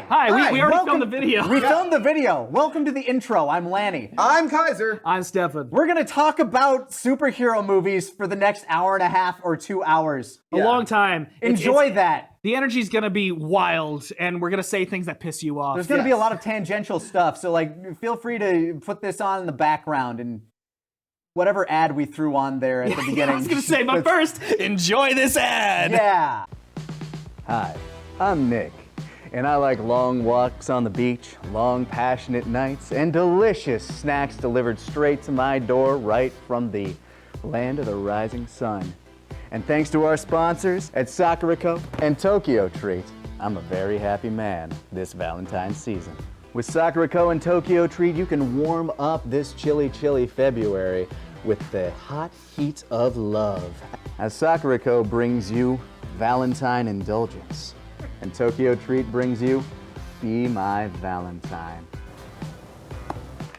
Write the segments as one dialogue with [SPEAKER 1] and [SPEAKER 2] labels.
[SPEAKER 1] Hi, we already filmed the video.
[SPEAKER 2] We filmed the video. Welcome to the intro. I'm Lanny.
[SPEAKER 3] I'm Kaiser.
[SPEAKER 1] I'm Stephan.
[SPEAKER 2] We're going to talk about superhero movies for the next hour and a half or 2 hours.
[SPEAKER 1] A long time.
[SPEAKER 2] Enjoy that.
[SPEAKER 1] The energy's going to be wild, and we're going to say things that piss you off.
[SPEAKER 2] There's going to be a lot of tangential stuff, so feel free to put this on in the background and whatever ad we threw on there at the beginning.
[SPEAKER 1] I was going to say, but first, enjoy this ad.
[SPEAKER 2] Yeah. Hi, I'm Nick, and I like long walks on the beach, long passionate nights, and delicious snacks delivered straight to my door right from the land of the rising sun. And thanks to our sponsors at Sakurako and Tokyo Treat, I'm a very happy man this Valentine's season. With Sakurako and Tokyo Treat, you can warm up this chilly February with the hot heat of love. As Sakurako brings you Valentine indulgence, and Tokyo Treat brings you Be My Valentine.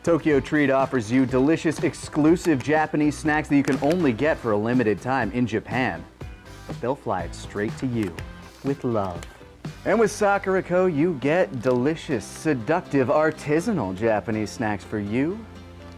[SPEAKER 2] Tokyo Treat offers you delicious, exclusive Japanese snacks that you can only get for a limited time in Japan. But they'll fly it straight to you with love. And with Sakurako, you get delicious, seductive, artisanal Japanese snacks for you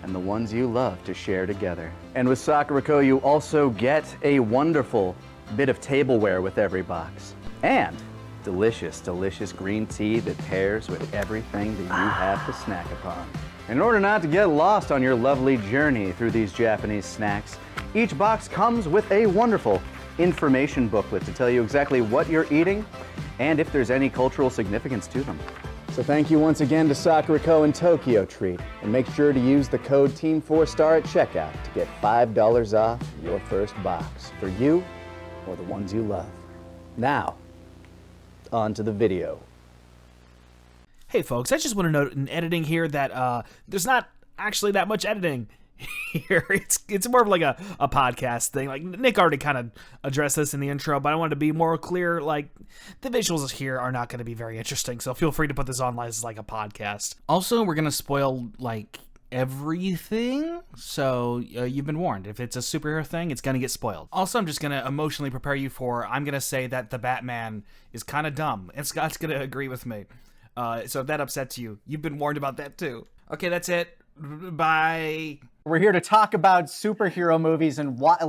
[SPEAKER 2] and the ones you love to share together. And with Sakurako, you also get a wonderful bit of tableware with every box. And delicious, delicious green tea that pairs with everything that you have to snack upon. In order not to get lost on your lovely journey through these Japanese snacks, each box comes with a wonderful information booklet to tell you exactly what you're eating and if there's any cultural significance to them. So thank you once again to Sakurako and Tokyo Treat, and make sure to use the code Team4Star at checkout to get $5 off your first box for you or the ones you love. Now, on to the video.
[SPEAKER 1] Hey folks, I just want to note in editing here that there's not actually that much editing here. It's more of like a podcast thing. Like Nick already kind of addressed this in the intro, but I wanted to be more clear. Like the visuals here are not going to be very interesting, so feel free to put this on as like a podcast. Also, we're going to spoil like everything, so you've been warned. If it's a superhero thing, it's going to get spoiled. Also, I'm just going to emotionally prepare you for, I'm going to say that the Batman is kind of dumb, and Scott's going to agree with me. So if that upsets you, you've been warned about that too. Okay, that's it. Bye.
[SPEAKER 2] We're here to talk about superhero movies and what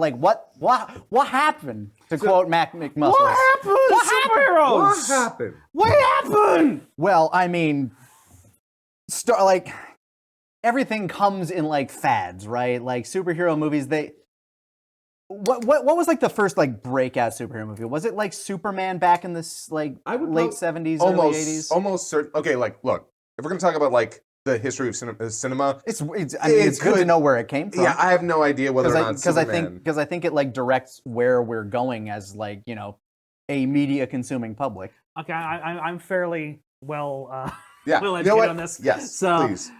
[SPEAKER 2] happened, to quote Mac McMuscle.
[SPEAKER 1] What happened? Superheroes?
[SPEAKER 3] What happened?
[SPEAKER 1] What happened?
[SPEAKER 2] Well, I mean, everything comes in like fads, right? Like superhero movies, what was like the first like breakout superhero movie? Was it like Superman back in this like late 70s, early 80s?
[SPEAKER 3] Almost certain. Okay, like look, if we're gonna talk about like the history of cinema,
[SPEAKER 2] it's good to know where it came from.
[SPEAKER 3] Yeah, I have no idea whether or not Superman.
[SPEAKER 2] Because I think it like directs where we're going as like, you know, a media consuming public.
[SPEAKER 4] Okay, I'm fairly well
[SPEAKER 3] Yeah,
[SPEAKER 4] well
[SPEAKER 3] you
[SPEAKER 4] educated
[SPEAKER 3] know what?
[SPEAKER 4] on this.
[SPEAKER 3] Yes,
[SPEAKER 4] so,
[SPEAKER 3] please.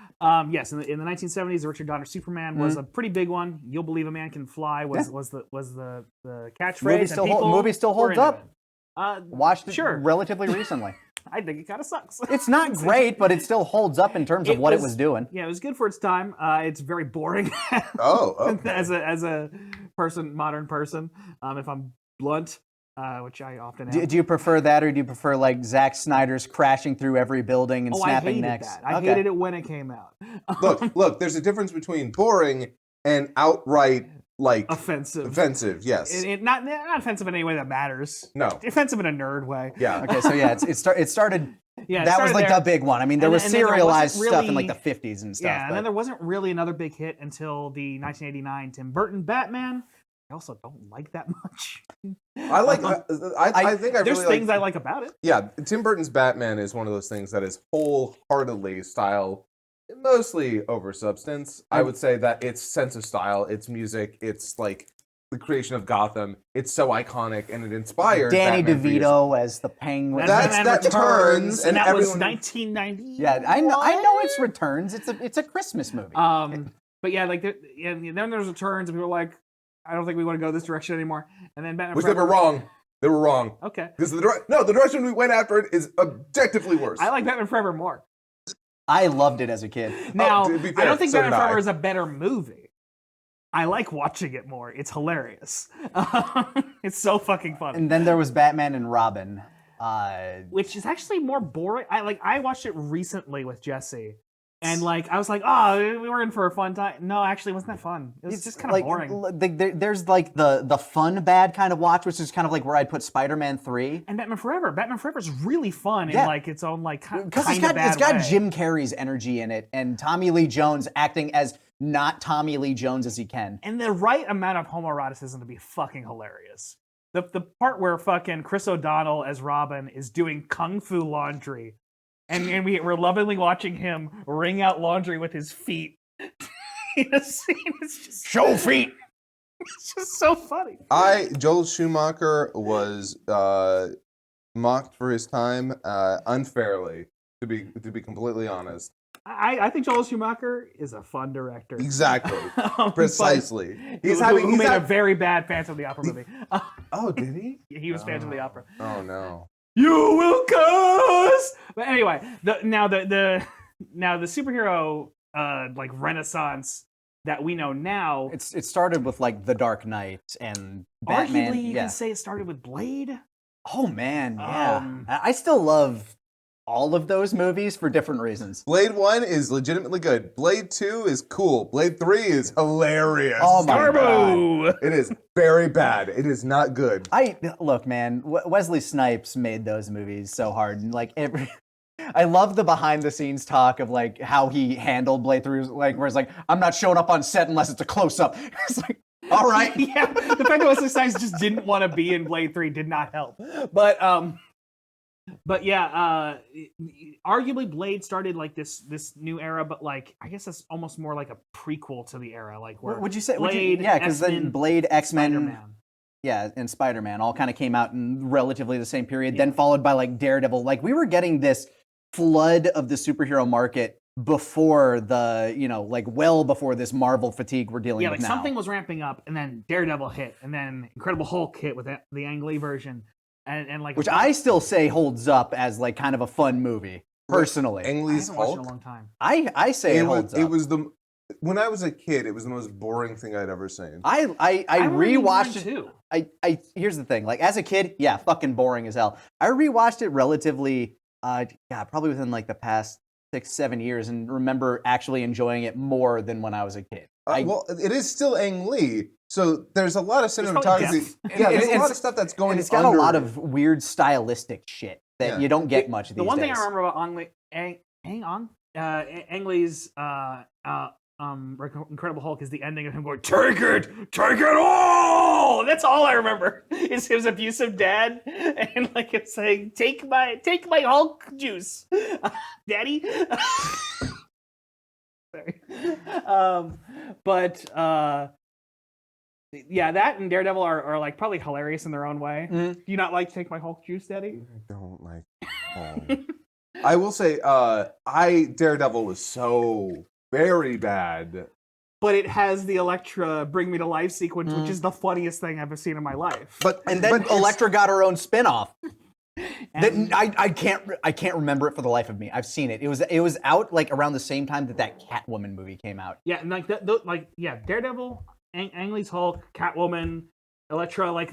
[SPEAKER 4] Yes, in the 1970s, the Richard Donner Superman was a pretty big one. You'll believe a man can fly was the catchphrase.
[SPEAKER 2] Movie still holds up. Watched it
[SPEAKER 4] sure.
[SPEAKER 2] relatively recently.
[SPEAKER 4] I think it kind of sucks.
[SPEAKER 2] It's not great, but it still holds up in terms of what it was doing.
[SPEAKER 4] Yeah, it was good for its time. It's very boring.
[SPEAKER 3] Oh, okay.
[SPEAKER 4] as a modern person, if I'm blunt, which I often am.
[SPEAKER 2] Do you prefer that, or do you prefer like Zack Snyder's crashing through every building and snapping necks?
[SPEAKER 4] I hated it when it came out.
[SPEAKER 3] Look. There's a difference between boring and outright like
[SPEAKER 4] offensive.
[SPEAKER 3] Yes.
[SPEAKER 4] Not offensive in any way that matters.
[SPEAKER 3] No.
[SPEAKER 4] Offensive in a nerd way.
[SPEAKER 3] Yeah.
[SPEAKER 2] Okay, so yeah, it started.
[SPEAKER 4] Yeah,
[SPEAKER 2] that was like
[SPEAKER 4] there.
[SPEAKER 2] the big one. I mean, there was serialized stuff in like the 50s and stuff.
[SPEAKER 4] Yeah, and then there wasn't really another big hit until the 1989 Tim Burton Batman. I also don't like that much.
[SPEAKER 3] I think
[SPEAKER 4] there's things I like about it.
[SPEAKER 3] Yeah, Tim Burton's Batman is one of those things that is wholeheartedly style, mostly over substance. I would say that its sense of style, its music, it's like the creation of Gotham. It's so iconic and it inspired
[SPEAKER 2] Danny
[SPEAKER 3] Batman
[SPEAKER 2] DeVito as the Penguin.
[SPEAKER 3] That Returns,
[SPEAKER 4] and that was
[SPEAKER 3] everyone...
[SPEAKER 4] 1990.
[SPEAKER 2] Yeah, I know it's Returns. It's a Christmas movie.
[SPEAKER 4] But yeah, like then there's Returns, and people were like, I don't think we want to go this direction anymore. And then Batman
[SPEAKER 3] Which they were wrong. They were wrong.
[SPEAKER 4] Okay.
[SPEAKER 3] Because the direction we went after it is objectively worse.
[SPEAKER 4] I like Batman Forever more.
[SPEAKER 2] I loved it as a kid.
[SPEAKER 4] Now,
[SPEAKER 3] to be fair,
[SPEAKER 4] I don't think
[SPEAKER 3] so
[SPEAKER 4] Batman
[SPEAKER 3] did I.
[SPEAKER 4] Forever is a better movie. I like watching it more. It's hilarious. It's so fucking funny.
[SPEAKER 2] And then there was Batman and Robin.
[SPEAKER 4] which is actually more boring. I watched it recently with Jesse. And I was like, oh, we were in for a fun time. No, actually, it wasn't that fun. It was just kind of boring.
[SPEAKER 5] There's like the fun bad kind of watch, which is kind of like where I'd put Spider-Man 3.
[SPEAKER 4] And Batman Forever. Batman Forever is really fun in its own kind of bad
[SPEAKER 5] it's got
[SPEAKER 4] way.
[SPEAKER 5] Jim Carrey's energy in it, and Tommy Lee Jones acting as not Tommy Lee Jones as he can.
[SPEAKER 4] And the right amount of homoeroticism to be fucking hilarious. The part where fucking Chris O'Donnell as Robin is doing kung fu laundry. And we're lovingly watching him wring out laundry with his feet in a scene. It's just
[SPEAKER 5] Show feet!
[SPEAKER 4] It's just so funny.
[SPEAKER 3] Joel Schumacher was mocked for his time unfairly, to be completely honest.
[SPEAKER 4] I think Joel Schumacher is a fun director.
[SPEAKER 3] Exactly. Precisely.
[SPEAKER 4] Who made a very bad Phantom of the Opera movie.
[SPEAKER 3] Oh, did he?
[SPEAKER 4] He was Phantom of the Opera.
[SPEAKER 3] Oh, no.
[SPEAKER 4] You will curse. But anyway, now the superhero renaissance that we know now.
[SPEAKER 5] It started with The Dark Knight and Batman.
[SPEAKER 4] Arguably, you can say it started with Blade.
[SPEAKER 5] Oh man, yeah. I still love all of those movies for different reasons.
[SPEAKER 3] Blade 1 is legitimately good. Blade 2 is cool. Blade 3 is hilarious.
[SPEAKER 5] Oh my god.
[SPEAKER 3] It is very bad. It is not good.
[SPEAKER 5] Look, man, Wesley Snipes made those movies so hard. And I love the behind the scenes talk of how he handled Blade 3, where it's I'm not showing up on set unless it's a close up. It's all right.
[SPEAKER 4] Yeah. The fact that Wesley Snipes just didn't want to be in Blade 3 did not help. But yeah, arguably Blade started this new era, but I guess that's almost more like a prequel to the era. Where
[SPEAKER 5] would you say?
[SPEAKER 4] Blade,
[SPEAKER 5] yeah, because then Blade, X-Men,
[SPEAKER 4] Spider-Man.
[SPEAKER 5] Yeah, and Spider-Man all kind of came out in relatively the same period. Then followed by Daredevil. We were getting this flood of the superhero market before well before this Marvel fatigue we're dealing with now.
[SPEAKER 4] Something was ramping up, and then Daredevil hit, and then Incredible Hulk hit with the Ang Lee version. And
[SPEAKER 5] which I still say holds up as kind of a fun movie, personally.
[SPEAKER 3] Ang Lee's
[SPEAKER 4] I haven't watched it
[SPEAKER 3] Hulk?
[SPEAKER 4] in a long time.
[SPEAKER 5] I say it holds up.
[SPEAKER 3] It was when I was a kid, it was the most boring thing I'd ever seen.
[SPEAKER 5] I rewatched it
[SPEAKER 4] too.
[SPEAKER 5] Here's the thing, as a kid, yeah, fucking boring as hell. I rewatched it relatively probably within the past 6-7 years, and remember actually enjoying it more than when I was a kid.
[SPEAKER 3] Well, it is still Ang Lee, so there's a lot of cinematography. Yeah, there's a lot of stuff that's going.
[SPEAKER 5] And it's got a lot of weird stylistic shit that you don't get much these days.
[SPEAKER 4] The one thing I remember about Ang Lee's Incredible Hulk is the ending of him going, take it all. That's all I remember. Is his abusive dad, and it's saying, take my Hulk juice, Daddy. Sorry. Yeah, that and Daredevil are probably hilarious in their own way. Do you not Take My Hulk Juice, Daddy?
[SPEAKER 3] I don't like Hulk. I will say, Daredevil was so very bad.
[SPEAKER 4] But it has the Elektra Bring Me to Life sequence, which is the funniest thing I've ever seen in my life.
[SPEAKER 5] And then Elektra got her own spinoff. I can't remember it for the life of me. I've seen it. It was out around the same time that Catwoman movie came out.
[SPEAKER 4] Yeah, and Daredevil, Ang Lee's Hulk, Catwoman, Elektra,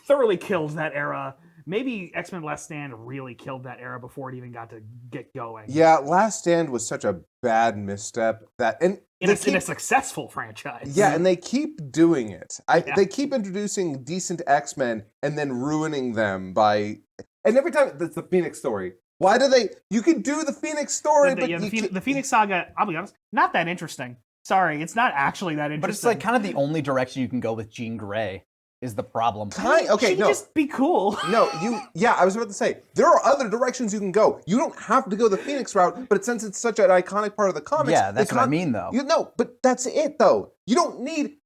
[SPEAKER 4] thoroughly killed that era. Maybe X-Men Last Stand really killed that era before it even got to get going.
[SPEAKER 3] Yeah, Last Stand was such a bad misstep in a
[SPEAKER 4] successful franchise.
[SPEAKER 3] Yeah, and they keep doing it. They keep introducing decent X-Men and then ruining them by. And every time it's the Phoenix story. Why do they? You can do the Phoenix story,
[SPEAKER 4] the Phoenix Saga. I'll be honest, not that interesting. Sorry, it's not actually that interesting.
[SPEAKER 5] But it's kind of the only direction you can go with Jean Grey. Is the problem.
[SPEAKER 4] Just be cool.
[SPEAKER 3] I was about to say, there are other directions you can go. You don't have to go the Phoenix route, but since it's such an iconic part of the comics.
[SPEAKER 5] Yeah, that's what I mean, though.
[SPEAKER 3] But that's it, though. You don't need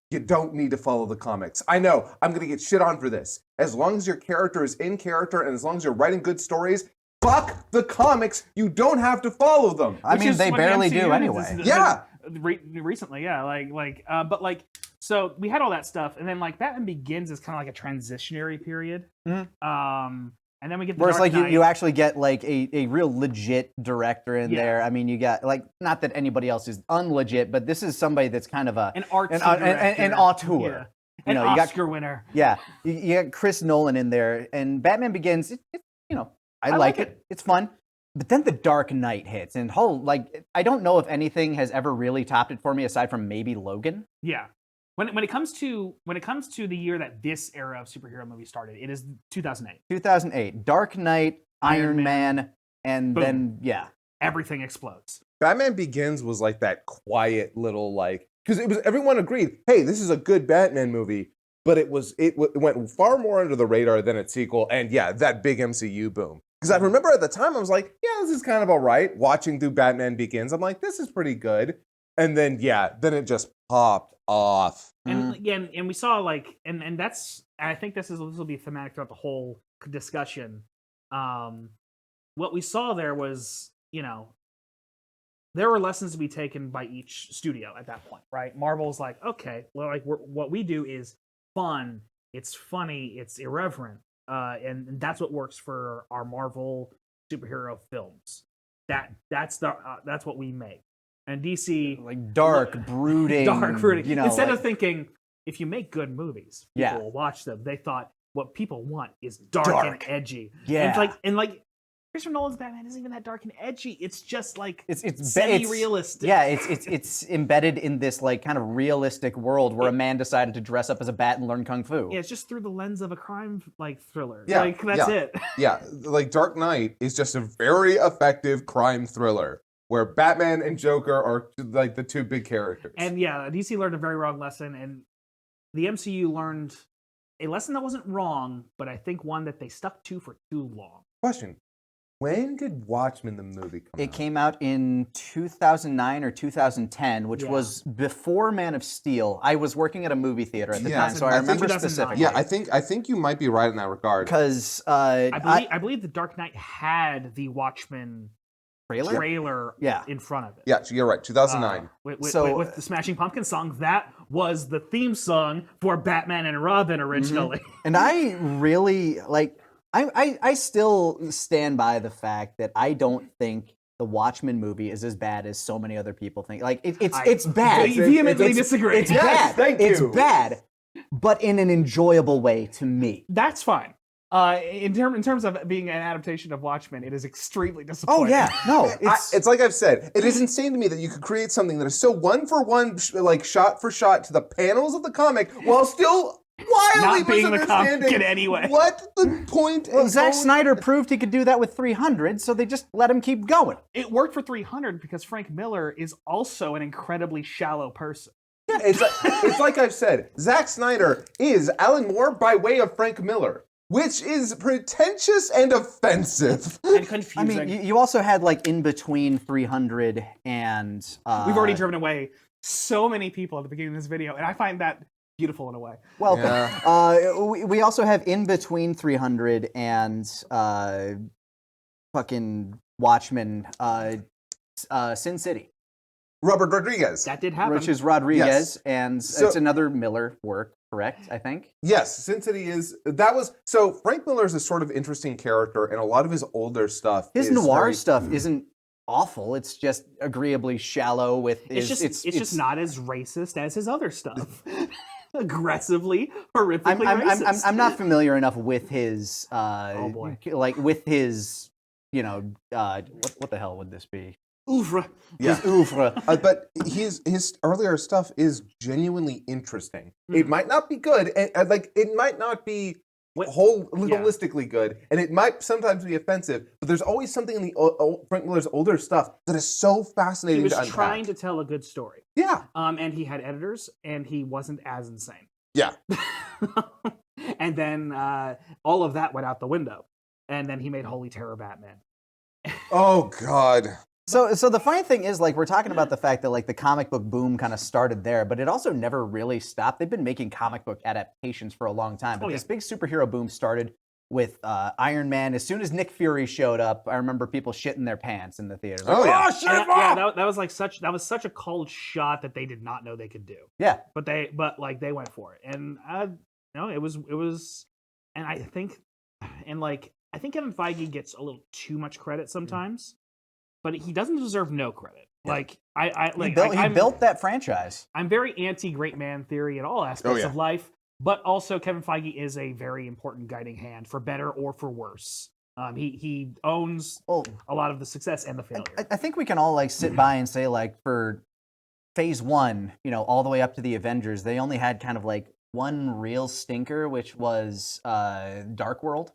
[SPEAKER 3] to follow the comics. I know, I'm going to get shit on for this. As long as your character is in character and as long as you're writing good stories, fuck the comics. You don't have to follow them.
[SPEAKER 5] I mean, they barely do anyway.
[SPEAKER 4] Recently, so we had all that stuff, and then Batman Begins is kind of a transitionary period. And then we get the Dark Knight.
[SPEAKER 5] You actually get a real legit director in there. I mean, you got not that anybody else is unlegit, but this is somebody that's kind of
[SPEAKER 4] an auteur.
[SPEAKER 5] Yeah.
[SPEAKER 4] An Oscar winner.
[SPEAKER 5] Yeah, you got Chris Nolan in there, and Batman Begins. I like it. It's fun. But then the Dark Knight hits, and I don't know if anything has ever really topped it for me aside from maybe Logan.
[SPEAKER 4] Yeah. When it comes to the year that this era of superhero movies started, it is 2008.
[SPEAKER 5] 2008, Dark Knight, Iron Man, and
[SPEAKER 4] Boom.
[SPEAKER 5] then
[SPEAKER 4] Everything explodes.
[SPEAKER 3] Batman Begins was like that quiet little because everyone agreed, hey, this is a good Batman movie, but it went far more under the radar than its sequel, and yeah, that big MCU boom. Because I remember at the time I was like, yeah, this is kind of all right. Watching through Batman Begins, I'm like, this is pretty good, and then then it just popped off.
[SPEAKER 4] And again, and we saw and that's, I think this will be thematic throughout the whole discussion. What we saw there was, there were lessons to be taken by each studio at that point, right? Marvel's like, okay, well, what we do is fun, it's funny, it's irreverent, and that's what works for our Marvel superhero films. That's what we make. And DC,
[SPEAKER 5] dark, brooding,
[SPEAKER 4] Instead of thinking, if you make good movies, people will watch them. They thought what people want is dark. And edgy.
[SPEAKER 5] Yeah,
[SPEAKER 4] and Christopher Nolan's Batman isn't even that dark and edgy. It's just
[SPEAKER 5] it's
[SPEAKER 4] semi-realistic.
[SPEAKER 5] It's embedded in this kind of realistic world where a man decided to dress up as a bat and learn kung fu.
[SPEAKER 4] Yeah, it's just through the lens of a crime thriller.
[SPEAKER 3] Yeah,
[SPEAKER 4] that's it.
[SPEAKER 3] Yeah, Dark Knight is just a very effective crime thriller where Batman and Joker are the two big characters.
[SPEAKER 4] And yeah, DC learned a very wrong lesson, and the MCU learned a lesson that wasn't wrong, but I think one that they stuck to for too long.
[SPEAKER 3] Question. When did Watchmen the movie come out?
[SPEAKER 5] It came out in 2009 or 2010, which was before Man of Steel. I was working at a movie theater at the time, so I remember specifically.
[SPEAKER 3] Yeah, I think you might be right in that regard.
[SPEAKER 5] Because
[SPEAKER 4] I believe The Dark Knight had the Watchmen trailer in front of it.
[SPEAKER 3] Yeah, you're right. 2009.
[SPEAKER 4] With the Smashing Pumpkins song, that was the theme song for Batman and Robin originally.
[SPEAKER 5] And I really I still stand by the fact that I don't think the Watchmen movie is as bad as so many other people think. It's bad.
[SPEAKER 4] I vehemently disagree.
[SPEAKER 5] It's bad. It's bad, but in an enjoyable way to me.
[SPEAKER 4] That's fine. In terms of being an adaptation of Watchmen, it is extremely disappointing.
[SPEAKER 5] Oh yeah, no,
[SPEAKER 3] it's like I've said. It is insane to me that you could create something that is so one for one, shot for shot to the panels of the comic, while still wildly
[SPEAKER 4] not being the comic in any way.
[SPEAKER 3] What the point?
[SPEAKER 5] Well, Zack Snyder proved he could do that with 300, so they just let him keep going.
[SPEAKER 4] It worked for 300 because Frank Miller is also an incredibly shallow person.
[SPEAKER 3] Yeah, it's like I've said. Zack Snyder is Alan Moore by way of Frank Miller, which is pretentious and offensive
[SPEAKER 4] and confusing.
[SPEAKER 5] I mean, you also had in between 300 and
[SPEAKER 4] we've already driven away so many people at the beginning of this video, and I find that beautiful in a way.
[SPEAKER 5] Welcome. Yeah. We also have in between 300 and fucking Watchmen, Sin City.
[SPEAKER 3] Robert Rodriguez.
[SPEAKER 4] That did happen.
[SPEAKER 5] Which is Rodriguez,
[SPEAKER 3] yes.
[SPEAKER 5] And it's another Miller work, correct? I think.
[SPEAKER 3] Yes, Sin City so Frank Miller is a sort of interesting character, and a lot of his older stuff.
[SPEAKER 5] His noir stuff isn't awful. It's just agreeably shallow.
[SPEAKER 4] It's just not as racist as his other stuff. Aggressively, horrifically racist.
[SPEAKER 5] I'm not familiar enough with his
[SPEAKER 4] oh boy.
[SPEAKER 5] With his what the hell would this be?
[SPEAKER 4] Oeuvre.
[SPEAKER 3] Yeah.
[SPEAKER 5] His oeuvre.
[SPEAKER 3] But his earlier stuff is genuinely interesting. It might not be good, and it might not be holistically good, and it might sometimes be offensive, but there's always something in the Frank Miller's older stuff that is so fascinating to unpack.
[SPEAKER 4] He was trying to tell a good story.
[SPEAKER 3] Yeah.
[SPEAKER 4] And he had editors, and he wasn't as insane.
[SPEAKER 3] Yeah.
[SPEAKER 4] And then all of that went out the window, and then he made Holy Terror Batman.
[SPEAKER 3] Oh, God.
[SPEAKER 5] So the funny thing is, we're talking about the fact that the comic book boom kind of started there, but it also never really stopped. They've been making comic book adaptations for a long time, but this big superhero boom started with Iron Man. As soon as Nick Fury showed up, I remember people shitting their pants in the theater.
[SPEAKER 4] That was such a cold shot that they did not know they could do.
[SPEAKER 5] Yeah,
[SPEAKER 4] but they went for it, and it was, and I think Kevin Feige gets a little too much credit sometimes. But he doesn't deserve no credit.
[SPEAKER 5] He built that franchise.
[SPEAKER 4] I'm very anti great man theory in all aspects of life, but also Kevin Feige is a very important guiding hand, for better or for worse. He owns
[SPEAKER 5] Well,
[SPEAKER 4] a lot of the success and the failure.
[SPEAKER 5] I think we can all like sit by and say like for Phase 1, all the way up to the Avengers, they only had kind of like one real stinker, which was Dark World,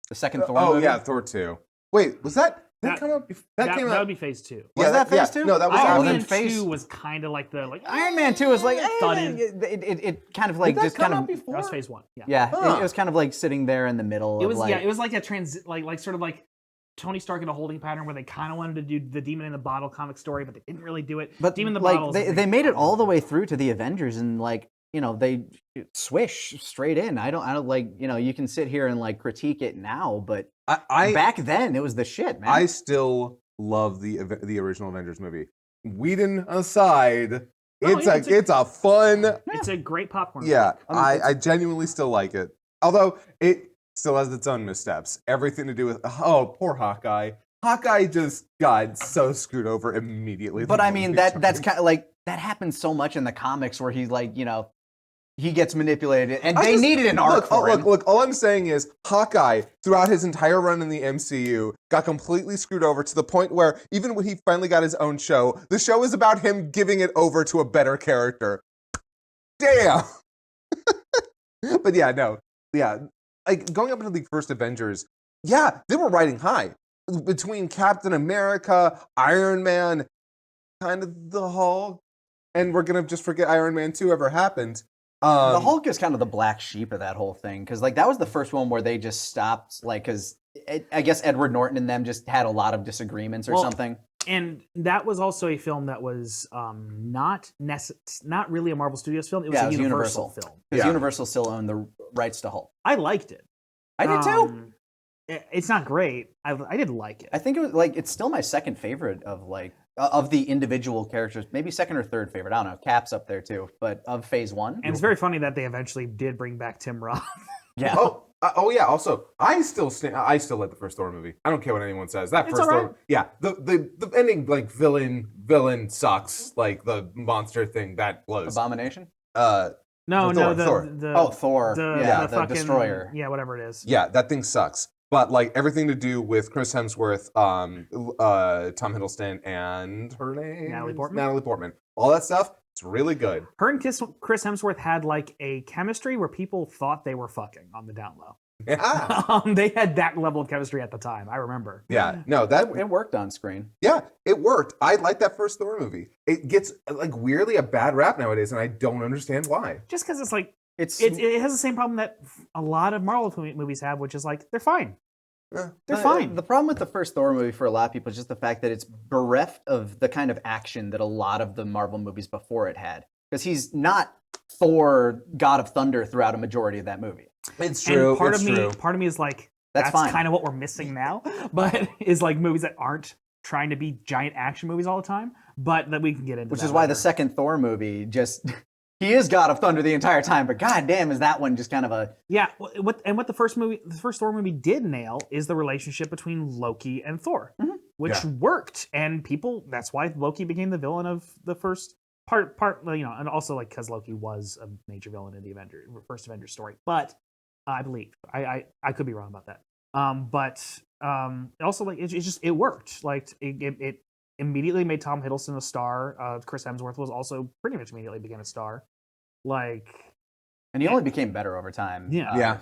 [SPEAKER 5] the second Thor
[SPEAKER 3] Oh
[SPEAKER 5] movie.
[SPEAKER 3] yeah, Thor 2. Wait, was that come out?
[SPEAKER 4] That
[SPEAKER 3] came
[SPEAKER 4] would
[SPEAKER 3] out.
[SPEAKER 4] be Phase 2.
[SPEAKER 5] Was that Phase 2?
[SPEAKER 3] No, that was
[SPEAKER 4] Iron
[SPEAKER 5] then
[SPEAKER 4] Man
[SPEAKER 5] Phase-
[SPEAKER 4] 2 was kind of like the
[SPEAKER 5] Iron Man 2 was like,
[SPEAKER 4] thudded.
[SPEAKER 5] it kind of like
[SPEAKER 3] Did that
[SPEAKER 5] just
[SPEAKER 3] come
[SPEAKER 5] kind
[SPEAKER 3] out
[SPEAKER 5] of
[SPEAKER 3] before?
[SPEAKER 4] That was Phase 1. Yeah.
[SPEAKER 5] yeah,
[SPEAKER 3] Huh.
[SPEAKER 5] it was kind of like sitting there in the middle.
[SPEAKER 4] It was
[SPEAKER 5] of like,
[SPEAKER 4] it was like a like sort of like Tony Stark in a holding pattern where they kind of wanted to do the Demon in the Bottle comic story, but they didn't really do it.
[SPEAKER 5] But
[SPEAKER 4] Demon in the
[SPEAKER 5] like
[SPEAKER 4] Bottle. is a
[SPEAKER 5] they
[SPEAKER 4] big
[SPEAKER 5] made it
[SPEAKER 4] problem.
[SPEAKER 5] all the way through to the Avengers, and like they swish straight in. I don't like you can sit here and like critique it now, but back then it was the shit, man.
[SPEAKER 3] I still love the original Avengers movie. Whedon aside,
[SPEAKER 4] No, yeah,
[SPEAKER 3] it's a fun.
[SPEAKER 4] It's a great popcorn.
[SPEAKER 3] Yeah,
[SPEAKER 5] I mean,
[SPEAKER 3] I genuinely still like it. Although it still has its own missteps. Everything to do with poor Hawkeye. Hawkeye just got so screwed over immediately.
[SPEAKER 5] But I mean that's kind of like that happens so much in the comics where he's like he gets manipulated, and they needed an arc for him.
[SPEAKER 3] Look, all I'm saying is Hawkeye, throughout his entire run in the MCU, got completely screwed over to the point where even when he finally got his own show, the show is about him giving it over to a better character. Damn! But yeah, no. Yeah. Like, going up into the first Avengers, yeah, they were riding high. Between Captain America, Iron Man, kind of the Hulk, and we're going to just forget Iron Man 2 ever happened.
[SPEAKER 5] The Hulk is kind of the black sheep of that whole thing, because like that was the first one where they just stopped, like, because I guess Edward Norton and them just had a lot of disagreements or something.
[SPEAKER 4] And that was also a film that was not really a Marvel Studios film. It was a
[SPEAKER 5] it
[SPEAKER 4] Universal film.
[SPEAKER 5] Because
[SPEAKER 3] Yeah.
[SPEAKER 5] Universal still owned the rights to Hulk.
[SPEAKER 4] I liked it.
[SPEAKER 5] I did too.
[SPEAKER 4] It's not great. I did like it.
[SPEAKER 5] I think it was like it's still my second favorite of like of the individual characters, maybe second or third favorite. I don't know. Cap's up there too, but of Phase 1.
[SPEAKER 4] And it's very funny that they eventually did bring back Tim Roth.
[SPEAKER 5] Yeah.
[SPEAKER 3] Oh yeah. Also, I still like the first Thor movie. I don't care what anyone says. That
[SPEAKER 4] It's
[SPEAKER 3] first
[SPEAKER 4] alright.
[SPEAKER 3] Thor, yeah. The ending, like villain sucks. Like the monster thing that blows.
[SPEAKER 5] Abomination.
[SPEAKER 4] No,
[SPEAKER 3] Thor, Thor.
[SPEAKER 5] Thor.
[SPEAKER 4] The
[SPEAKER 5] The
[SPEAKER 4] fucking
[SPEAKER 5] Destroyer.
[SPEAKER 4] Yeah, whatever it is.
[SPEAKER 3] Yeah, that thing sucks. But like everything to do with Chris Hemsworth, Tom Hiddleston, and her name
[SPEAKER 4] Natalie Portman?
[SPEAKER 3] all that stuff. It's really good.
[SPEAKER 4] Her and Chris Hemsworth had like a chemistry where people thought they were fucking on the down low.
[SPEAKER 3] Yeah,
[SPEAKER 4] They had that level of chemistry at the time. I remember.
[SPEAKER 3] yeah. No, that
[SPEAKER 5] It worked on screen.
[SPEAKER 3] yeah, it worked. I like that first Thor movie. It gets like weirdly a bad rap nowadays, and I don't understand why.
[SPEAKER 4] Just because it's like
[SPEAKER 5] It's
[SPEAKER 4] it has the same problem that a lot of Marvel movies have, which is like they're fine.
[SPEAKER 3] Eh.
[SPEAKER 4] They're fine.
[SPEAKER 5] The problem with the first Thor movie for a lot of people is just the fact that it's bereft of the kind of action that a lot of the Marvel movies before it had. Because he's not Thor, God of Thunder, throughout a majority of that movie.
[SPEAKER 3] It's true.
[SPEAKER 4] And part
[SPEAKER 3] it's
[SPEAKER 4] of
[SPEAKER 3] true.
[SPEAKER 4] me is like
[SPEAKER 5] That's fine.
[SPEAKER 4] kind of what we're missing now. But is like movies that aren't trying to be giant action movies all the time, but that we can get into.
[SPEAKER 5] Which
[SPEAKER 4] that
[SPEAKER 5] is why the
[SPEAKER 4] later.
[SPEAKER 5] second Thor movie just he is God of Thunder the entire time, but goddamn is that one just kind of a
[SPEAKER 4] Yeah, what the first Thor movie did nail is the relationship between Loki and Thor, which worked, and that's why Loki became the villain of the first part, and also like because Loki was a major villain in the first Avengers story. But I believe I could be wrong about that. But also like it worked. Like it immediately made Tom Hiddleston a star. Chris Hemsworth was also pretty much immediately became a star. Like,
[SPEAKER 5] and he only became better over time.
[SPEAKER 4] Yeah.
[SPEAKER 3] Yeah.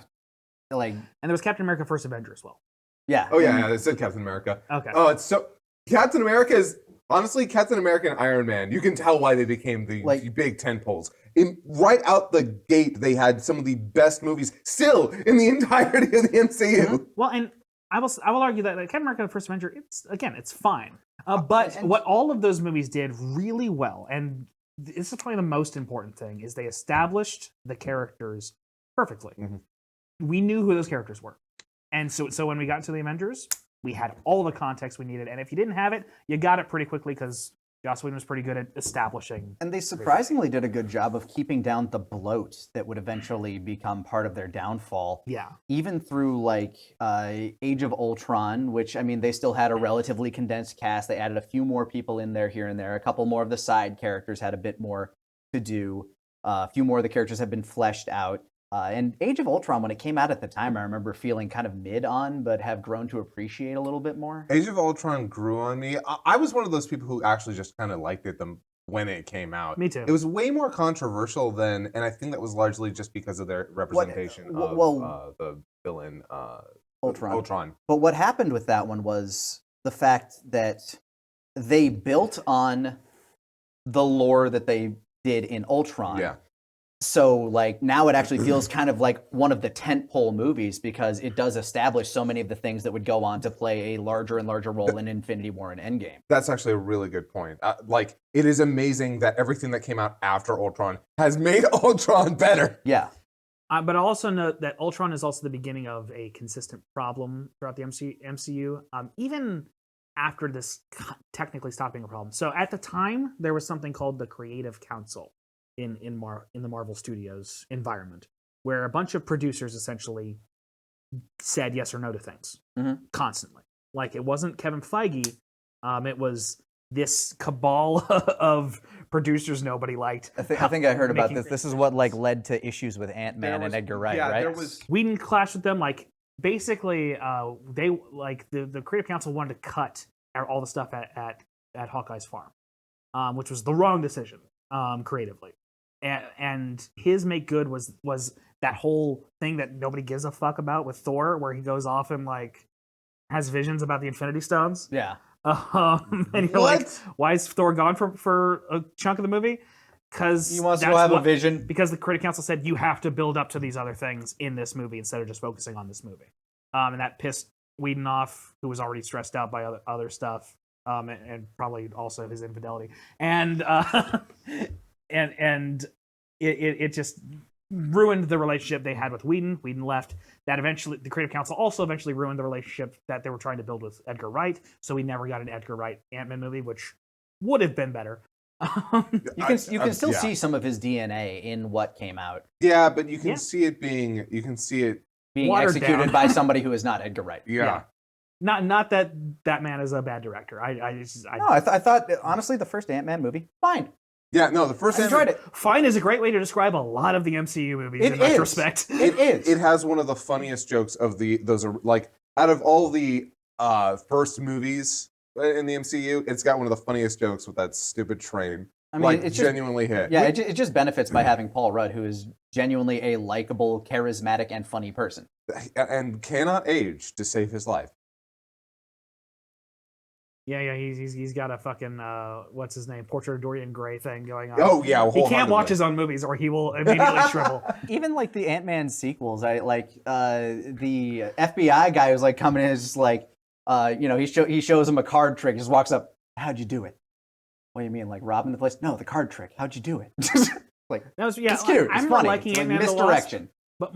[SPEAKER 5] Like
[SPEAKER 4] and there was Captain America: First Avenger as well.
[SPEAKER 5] yeah.
[SPEAKER 3] Oh yeah, it said Captain America.
[SPEAKER 4] Okay.
[SPEAKER 3] Oh, it's so Captain America is honestly Captain America and Iron Man. You can tell why they became the big tentpoles. Right out the gate, they had some of the best movies still in the entirety of the MCU.
[SPEAKER 4] Well, and I will argue that Captain America: First Avenger, it's fine. But what all of those movies did really well, and this is probably the most important thing, is they established the characters perfectly. We knew who those characters were, and so when we got to the Avengers, we had all the context we needed. And if you didn't have it, you got it pretty quickly because Joss Whedon was pretty good at establishing.
[SPEAKER 5] And they surprisingly did a good job of keeping down the bloat that would eventually become part of their downfall.
[SPEAKER 4] Yeah.
[SPEAKER 5] Even through like Age of Ultron, which I mean, they still had a relatively condensed cast. They added a few more people in there here and there. A couple more of the side characters had a bit more to do. A few more of the characters have been fleshed out. And Age of Ultron, when it came out at the time, I remember feeling kind of mid on, but have grown to appreciate a little bit more.
[SPEAKER 3] Age of Ultron grew on me. I was one of those people who actually just kind of liked it when it came out.
[SPEAKER 4] Me too.
[SPEAKER 3] It was way more controversial than, and I think that was largely just because of their representation of the villain Ultron.
[SPEAKER 5] But what happened with that one was the fact that they built on the lore that they did in Ultron.
[SPEAKER 3] Yeah.
[SPEAKER 5] So like now it actually feels kind of like one of the tentpole movies because it does establish so many of the things that would go on to play a larger and larger role in Infinity War and Endgame.
[SPEAKER 3] That's actually a really good point. Like, it is amazing that everything that came out after Ultron has made Ultron better.
[SPEAKER 5] Yeah.
[SPEAKER 4] But I'll also note that Ultron is also the beginning of a consistent problem throughout the MCU. Even after this technically stopped being a problem. So at the time, there was something called the Creative Council in the Marvel Studios environment, where a bunch of producers essentially said yes or no to things constantly. Like, it wasn't Kevin Feige, it was this cabal of producers nobody liked.
[SPEAKER 5] I think I heard about this.
[SPEAKER 4] Making
[SPEAKER 5] This is what like led to issues with Ant-Man and Edgar Wright, right?
[SPEAKER 4] Whedon clashed with them. Like, basically, they like the Creative Council wanted to cut all the stuff at Hawkeye's farm, which was the wrong decision creatively. And his make good was that whole thing that nobody gives a fuck about with Thor, where he goes off and like has visions about the Infinity Stones.
[SPEAKER 5] Yeah.
[SPEAKER 4] And you're like, why is Thor gone for a chunk of the movie? Because
[SPEAKER 5] he wants to have a vision.
[SPEAKER 4] Because the Critic Council said you have to build up to these other things in this movie instead of just focusing on this movie. And that pissed Whedon off, who was already stressed out by other stuff, and probably also his infidelity. And and it just ruined the relationship they had with Whedon. Whedon left. That eventually, the Creative Council also eventually ruined the relationship that they were trying to build with Edgar Wright. So we never got an Edgar Wright Ant-Man movie, which would have been better.
[SPEAKER 5] You can still see some of his DNA in what came out.
[SPEAKER 3] Yeah, but you can see it being
[SPEAKER 5] Executed
[SPEAKER 4] down
[SPEAKER 5] by somebody who is not Edgar Wright.
[SPEAKER 3] Yeah.
[SPEAKER 4] Not that man is a bad director. I
[SPEAKER 5] thought honestly the first Ant-Man movie fine.
[SPEAKER 3] Yeah, no, the first
[SPEAKER 5] I enjoyed it.
[SPEAKER 4] Fine is a great way to describe a lot of the MCU movies in retrospect.
[SPEAKER 5] It is.
[SPEAKER 3] It has one of the funniest jokes of those are like out of all the first movies in the MCU, it's got one of the funniest jokes with that stupid train. I mean, it's genuinely hit.
[SPEAKER 5] Yeah, it just benefits by having Paul Rudd, who is genuinely a likable, charismatic, and funny person.
[SPEAKER 3] And cannot age to save his life.
[SPEAKER 4] Yeah, he's got a fucking what's his name, Portrait of Dorian Gray thing going on.
[SPEAKER 3] Oh yeah,
[SPEAKER 4] he can't watch his own movies or he will immediately shrivel.
[SPEAKER 5] Even like the Ant-Man sequels, I like the FBI guy who's like coming in, is just like, he shows him a card trick, just walks up, how'd you do it? What do you mean, like robbing the place? No, the card trick. How'd you do it? Like, it's cute. It's
[SPEAKER 4] I'm
[SPEAKER 5] funny.
[SPEAKER 4] liking
[SPEAKER 5] It's like
[SPEAKER 4] Ant-Man
[SPEAKER 5] misdirection.
[SPEAKER 4] But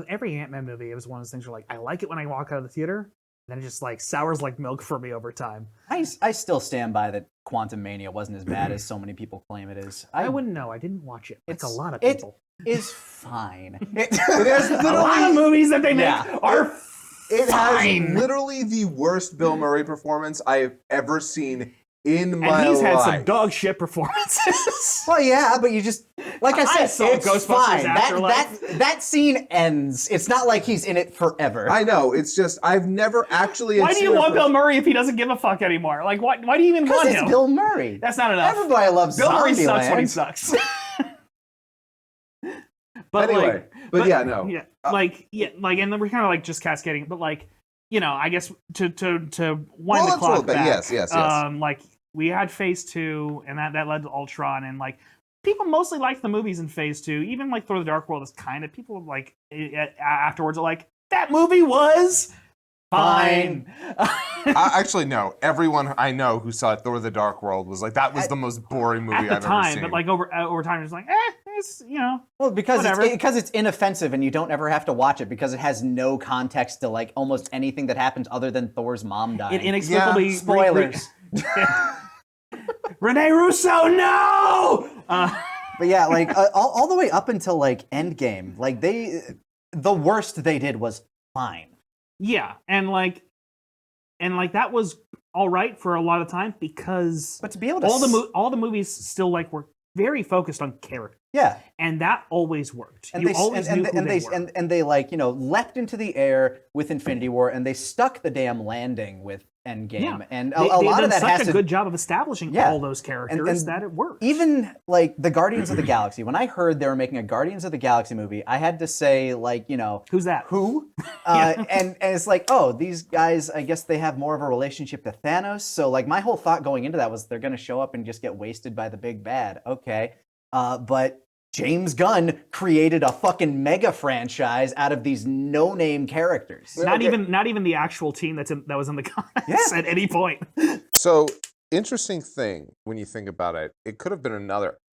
[SPEAKER 4] every Ant-Man movie, it was one of those things where like I like it when I walk out of the theater. Then it just like sours like milk for me over time.
[SPEAKER 5] I still stand by that Quantum Mania wasn't as bad as so many people claim it is.
[SPEAKER 4] I wouldn't know. I didn't watch it. It's a lot of people.
[SPEAKER 5] It is fine.
[SPEAKER 3] It has
[SPEAKER 4] a lot of movies that they make are
[SPEAKER 3] It
[SPEAKER 4] fine.
[SPEAKER 3] has literally the worst Bill Murray performance I have ever seen in my life.
[SPEAKER 4] And he's had some dog shit performances.
[SPEAKER 5] Well, yeah, but you just, like I said,
[SPEAKER 4] saw
[SPEAKER 5] it's
[SPEAKER 4] Ghostbusters
[SPEAKER 5] fine.
[SPEAKER 4] Afterlife.
[SPEAKER 5] That scene ends. It's not like he's in it forever.
[SPEAKER 3] I know. It's just I've never actually.
[SPEAKER 4] Why do you want Bill Murray if he doesn't give a fuck anymore? Like, why do you even want him?
[SPEAKER 5] It's Bill Murray.
[SPEAKER 4] That's not enough.
[SPEAKER 5] Everybody loves
[SPEAKER 4] Bill Murray
[SPEAKER 5] Zombieland.
[SPEAKER 4] sucks when he sucks. But
[SPEAKER 3] anyway, and
[SPEAKER 4] then we're kind of like just cascading. But like, I guess to wind the clock back.
[SPEAKER 3] Yes.
[SPEAKER 4] Like we had Phase 2, and that led to Ultron, and like people mostly liked the movies in Phase 2. Even like Thor: The Dark World is kind of people like afterwards are like that movie was fine.
[SPEAKER 3] Actually, no. Everyone I know who saw Thor: The Dark World was like that was the most boring movie I've ever seen.
[SPEAKER 4] But like over time, it's like it's
[SPEAKER 5] Well, because
[SPEAKER 4] whatever.
[SPEAKER 5] it's inoffensive and you don't ever have to watch it because it has no context to like almost anything that happens other than Thor's mom dying.
[SPEAKER 4] It inexplicably
[SPEAKER 5] spoilers.
[SPEAKER 4] Rene Russo, no.
[SPEAKER 5] But yeah, like all the way up until like Endgame, like the worst they did was fine.
[SPEAKER 4] Yeah, and like that was all right for a lot of time because
[SPEAKER 5] but to be able to
[SPEAKER 4] all the movies still like were very focused on characters.
[SPEAKER 5] Yeah.
[SPEAKER 4] And that always worked.
[SPEAKER 5] And
[SPEAKER 4] You
[SPEAKER 5] they
[SPEAKER 4] always knew who they were.
[SPEAKER 5] and they like, leapt into the air with Infinity War, and they stuck the damn landing with Endgame.
[SPEAKER 4] Yeah.
[SPEAKER 5] And
[SPEAKER 4] They've
[SPEAKER 5] a lot
[SPEAKER 4] done
[SPEAKER 5] of that
[SPEAKER 4] such
[SPEAKER 5] has
[SPEAKER 4] a
[SPEAKER 5] to
[SPEAKER 4] good job of establishing
[SPEAKER 5] Yeah.
[SPEAKER 4] all those characters that it worked.
[SPEAKER 5] even like the Guardians of the Galaxy. When I heard they were making a Guardians of the Galaxy movie, I had to say like,
[SPEAKER 4] Who's that?
[SPEAKER 5] who? And it's like, oh, these guys, I guess they have more of a relationship to Thanos. So like my whole thought going into that was they're gonna show up and just get wasted by the big bad. Okay. But James Gunn created a fucking mega franchise out of these no-name characters.
[SPEAKER 4] Not even the actual team that was in the comics at any point.
[SPEAKER 3] So, interesting thing when you think about it, it could have been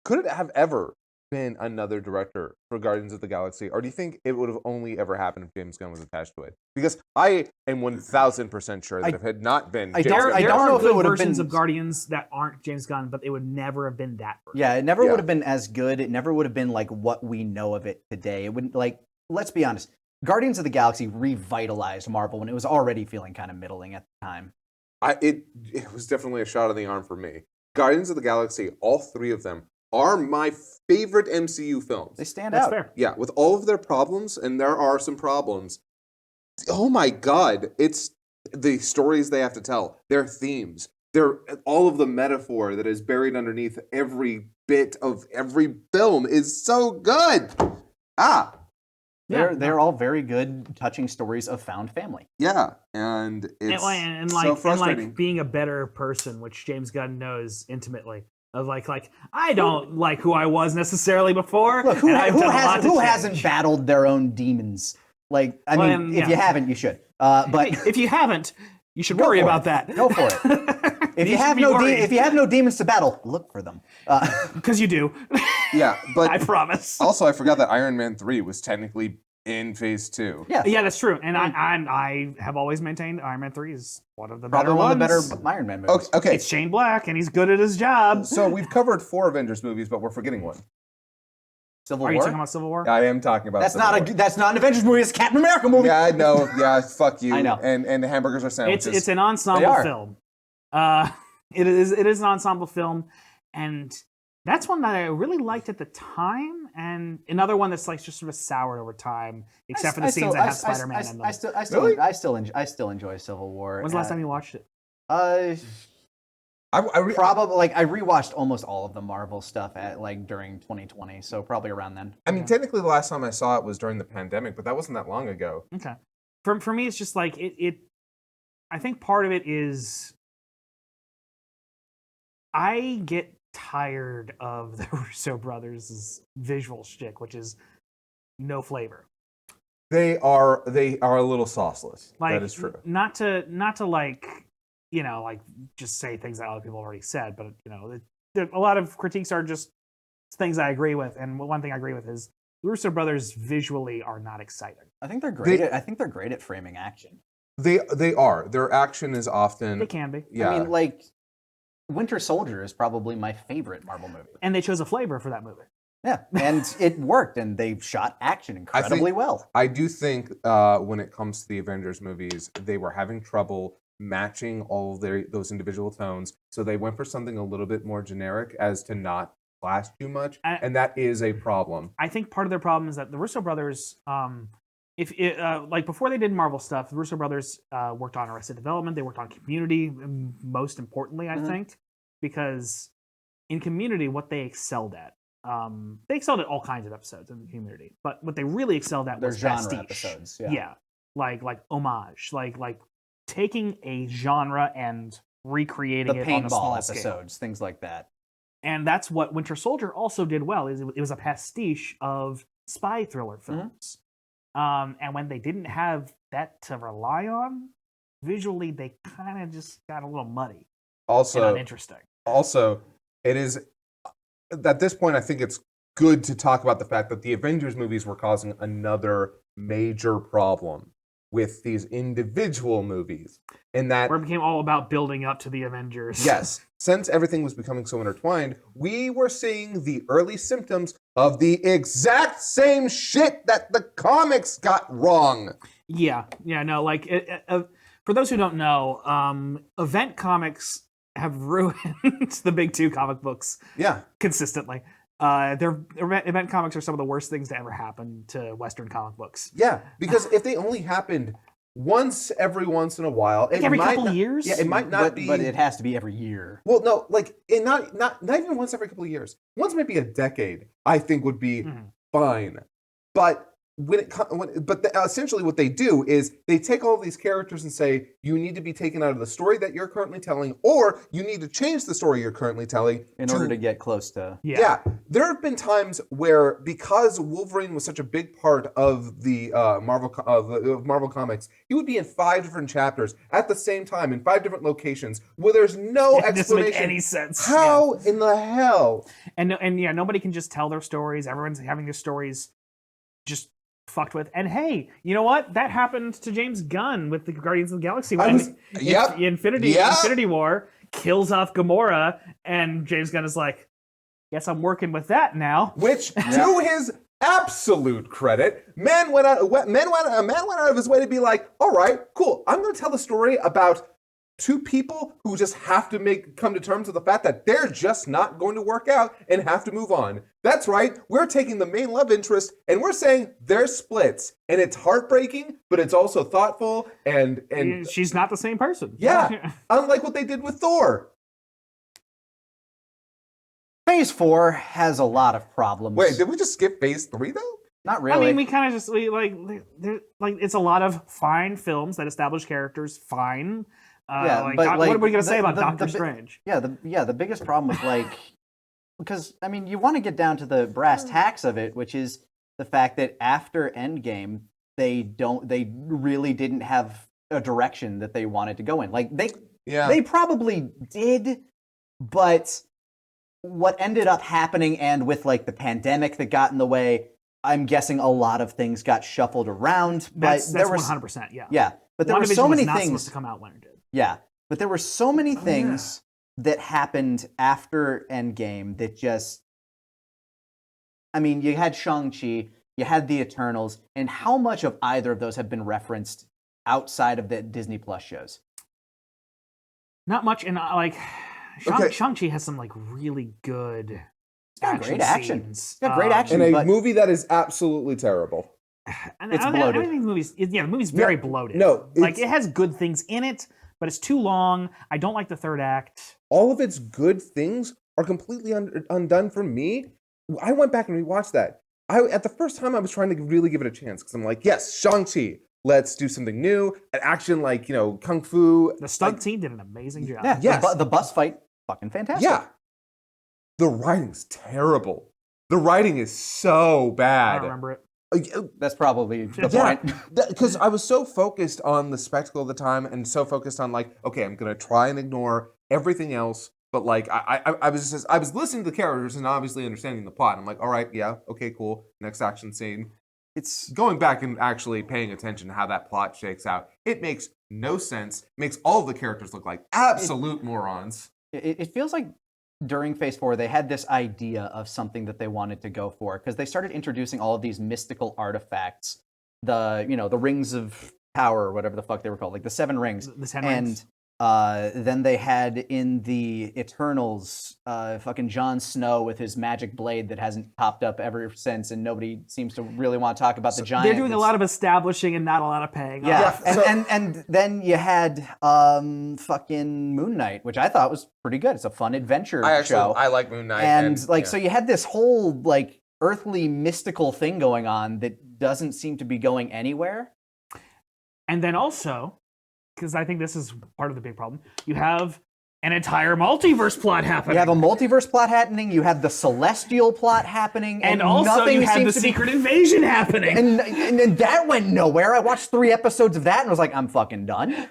[SPEAKER 3] could it have ever been another director for Guardians of the Galaxy? Or do you think it would have only ever happened if James Gunn was attached to it? Because I am 1000% sure that if it had not been James Gunn,
[SPEAKER 5] I don't know if it would have
[SPEAKER 4] versions
[SPEAKER 5] been
[SPEAKER 4] of Guardians that aren't James Gunn, but it would never have been that version.
[SPEAKER 5] Yeah, it never would have been as good. It never would have been like what we know of it today. It wouldn't like. Let's be honest. Guardians of the Galaxy revitalized Marvel when it was already feeling kind of middling at the time.
[SPEAKER 3] it was definitely a shot in the arm for me. Guardians of the Galaxy, all three of them, are my favorite MCU films.
[SPEAKER 5] They stand
[SPEAKER 4] That's
[SPEAKER 5] out.
[SPEAKER 4] fair.
[SPEAKER 3] Yeah, with all of their problems, and there are some problems. Oh my God, it's the stories they have to tell, their themes, all of the metaphor that is buried underneath every bit of every film is so good.
[SPEAKER 5] They're all very good, touching stories of found family.
[SPEAKER 3] Yeah, and it's
[SPEAKER 4] and
[SPEAKER 3] so frustrating.
[SPEAKER 4] like being a better person, which James Gunn knows intimately. Of like I don't like who I was necessarily before.
[SPEAKER 5] Look,
[SPEAKER 4] and I've done a lot to
[SPEAKER 5] who
[SPEAKER 4] change.
[SPEAKER 5] hasn't battled their own demons? Like, I
[SPEAKER 4] Well,
[SPEAKER 5] mean,
[SPEAKER 4] yeah.
[SPEAKER 5] if you haven't, you should. But
[SPEAKER 4] If you haven't, you should
[SPEAKER 5] Go
[SPEAKER 4] worry
[SPEAKER 5] for
[SPEAKER 4] about
[SPEAKER 5] it.
[SPEAKER 4] that.
[SPEAKER 5] Go for it. If you have no demons to battle, look for them.
[SPEAKER 4] Because you do.
[SPEAKER 3] Yeah, but
[SPEAKER 4] I promise.
[SPEAKER 3] also I forgot that Iron Man 3 was technically in Phase 2.
[SPEAKER 5] Yeah,
[SPEAKER 4] Yeah, that's true. And I have always maintained Iron Man 3 is one of the better
[SPEAKER 5] probably one of the
[SPEAKER 4] ones.
[SPEAKER 5] better Iron Man movies.
[SPEAKER 3] Okay,
[SPEAKER 4] It's Shane Black, and he's good at his job.
[SPEAKER 3] so we've covered 4 Avengers movies, but we're forgetting one.
[SPEAKER 5] Civil
[SPEAKER 4] Are you
[SPEAKER 5] War.
[SPEAKER 4] talking about Civil War?
[SPEAKER 3] I am talking about
[SPEAKER 5] That's
[SPEAKER 3] Civil
[SPEAKER 5] not
[SPEAKER 3] War.
[SPEAKER 5] that's not an Avengers movie. It's a Captain America movie.
[SPEAKER 3] Yeah, I know. Yeah, fuck you.
[SPEAKER 5] I know.
[SPEAKER 3] And the hamburgers are sandwiches.
[SPEAKER 4] It's an
[SPEAKER 5] They
[SPEAKER 4] ensemble
[SPEAKER 5] are.
[SPEAKER 4] film. It is an ensemble film, and that's one that I really liked at the time, and another one that's like just sort of soured over time, except for the scenes that have Spider-Man in them.
[SPEAKER 5] I still enjoy Civil War.
[SPEAKER 4] When's the last time you watched it?
[SPEAKER 5] Probably like I rewatched almost all of the Marvel stuff at like during 2020, so probably around then.
[SPEAKER 3] I mean, technically, the last time I saw it was during the pandemic, but that wasn't that long ago.
[SPEAKER 4] Okay. For me, it's just like it. I think part of it is I get tired of the Russo brothers' visual shtick, which is no flavor.
[SPEAKER 3] They are a little sauceless.
[SPEAKER 4] Like,
[SPEAKER 3] that is true.
[SPEAKER 4] Not to like, like just say things that other people already said, but a lot of critiques are just things I agree with, and one thing I agree with is the Russo brothers visually are not exciting.
[SPEAKER 5] I think they're great. I think they're great at framing action.
[SPEAKER 3] They are. Their action is often.
[SPEAKER 4] They can be.
[SPEAKER 3] Yeah.
[SPEAKER 5] I mean, like Winter Soldier is probably my favorite Marvel movie.
[SPEAKER 4] And they chose a flavor for that movie.
[SPEAKER 5] Yeah, and it worked, and they shot action incredibly well.
[SPEAKER 3] I do think when it comes to the Avengers movies, they were having trouble matching all of those individual tones, so they went for something a little bit more generic as to not clash too much, and that is a problem.
[SPEAKER 4] I think part of their problem is that the Russo brothers, like before they did Marvel stuff, the Russo brothers worked on Arrested Development. They worked on Community, most importantly, I think, because in Community, what they excelled at. They excelled at all kinds of episodes in the Community, but what they really excelled at was
[SPEAKER 5] genre
[SPEAKER 4] pastiche.
[SPEAKER 5] episodes.
[SPEAKER 4] Yeah, like homage, like taking a genre and recreating
[SPEAKER 5] The
[SPEAKER 4] it on a small
[SPEAKER 5] paintball
[SPEAKER 4] scale.
[SPEAKER 5] episodes, things like that.
[SPEAKER 4] And that's what Winter Soldier also did well. Is it was a pastiche of spy thriller films. And when they didn't have that to rely on, visually they kind of just got a little muddy and uninteresting.
[SPEAKER 3] Also, it is at this point I think it's good to talk about the fact that the Avengers movies were causing another major problem with these individual movies. In that
[SPEAKER 4] Where it became all about building up to the Avengers.
[SPEAKER 3] yes, since everything was becoming so intertwined, we were seeing the early symptoms of the exact same shit that the comics got wrong.
[SPEAKER 4] Yeah, no, like for those who don't know, event comics have ruined the big two comic books
[SPEAKER 3] Yeah.
[SPEAKER 4] consistently. Their event comics are some of the worst things to ever happen to Western comic books.
[SPEAKER 3] Yeah, because if they only happened every once in a while,
[SPEAKER 4] Like every couple years?
[SPEAKER 3] Yeah, it might not be.
[SPEAKER 5] But it has to be every year.
[SPEAKER 3] Well, no, like not even once every couple of years. Once maybe a decade, I think would be fine. But essentially what they do is they take all of these characters and say, you need to be taken out of the story that you're currently telling, or you need to change the story you're currently telling
[SPEAKER 5] In order to get close to...
[SPEAKER 3] Yeah. There have been times where, because Wolverine was such a big part of the Marvel Comics, he would be in 5 different chapters at the same time in 5 different locations where there's no
[SPEAKER 4] It doesn't make
[SPEAKER 3] explanation.
[SPEAKER 4] any sense.
[SPEAKER 3] How in the hell?
[SPEAKER 4] And nobody can just tell their stories. Everyone's having their stories just fucked with. And hey, you know what? That happened to James Gunn with the Guardians of the Galaxy when Infinity War kills off Gamora, and James Gunn is like, guess I'm working with that now.
[SPEAKER 3] Which, to his absolute credit, man went out of his way to be like, all right, cool. I'm going to tell a story about 2 people who just have to come to terms with the fact that they're just not going to work out and have to move on. That's right. We're taking the main love interest and we're saying they're splits, and it's heartbreaking, but it's also thoughtful and
[SPEAKER 4] she's not the same person.
[SPEAKER 3] Yeah, unlike what they did with Thor.
[SPEAKER 5] Phase 4 has a lot of problems.
[SPEAKER 3] Wait, did we just skip Phase 3 though?
[SPEAKER 5] Not really.
[SPEAKER 4] I mean, we kind of just it's a lot of fine films that establish characters. Fine. What are we gonna say about Doctor Strange?
[SPEAKER 5] The biggest problem with because I mean, you want to get down to the brass tacks of it, which is the fact that after Endgame, they really didn't have a direction that they wanted to go in. Like they probably did, but what ended up happening, and with like the pandemic that got in the way, I'm guessing a lot of things got shuffled around.
[SPEAKER 4] That's 100%. Yeah.
[SPEAKER 5] Yeah, but there were so many things
[SPEAKER 4] supposed to come out when it did.
[SPEAKER 5] Yeah, but there were so many things that happened after Endgame that just... I mean, you had Shang-Chi, you had the Eternals, and how much of either of those have been referenced outside of the Disney Plus shows?
[SPEAKER 4] Not much, and Shang-Chi has some really good
[SPEAKER 5] great action.
[SPEAKER 4] Scenes.
[SPEAKER 5] Yeah, great action.
[SPEAKER 3] In a movie that is absolutely terrible.
[SPEAKER 5] It's bloated.
[SPEAKER 4] I think the movie's very bloated.
[SPEAKER 3] No,
[SPEAKER 4] it has good things in it, but it's too long. I don't like the third act.
[SPEAKER 3] All of its good things are completely undone for me. I went back and rewatched that. At the first time, I was trying to really give it a chance because I'm like, yes, Shang-Chi. Let's do something new. An action kung fu.
[SPEAKER 4] The stunt team did an amazing job.
[SPEAKER 5] Yeah,
[SPEAKER 3] yes.
[SPEAKER 5] The bus fight, fucking fantastic.
[SPEAKER 3] Yeah. The writing's terrible. The writing is so bad.
[SPEAKER 4] I don't remember it.
[SPEAKER 5] That's probably the point.
[SPEAKER 3] Because I was so focused on the spectacle of the time and so focused on okay, I'm gonna try and ignore everything else. But I was listening to the characters and obviously understanding the plot. I'm like, all right, yeah, okay, cool. Next action scene. It's going back and actually paying attention to how that plot shakes out. It makes no sense. Makes all of the characters look like absolute morons.
[SPEAKER 5] It feels like during Phase 4, they had this idea of something that they wanted to go for, because they started introducing all of these mystical artifacts, the rings of power, or whatever the fuck they were called, like the 7 rings.
[SPEAKER 4] The 10 rings.
[SPEAKER 5] Then they had in the Eternals, fucking Jon Snow with his magic blade that hasn't popped up ever since, and nobody seems to really want to talk about the giant.
[SPEAKER 4] They're doing a lot of establishing and not a lot of paying off.
[SPEAKER 5] And then you had fucking Moon Knight, which I thought was pretty good. It's a fun adventure show.
[SPEAKER 3] I like Moon Knight.
[SPEAKER 5] And so you had this whole earthly mystical thing going on that doesn't seem to be going anywhere.
[SPEAKER 4] And then also, because I think this is part of the big problem, you have an entire multiverse plot happening.
[SPEAKER 5] You have a multiverse plot happening, you have the celestial plot happening, and
[SPEAKER 4] also you have the secret invasion happening.
[SPEAKER 5] And that went nowhere. I watched 3 episodes of that and was like, I'm fucking done.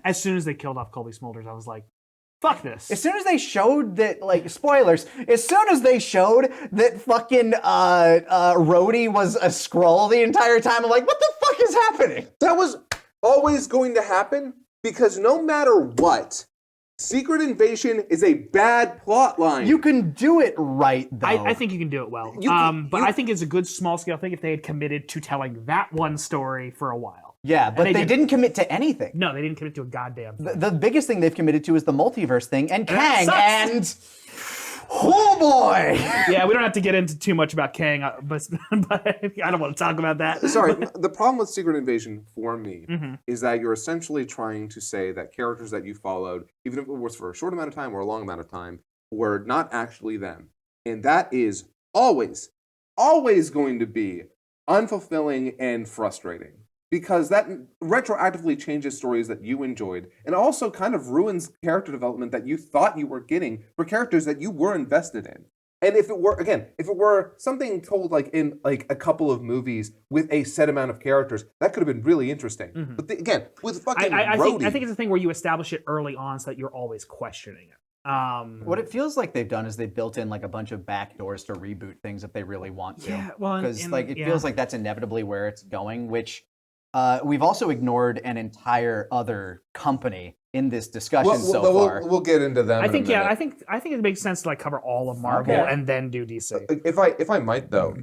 [SPEAKER 4] As soon as they killed off Colby Smulders, I was like, fuck this.
[SPEAKER 5] As soon as they showed that, spoilers, as soon as they showed that fucking Rhodey was a Skrull the entire time, I'm like, what the fuck is happening?
[SPEAKER 3] That was always going to happen, because no matter what, Secret Invasion is a bad plot line.
[SPEAKER 5] You can do it right, though.
[SPEAKER 4] I think you can do it well. I think it's a good small-scale thing if they had committed to telling that one story for a while.
[SPEAKER 5] Yeah, but they didn't commit to anything.
[SPEAKER 4] No, they didn't commit to a goddamn thing.
[SPEAKER 5] The biggest thing they've committed to is the multiverse thing, and Kang, and... Oh boy!
[SPEAKER 4] Yeah, we don't have to get into too much about Kang, but I don't want to talk about that.
[SPEAKER 3] Sorry, the problem with Secret Invasion for me
[SPEAKER 4] Mhm.
[SPEAKER 3] is that you're essentially trying to say that characters that you followed, even if it was for a short amount of time or a long amount of time, were not actually them. And that is always, always going to be unfulfilling and frustrating. Because that retroactively changes stories that you enjoyed and also kind of ruins character development that you thought you were getting for characters that you were invested in. And if it were something told like in like a couple of movies with a set amount of characters, that could have been really interesting.
[SPEAKER 4] Mhm.
[SPEAKER 3] But again, with fucking
[SPEAKER 4] I
[SPEAKER 3] Rhodey,
[SPEAKER 4] think it's a thing where you establish it early on so that you're always questioning it.
[SPEAKER 5] What it feels like they've done is they built in like a bunch of back doors to reboot things if they really want to.
[SPEAKER 4] Yeah, well,
[SPEAKER 5] because
[SPEAKER 4] and-
[SPEAKER 5] like it
[SPEAKER 4] yeah.
[SPEAKER 5] feels like that's inevitably where it's going. Which we've also ignored an entire other company in this discussion so far.
[SPEAKER 3] we'll get into them.
[SPEAKER 4] I think
[SPEAKER 3] in a minute.
[SPEAKER 4] I think it makes sense to like cover all of Marvel
[SPEAKER 5] Okay.
[SPEAKER 4] and then do DC.
[SPEAKER 3] If I might though,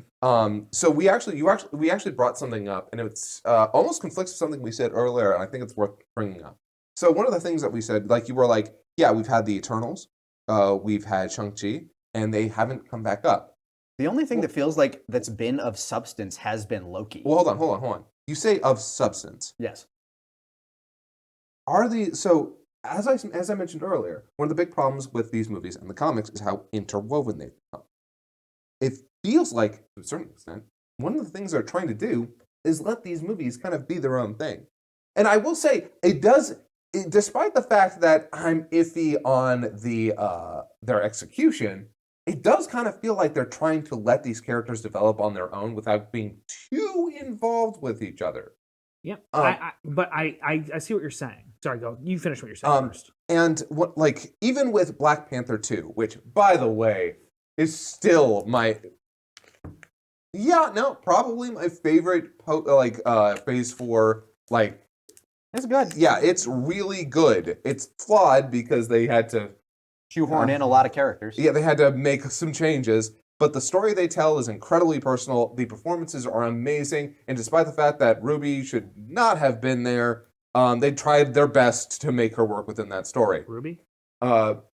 [SPEAKER 3] so we actually brought something up, and it's almost conflicts with something we said earlier, and I think it's worth bringing up. So one of the things that we said, like you were like, yeah, we've had the Eternals, we've had Shang-Chi, and they haven't come back up.
[SPEAKER 5] The only thing that feels like that's been of substance has been Loki.
[SPEAKER 3] Well, hold on. You say of substance.
[SPEAKER 5] Yes.
[SPEAKER 3] So as I mentioned earlier, one of the big problems with these movies and the comics is how interwoven they've become. It feels like, to a certain extent, one of the things they're trying to do is let these movies kind of be their own thing. And I will say, despite the fact that I'm iffy on their execution, it does kind of feel like they're trying to let these characters develop on their own without being too involved with each other.
[SPEAKER 4] Yep. But I see what you're saying. Sorry, go. You finish what you're saying first.
[SPEAKER 3] And what, like, even with Black Panther 2, which, by the way, is still probably my favorite Phase 4, like,
[SPEAKER 5] It's good.
[SPEAKER 3] yeah, it's really good. It's flawed because they had to
[SPEAKER 5] Shoehorn in a lot of characters.
[SPEAKER 3] they had to make some changes, but the story they tell is incredibly personal. The performances are amazing, and despite the fact that Ruby should not have been there, they tried their best to make her work within that story.
[SPEAKER 4] Ruby?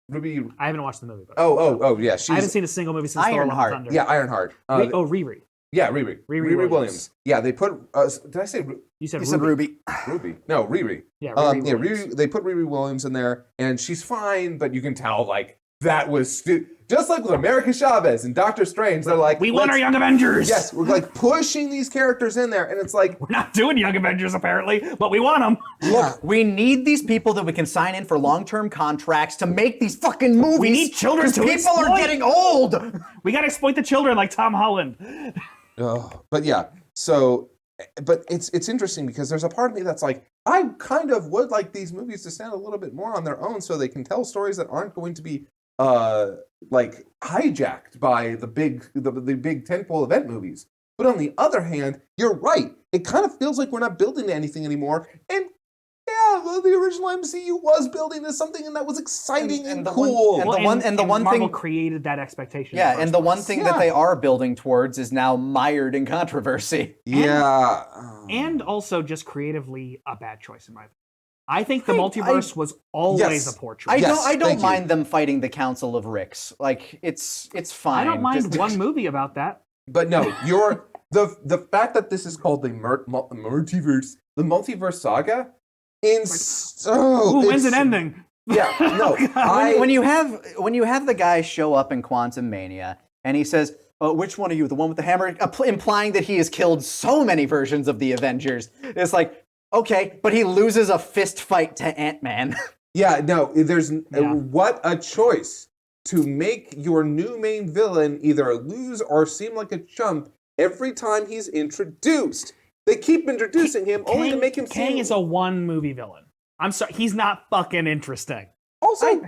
[SPEAKER 3] Ruby.
[SPEAKER 4] I haven't watched the movie. But
[SPEAKER 3] Oh, yeah.
[SPEAKER 4] I haven't seen a single movie since Thor: Love and
[SPEAKER 5] Ironheart.
[SPEAKER 4] Thunder.
[SPEAKER 3] Yeah, Ironheart.
[SPEAKER 4] Riri.
[SPEAKER 3] Yeah, Riri.
[SPEAKER 4] Riri
[SPEAKER 3] Williams. Yeah, they put. Did I say
[SPEAKER 4] You said
[SPEAKER 5] You said
[SPEAKER 4] Ruby.
[SPEAKER 5] Ruby.
[SPEAKER 3] Ruby? No, Riri.
[SPEAKER 4] Yeah, Riri
[SPEAKER 3] Yeah,
[SPEAKER 4] Williams.
[SPEAKER 3] They put Riri Williams in there, and she's fine, but you can tell like that was just like with America Chavez and Doctor Strange. They're like,
[SPEAKER 4] We want our
[SPEAKER 3] let's-
[SPEAKER 4] Young Avengers.
[SPEAKER 3] Yes, we're like pushing these characters in there, and it's like,
[SPEAKER 4] We're not doing Young Avengers apparently, but we want them.
[SPEAKER 5] Look, we need these people that we can sign in for long-term contracts to make these fucking movies.
[SPEAKER 4] We need children
[SPEAKER 5] 'cause
[SPEAKER 4] to
[SPEAKER 5] people are
[SPEAKER 4] exploit.
[SPEAKER 5] getting old.
[SPEAKER 4] We gotta exploit the children like Tom Holland.
[SPEAKER 3] but yeah. So, but it's interesting because there's a part of me that's like, I kind of would like these movies to stand a little bit more on their own, so they can tell stories that aren't going to be like hijacked by the big tentpole event movies. But on the other hand, you're right. It kind of feels like we're not building to anything anymore. And yeah, well, the original MCU was building to something, and that was exciting and
[SPEAKER 5] the
[SPEAKER 3] cool.
[SPEAKER 5] one- and the one
[SPEAKER 4] Marvel
[SPEAKER 5] thing-
[SPEAKER 4] created that expectation.
[SPEAKER 5] Yeah,
[SPEAKER 4] in the
[SPEAKER 5] and the
[SPEAKER 4] first
[SPEAKER 5] one
[SPEAKER 4] place.
[SPEAKER 5] thing
[SPEAKER 3] Yeah.
[SPEAKER 5] that they are building towards is now mired in controversy.
[SPEAKER 3] Yeah.
[SPEAKER 4] and also just creatively a bad choice in my opinion. I think the
[SPEAKER 5] I-
[SPEAKER 4] multiverse was always
[SPEAKER 3] Yes.
[SPEAKER 4] a poor choice.
[SPEAKER 5] I
[SPEAKER 3] Yes,
[SPEAKER 5] don't
[SPEAKER 3] thank you.
[SPEAKER 5] mind them fighting the Council of Ricks. Like it's fine.
[SPEAKER 4] I don't mind
[SPEAKER 5] Just-
[SPEAKER 4] one movie about that.
[SPEAKER 3] But no, you're the fact that this is called the multiverse, the multiverse saga,
[SPEAKER 4] When's it ending?
[SPEAKER 3] Yeah, no,
[SPEAKER 5] when you have the guy show up in Quantum Mania and he says, "Oh, which one are you? The one with the hammer?" Implying that he has killed so many versions of the Avengers. It's like, okay, but he loses a fist fight to Ant-Man.
[SPEAKER 3] yeah, no, there's
[SPEAKER 4] Yeah.
[SPEAKER 3] what a choice to make your new main villain either lose or seem like a chump every time he's introduced. They keep introducing him only to make him
[SPEAKER 4] Kang
[SPEAKER 3] seem
[SPEAKER 4] is a one movie villain. I'm sorry, he's not fucking interesting.
[SPEAKER 3] also.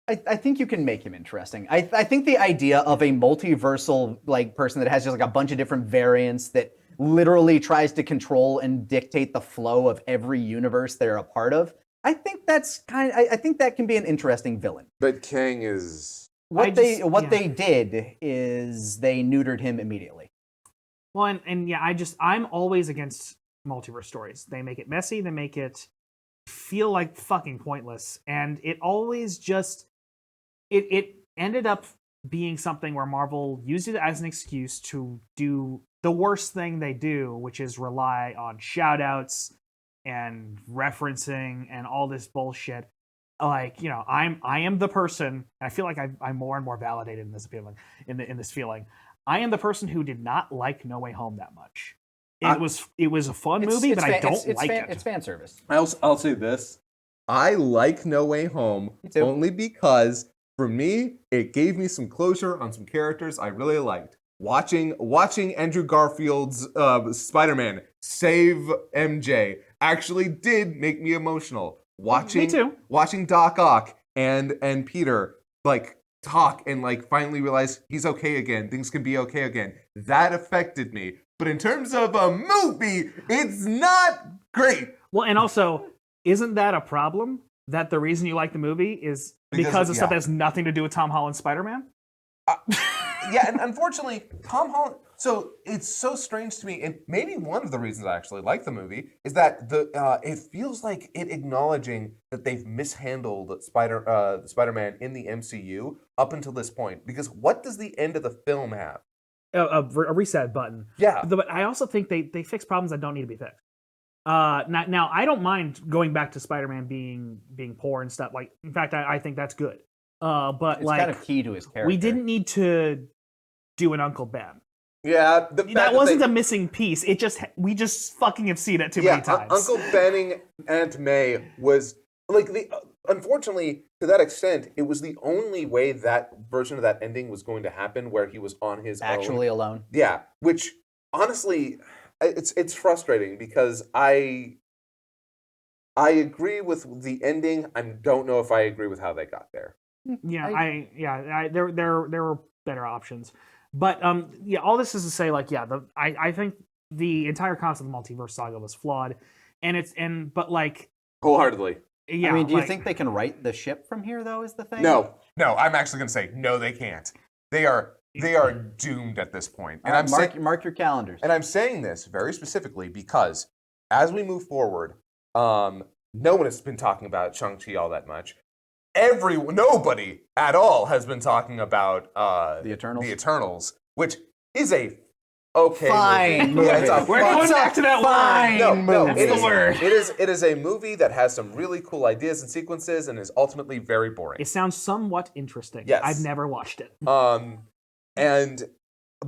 [SPEAKER 5] I think you can make him interesting. I think the idea of a multiversal like person that has just like a bunch of different variants that literally tries to control and dictate the flow of every universe they're a part of. I think that's I think that can be an interesting villain.
[SPEAKER 3] But Kang is.
[SPEAKER 5] What they
[SPEAKER 4] yeah.
[SPEAKER 5] did is they neutered him immediately.
[SPEAKER 4] Well, and yeah, I'm always against multiverse stories. They make it messy, they make it feel like fucking pointless, and it always just it ended up being something where Marvel used it as an excuse to do the worst thing they do, which is rely on shoutouts and referencing and all this bullshit. Like, you know, I am the person. I feel like I'm more and more validated in this feeling. In this feeling, I am the person who did not like No Way Home that much. It was a fun movie, but I don't like it.
[SPEAKER 5] It's fan service.
[SPEAKER 3] I'll say this: I like No Way Home only because for me it gave me some closure on some characters I really liked. Watching Andrew Garfield's Spider-Man save MJ actually did make me emotional.
[SPEAKER 4] Me too.
[SPEAKER 3] Watching Doc Ock and Peter like talk and like finally realize he's okay again. Things can be okay again. That affected me. But in terms of a movie, it's not great.
[SPEAKER 4] Well, and also, isn't that a problem? That the reason you like the movie is because of stuff that has nothing to do with Tom Holland's Spider-Man?
[SPEAKER 3] Yeah, and unfortunately, Tom Holland. So it's so strange to me, and maybe one of the reasons I actually like the movie is that it feels like it acknowledging that they've mishandled Spider-Man in the MCU up until this point. Because what does the end of the film have?
[SPEAKER 4] A reset button.
[SPEAKER 3] Yeah.
[SPEAKER 4] But I also think they fix problems that don't need to be fixed. Now I don't mind going back to Spider-Man being poor and stuff. Like, in fact, I think that's good. But
[SPEAKER 5] It's
[SPEAKER 4] like,
[SPEAKER 5] kind of key to his character.
[SPEAKER 4] we didn't need to do an Uncle Ben.
[SPEAKER 3] Yeah,
[SPEAKER 4] That wasn't a missing piece. We just fucking have seen it too many times.
[SPEAKER 3] Uncle Benning Aunt May was like unfortunately, to that extent, it was the only way that version of that ending was going to happen, where he was on his
[SPEAKER 5] actually
[SPEAKER 3] own.
[SPEAKER 5] alone.
[SPEAKER 3] Yeah, which honestly, it's frustrating because I agree with the ending. I don't know if I agree with how they got there.
[SPEAKER 4] Yeah, there were better options, but all this is to say, like, I think the entire concept of the multiverse saga was flawed, but like
[SPEAKER 3] Wholeheartedly.
[SPEAKER 4] Yeah,
[SPEAKER 5] I mean, do you think they can right the ship from here, though, is the thing?
[SPEAKER 3] No, I'm actually going to say, no, they can't. They are doomed at this point. And
[SPEAKER 5] mark your calendars.
[SPEAKER 3] And I'm saying this very specifically because as we move forward, no one has been talking about Shang-Chi all that much. Nobody at all has been talking about
[SPEAKER 5] The Eternals?
[SPEAKER 3] The Eternals, which is a okay
[SPEAKER 5] fine movie.
[SPEAKER 3] Yeah,
[SPEAKER 4] We're going back to that
[SPEAKER 5] fine
[SPEAKER 4] line.
[SPEAKER 3] No,
[SPEAKER 4] That's
[SPEAKER 3] it
[SPEAKER 4] the
[SPEAKER 3] is,
[SPEAKER 4] word.
[SPEAKER 3] it is a movie that has some really cool ideas and sequences and is ultimately very boring.
[SPEAKER 4] It sounds somewhat interesting.
[SPEAKER 3] Yes.
[SPEAKER 4] I've never watched it.
[SPEAKER 3] And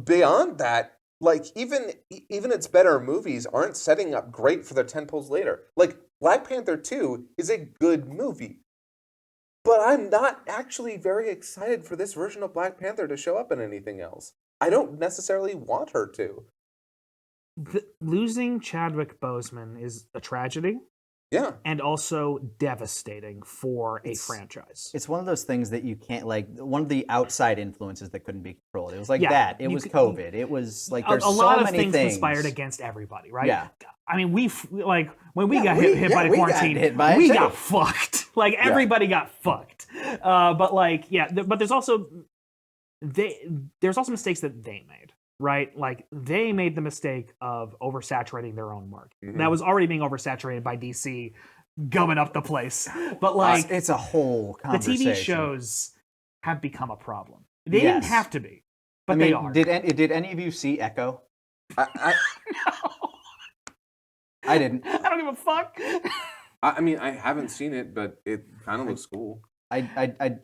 [SPEAKER 3] beyond that, like even its better movies aren't setting up great for their tentpoles later. Like Black Panther 2 is a good movie. But I'm not actually very excited for this version of Black Panther to show up in anything else. I don't necessarily want her to.
[SPEAKER 4] Losing Chadwick Boseman is a tragedy.
[SPEAKER 3] Yeah.
[SPEAKER 4] And also devastating for a franchise.
[SPEAKER 5] It's one of those things that you can't, like, one of the outside influences that couldn't be controlled. It was like It was COVID. It was like there's
[SPEAKER 4] a lot
[SPEAKER 5] so
[SPEAKER 4] of
[SPEAKER 5] many
[SPEAKER 4] things conspired against everybody, right?
[SPEAKER 5] Yeah.
[SPEAKER 4] I mean, when we got hit by the quarantine, we got fucked. Like, everybody got fucked. But there's also mistakes that they made. Right? Like, they made the mistake of oversaturating their own market. Mm-hmm. That was already being oversaturated by DC gumming up the place. But, like,
[SPEAKER 5] it's a whole conversation.
[SPEAKER 4] The TV shows have become a problem. They didn't have to be, but they are.
[SPEAKER 5] Did any of you see Echo?
[SPEAKER 3] No.
[SPEAKER 5] I didn't.
[SPEAKER 4] I don't give a fuck.
[SPEAKER 3] I mean, I haven't seen it, but it kind of looks cool.
[SPEAKER 5] I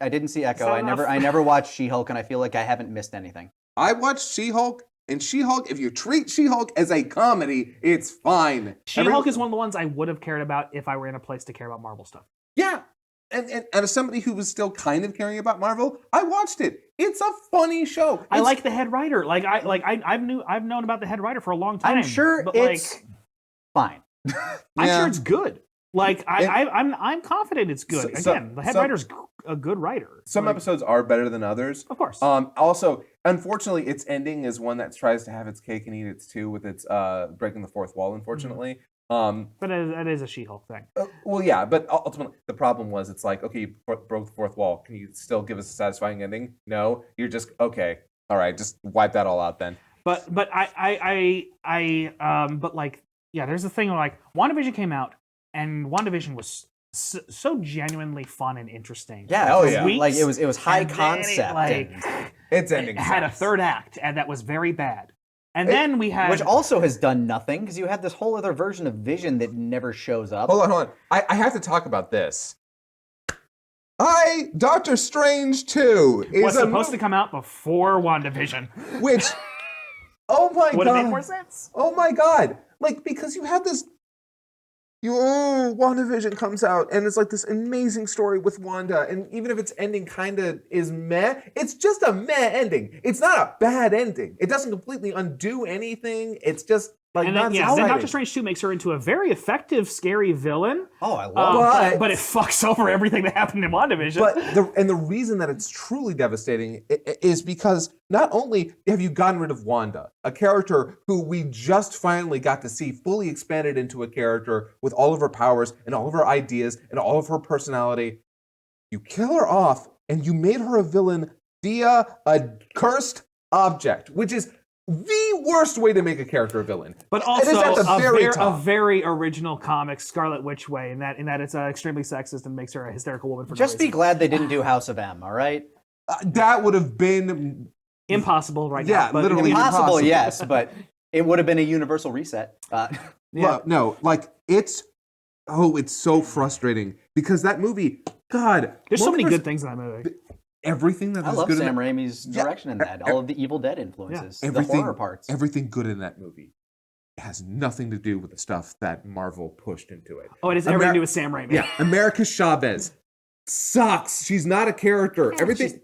[SPEAKER 5] didn't see Echo. I never watched She-Hulk, and I feel like I haven't missed anything.
[SPEAKER 3] I watched She-Hulk, and She-Hulk, if you treat She-Hulk as a comedy, it's fine.
[SPEAKER 4] She-Hulk is one of the ones I would have cared about if I were in a place to care about Marvel stuff.
[SPEAKER 3] Yeah. And as somebody who was still kind of caring about Marvel, I watched it. It's a funny show.
[SPEAKER 4] I like the head writer. I've known about the head writer for a long time.
[SPEAKER 5] I'm sure it's fine.
[SPEAKER 4] I'm sure it's good. Like, I'm confident it's good. Again, the head writer's a good writer.
[SPEAKER 3] Some episodes are better than others.
[SPEAKER 4] Of course.
[SPEAKER 3] Also, unfortunately, its ending is one that tries to have its cake and eat its too with its breaking the fourth wall, unfortunately.
[SPEAKER 4] But that is a She-Hulk thing.
[SPEAKER 3] Well, yeah, but ultimately, the problem was it's like, okay, you broke the fourth wall. Can you still give us a satisfying ending? No. You're just, okay, all right, just wipe that all out then.
[SPEAKER 4] But there's the thing, like, WandaVision came out, and WandaVision was so genuinely fun and interesting.
[SPEAKER 5] Yeah, like it was high concept.
[SPEAKER 3] Its ending
[SPEAKER 4] had a
[SPEAKER 3] sucks.
[SPEAKER 4] third act, and that was very bad. And then we had
[SPEAKER 5] Which also has done nothing because you have this whole other version of Vision that never shows up.
[SPEAKER 3] Hold on. I have to talk about this. Doctor Strange 2 is
[SPEAKER 4] was supposed to come out before WandaVision.
[SPEAKER 3] which, oh my
[SPEAKER 4] Would have
[SPEAKER 3] god,
[SPEAKER 4] made more sense.
[SPEAKER 3] oh my god, like because you have this, WandaVision comes out and it's like this amazing story with Wanda, and even if its ending kind of is meh, it's just a meh ending. It's not a bad ending. It doesn't completely undo anything. It's just like
[SPEAKER 4] And
[SPEAKER 3] not
[SPEAKER 4] then,
[SPEAKER 3] as
[SPEAKER 4] then Doctor
[SPEAKER 3] exciting.
[SPEAKER 4] Strange 2 makes her into a very effective, scary villain.
[SPEAKER 5] Oh, I love
[SPEAKER 4] But it fucks over everything that happened in WandaVision.
[SPEAKER 3] But the reason that it's truly devastating is because not only have you gotten rid of Wanda, a character who we just finally got to see fully expanded into a character with all of her powers and all of her ideas and all of her personality, you kill her off and you made her a villain via a cursed object, which is the worst way to make a character a villain.
[SPEAKER 4] But
[SPEAKER 3] It is
[SPEAKER 4] also
[SPEAKER 3] at the very
[SPEAKER 4] a
[SPEAKER 3] top.
[SPEAKER 4] very original comic Scarlet Witch way in that it's extremely sexist and makes her a hysterical woman for
[SPEAKER 5] Just
[SPEAKER 4] no
[SPEAKER 5] be
[SPEAKER 4] reason.
[SPEAKER 5] glad they didn't do House of M, all right?
[SPEAKER 3] That would have been
[SPEAKER 4] Impossible right
[SPEAKER 3] Yeah,
[SPEAKER 4] now. But
[SPEAKER 3] literally
[SPEAKER 5] Impossible,
[SPEAKER 3] impossible.
[SPEAKER 5] yes, but it would have been a universal reset.
[SPEAKER 3] no, like it's so frustrating because that movie, God,
[SPEAKER 4] there's so many
[SPEAKER 3] Multiverse-
[SPEAKER 4] good things in that movie.
[SPEAKER 3] Everything that
[SPEAKER 5] I
[SPEAKER 3] is
[SPEAKER 5] love
[SPEAKER 3] good
[SPEAKER 5] Sam
[SPEAKER 3] in
[SPEAKER 5] Raimi's direction in that. All of the Evil Dead influences, the
[SPEAKER 3] everything,
[SPEAKER 5] horror parts.
[SPEAKER 3] everything good in that movie has nothing to do with the stuff that Marvel pushed into it.
[SPEAKER 4] Oh, it has everything to do with Sam Raimi.
[SPEAKER 3] Yeah, America Chavez sucks. She's not a character. Everything.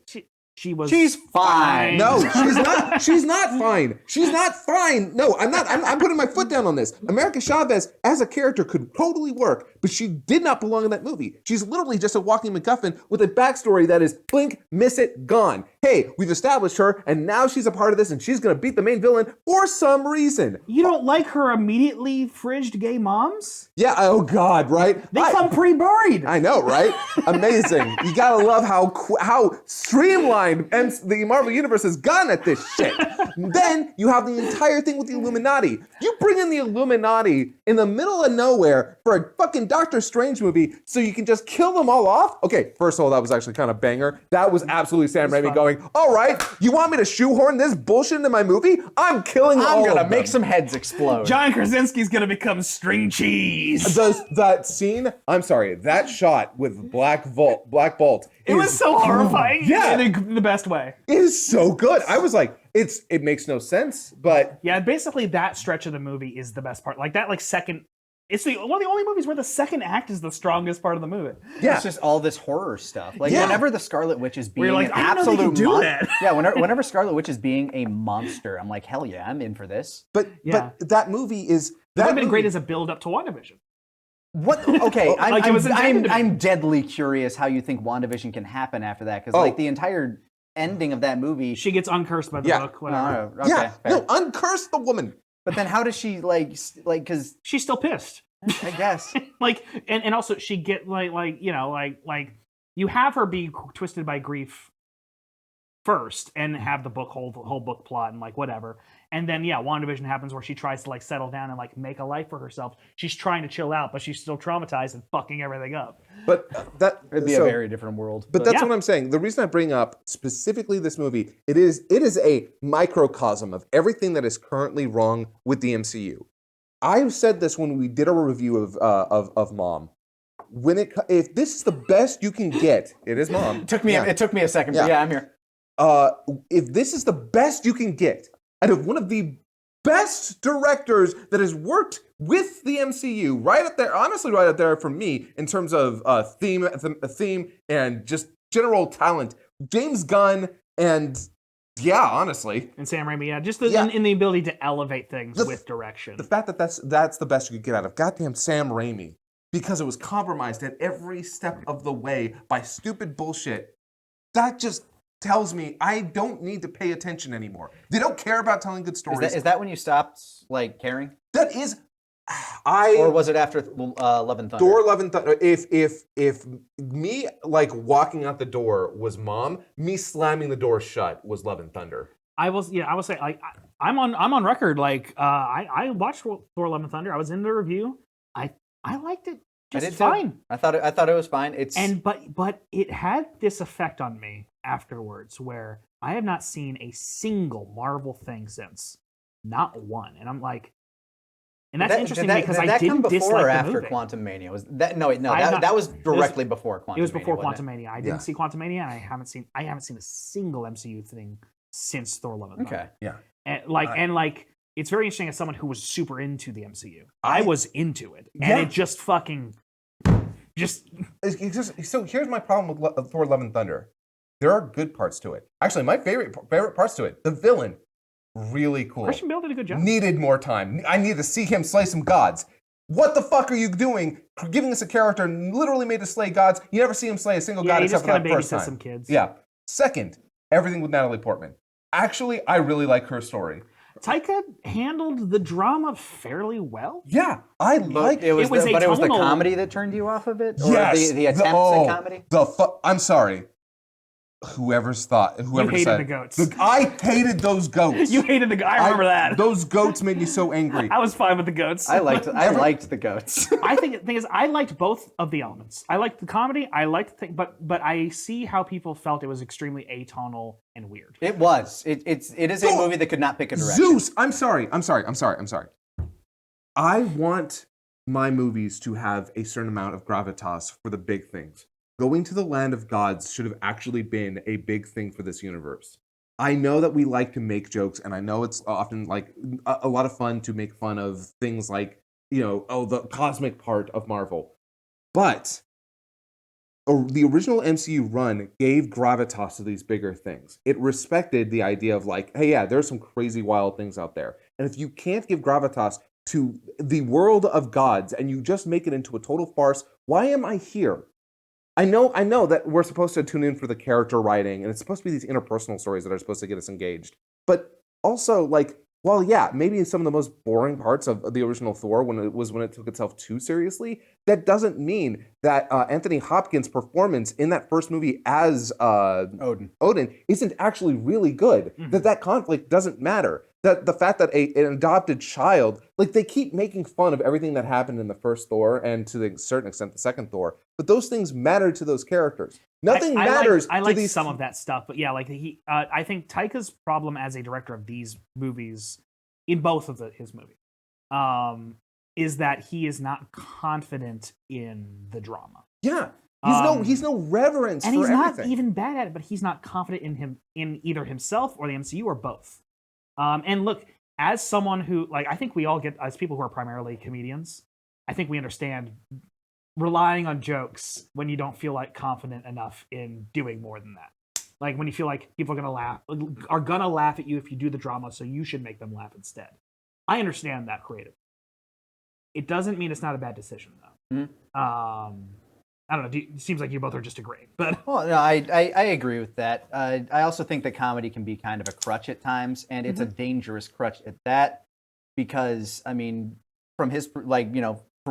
[SPEAKER 4] She was.
[SPEAKER 5] She's fine.
[SPEAKER 3] No, she's not. She's not fine. She's not fine. No, I'm not. I'm putting my foot down on this. America Chavez as a character could totally work, but she did not belong in that movie. She's literally just a walking MacGuffin with a backstory that is blink, miss it, gone. Hey, we've established her, and now she's a part of this, and she's gonna beat the main villain for some reason.
[SPEAKER 4] You don't like her immediately fridged gay moms?
[SPEAKER 3] Yeah. Oh God. Right.
[SPEAKER 4] They come pre-buried.
[SPEAKER 3] I know, right? Amazing. You gotta love how streamlined and the Marvel Universe has gotten at this shit. Then you have the entire thing with the Illuminati. You bring in the Illuminati in the middle of nowhere for a fucking Doctor Strange movie so you can just kill them all off? Okay, first of all, that was actually kind of banger. That was absolutely Sam Raimi going, all right, you want me to shoehorn this bullshit into my movie? I'm killing all
[SPEAKER 5] I'm
[SPEAKER 3] of
[SPEAKER 5] gonna
[SPEAKER 3] them.
[SPEAKER 5] make some heads explode.
[SPEAKER 4] John Krasinski's gonna become string cheese.
[SPEAKER 3] That scene, I'm sorry, that shot with Black Bolt.
[SPEAKER 4] It was so horrifying.
[SPEAKER 3] Yeah.
[SPEAKER 4] In the best way.
[SPEAKER 3] It is so good. I was like, it makes no sense, but
[SPEAKER 4] Yeah, basically that stretch of the movie is the best part. Like that, second. It's one of the only movies where the second act is the strongest part of the movie.
[SPEAKER 3] yeah.
[SPEAKER 5] It's just all this horror stuff. Like
[SPEAKER 3] Yeah.
[SPEAKER 5] whenever the Scarlet Witch is being
[SPEAKER 4] you're like,
[SPEAKER 5] an
[SPEAKER 4] I didn't know they
[SPEAKER 5] absolute
[SPEAKER 4] could do that.
[SPEAKER 5] Yeah, whenever Scarlet Witch is being a monster, I'm like, hell yeah, I'm in for this.
[SPEAKER 3] But
[SPEAKER 4] Yeah.
[SPEAKER 3] but that movie is
[SPEAKER 4] That would have been
[SPEAKER 3] movie-
[SPEAKER 4] great as a build up to WandaVision.
[SPEAKER 5] What? Okay,
[SPEAKER 4] Like it was intended to be.
[SPEAKER 5] I'm deadly curious how you think WandaVision can happen after that, because
[SPEAKER 3] Oh.
[SPEAKER 5] like the entire ending of that movie.
[SPEAKER 4] She gets uncursed by the
[SPEAKER 3] Yeah.
[SPEAKER 4] book, whatever.
[SPEAKER 5] Okay,
[SPEAKER 3] Yeah,
[SPEAKER 5] fair.
[SPEAKER 3] no, uncurse the woman.
[SPEAKER 5] But then how does she because
[SPEAKER 4] She's still pissed.
[SPEAKER 5] I guess
[SPEAKER 4] And also she get like you have her be twisted by grief first and have the whole book plot and whatever, and then WandaVision happens where she tries to settle down and make a life for herself. She's trying to chill out, but she's still traumatized and fucking everything up.
[SPEAKER 3] But that
[SPEAKER 5] it'd be
[SPEAKER 3] so-
[SPEAKER 5] a very different world.
[SPEAKER 3] But that's
[SPEAKER 4] Yeah.
[SPEAKER 3] what I'm saying. The reason I bring up specifically this movie, it is a microcosm of everything that is currently wrong with the MCU. I said this when we did a review of Mom. If this is the best you can get, it is Mom.
[SPEAKER 5] it took me a second, but
[SPEAKER 3] Yeah.
[SPEAKER 5] yeah, I'm here.
[SPEAKER 3] If this is the best you can get out of one of the best directors that has worked with the MCU, right up there, honestly, right up there for me in terms of theme and just general talent, James Gunn, and yeah, honestly,
[SPEAKER 4] And Sam Raimi, just
[SPEAKER 3] Yeah.
[SPEAKER 4] in the ability to elevate things with direction.
[SPEAKER 3] the fact that that's the best you could get out of goddamn Sam Raimi, because it was compromised at every step of the way by stupid bullshit, that just tells me I don't need to pay attention anymore. They don't care about telling good stories.
[SPEAKER 5] Is that when you stopped caring,
[SPEAKER 3] That is,
[SPEAKER 5] or was it after Love and Thunder?
[SPEAKER 3] Door, Love, and Thunder. If me walking out the door was Mom, me slamming the door shut was Love and Thunder.
[SPEAKER 4] I will say I'm on record. I watched Thor: Love and Thunder. I was in the review. I liked it
[SPEAKER 5] I
[SPEAKER 4] just
[SPEAKER 5] did
[SPEAKER 4] fine.
[SPEAKER 5] too. I thought it was fine. It's
[SPEAKER 4] But it had this effect on me afterwards where I have not seen a single Marvel thing since. Not one. And I'm like, and that's interesting because I didn't dislike
[SPEAKER 5] before or
[SPEAKER 4] the
[SPEAKER 5] after
[SPEAKER 4] movie.
[SPEAKER 5] Quantum Mania? Was that no? That was
[SPEAKER 4] it
[SPEAKER 5] directly before Quantum Mania.
[SPEAKER 4] It was before
[SPEAKER 5] wasn't
[SPEAKER 4] Quantum Mania. I didn't
[SPEAKER 3] Yeah.
[SPEAKER 4] see Quantum Mania, and I haven't seen a single MCU thing since Thor: Love and Thunder.
[SPEAKER 5] Okay.
[SPEAKER 3] Yeah.
[SPEAKER 4] And it's very interesting as someone who was super into the MCU. I was into it, and
[SPEAKER 3] Yeah.
[SPEAKER 4] it just fucking just
[SPEAKER 3] So here's my problem with Thor: Love and Thunder. There are good parts to it. Actually, my favorite parts to it. The villain, really cool.
[SPEAKER 4] Christian Bale did a good job.
[SPEAKER 3] Needed more time. I need to see him slay some gods. What the fuck are you doing? Giving us a character literally made to slay gods. You never see him slay a single god
[SPEAKER 4] he
[SPEAKER 3] except
[SPEAKER 4] just
[SPEAKER 3] for
[SPEAKER 4] kind
[SPEAKER 3] that
[SPEAKER 4] of
[SPEAKER 3] first time.
[SPEAKER 4] babysits some kids.
[SPEAKER 3] Yeah. Second, everything with Natalie Portman. Actually, I really like her story.
[SPEAKER 4] Taika handled the drama fairly well.
[SPEAKER 3] Yeah, I like
[SPEAKER 5] It was
[SPEAKER 4] was
[SPEAKER 5] the, but it was the
[SPEAKER 4] atonal.
[SPEAKER 5] comedy that turned you off of it, or
[SPEAKER 3] yes,
[SPEAKER 5] the attempts at comedy.
[SPEAKER 3] I'm sorry. Whoever
[SPEAKER 4] hated
[SPEAKER 3] said
[SPEAKER 4] the goats.
[SPEAKER 3] I hated those goats.
[SPEAKER 4] You hated the guy. I remember that.
[SPEAKER 3] Those goats made me so angry.
[SPEAKER 4] I was fine with the goats.
[SPEAKER 5] I liked the goats.
[SPEAKER 4] I think the thing is, I liked both of the elements. I liked the comedy. I liked the thing, but I see how people felt it was extremely atonal and weird.
[SPEAKER 5] It was. It is a movie that could not pick a direction.
[SPEAKER 3] Zeus. I'm sorry. I want my movies to have a certain amount of gravitas for the big things. Going to the land of gods should have actually been a big thing for this universe. I know that we like to make jokes, and I know it's often like a lot of fun to make fun of things like, the cosmic part of Marvel. But the original MCU run gave gravitas to these bigger things. It respected the idea of like, hey, yeah, there's some crazy wild things out there. And if you can't give gravitas to the world of gods and you just make it into a total farce, why am I here? I know that we're supposed to tune in for the character writing, and it's supposed to be these interpersonal stories that are supposed to get us engaged. But also, like, well, yeah, maybe some of the most boring parts of the original Thor when it took itself too seriously. That doesn't mean that Anthony Hopkins' performance in that first movie as Odin isn't actually really good. Mm-hmm. That conflict doesn't matter. That the fact that an adopted child, like, they keep making fun of everything that happened in the first Thor and to a certain extent the second Thor, but those things matter to those characters. Nothing matters.
[SPEAKER 4] I like
[SPEAKER 3] these
[SPEAKER 4] some of that stuff, but yeah, like I think Taika's problem as a director of these movies, in both of his movies, is that he is not confident in the drama.
[SPEAKER 3] Yeah, he's no reverence,
[SPEAKER 4] and
[SPEAKER 3] for
[SPEAKER 4] he's
[SPEAKER 3] everything.
[SPEAKER 4] Not even bad at it, but he's not confident in either himself or the MCU or both. And look, as someone who, like, I think we all get, as people who are primarily comedians, I think we understand relying on jokes when you don't feel like confident enough in doing more than that. Like when you feel like people are gonna laugh at you if you do the drama, so you should make them laugh instead. I understand that creative. It doesn't mean it's not a bad decision, though. Mm-hmm. I don't know. It seems like you both are just agreeing, but
[SPEAKER 5] well, no, I agree with that. I also think that comedy can be kind of a crutch at times, and it's a dangerous crutch at that, because I mean, from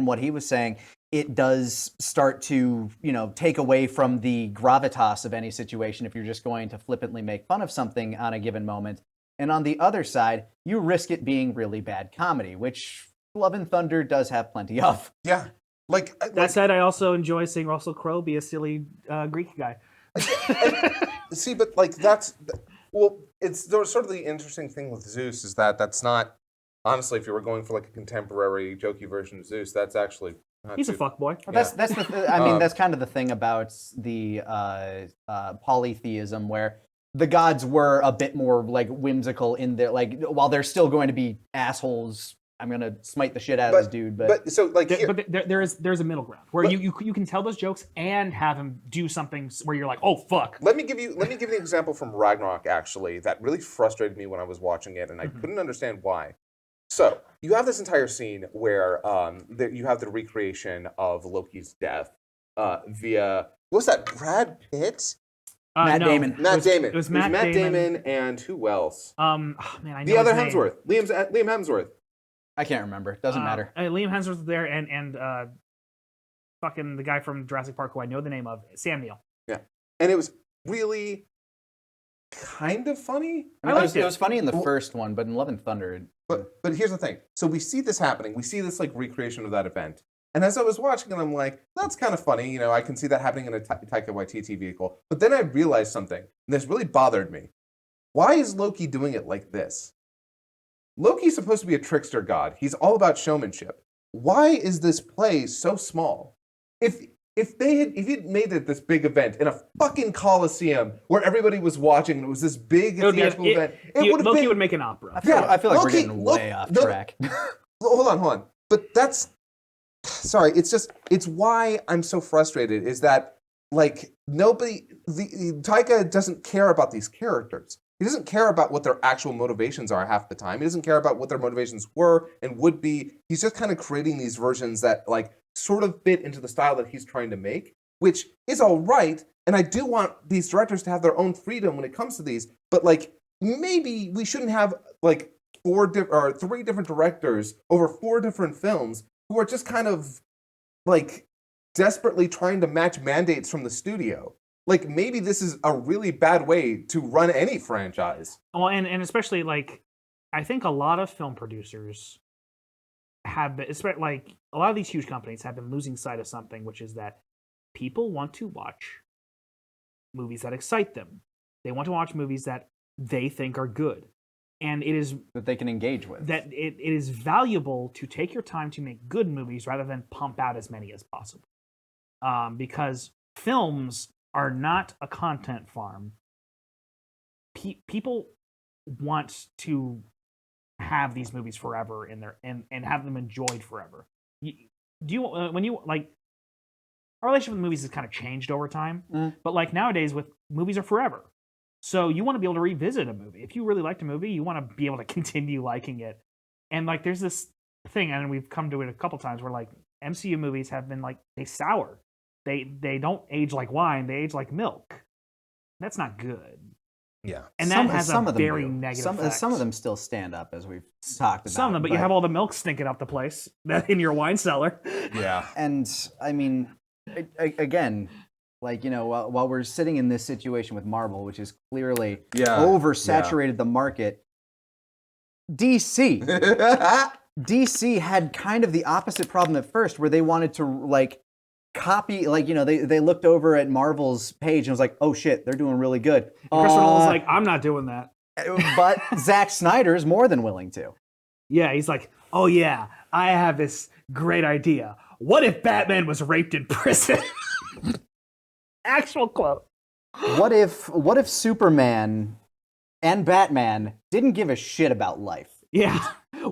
[SPEAKER 5] what he was saying, it does start to take away from the gravitas of any situation if you're just going to flippantly make fun of something on a given moment. And on the other side, you risk it being really bad comedy, which Love and Thunder does have plenty of.
[SPEAKER 3] Yeah.
[SPEAKER 4] That said, I also enjoy seeing Russell Crowe be a silly Greek guy.
[SPEAKER 3] See, but there's sort of the interesting thing with Zeus is that that's not, honestly, if you were going for like a contemporary jokey version of Zeus, that's actually
[SPEAKER 4] he's a fuckboy.
[SPEAKER 5] Well, that's that's kind of the thing about the polytheism, where the gods were a bit more like whimsical in their, like, while they're still going to be assholes. I'm gonna smite the shit out of this dude, but
[SPEAKER 4] there's a middle ground where you can tell those jokes and have him do something where you're like, oh fuck.
[SPEAKER 3] Let me give you an example from Ragnarok, actually, that really frustrated me when I was watching it, and I couldn't understand why. So you have this entire scene where you have the recreation of Loki's death via, what's that, Brad Pitt?
[SPEAKER 5] Matt Damon.
[SPEAKER 3] It
[SPEAKER 4] was Matt
[SPEAKER 3] Damon and who else?
[SPEAKER 4] I know
[SPEAKER 3] the other
[SPEAKER 4] his name.
[SPEAKER 3] Hemsworth. Liam Hemsworth.
[SPEAKER 5] I can't remember. Doesn't matter.
[SPEAKER 4] Liam Hemsworth was there, and fucking the guy from Jurassic Park who I know the name of, Sam Neill.
[SPEAKER 3] Yeah, and it was really kind of funny.
[SPEAKER 5] It was funny in the first one, but in Love and Thunder.
[SPEAKER 3] But here's the thing. So we see this happening. We see this like recreation of that event. And as I was watching it, I'm like, that's kind of funny. I can see that happening in a Taika Waititi vehicle. But then I realized something, and this really bothered me. why is Loki doing it like this? Loki's supposed to be a trickster god. He's all about showmanship. Why is this play so small? If you'd made it this big event in a fucking coliseum where everybody was watching and it was this big theatrical event,
[SPEAKER 4] Loki would make an opera.
[SPEAKER 5] I feel like we're getting way off track.
[SPEAKER 3] Hold on. But sorry, it's why I'm so frustrated is that like Taika doesn't care about these characters. He doesn't care about what their actual motivations are half the time. He doesn't care about what their motivations were and would be. He's just kind of creating these versions that like sort of fit into the style that he's trying to make, which is all right. And I do want these directors to have their own freedom when it comes to these. But like maybe we shouldn't have like 3 different directors over 4 different films who are just kind of like desperately trying to match mandates from the studio. Like maybe this is a really bad way to run any franchise.
[SPEAKER 4] Well, and especially like I think a lot of film producers have been, especially like a lot of these huge companies have been losing sight of something, which is that people want to watch movies that excite them. They want to watch movies that they think are good. And it is
[SPEAKER 5] that they can engage with.
[SPEAKER 4] That it is valuable to take your time to make good movies rather than pump out as many as possible. Because films are not a content farm. People want to have these movies forever in their and have them enjoyed forever. When you like our relationship with movies has kind of changed over time, but like nowadays with movies are forever. So you want to be able to revisit a movie. If you really liked a movie, you want to be able to continue liking it. And like there's this thing, and we've come to it a couple times where like MCU movies have been like they sour. They don't age like wine, they age like milk. That's not good.
[SPEAKER 3] Yeah.
[SPEAKER 4] And that has a very negative effect.
[SPEAKER 5] Some of them still stand up, as we've talked about.
[SPEAKER 4] Some of them, but you have all the milk stinking up the place in your wine cellar.
[SPEAKER 3] Yeah.
[SPEAKER 5] And I mean, again, like, you know, while we're sitting in this situation with Marvel, which is clearly oversaturated the market, DC had kind of the opposite problem at first, where they wanted to like copy, like, you know, they looked over at Marvel's page and was like, oh shit, they're doing really good.
[SPEAKER 4] Chris Nolan's like, I'm not doing that.
[SPEAKER 5] But Zack Snyder is more than willing to.
[SPEAKER 4] Yeah, he's like, oh yeah, I have this great idea. What if Batman was raped in prison? Actual quote.
[SPEAKER 5] What if Superman and Batman didn't give a shit about life?
[SPEAKER 4] Yeah.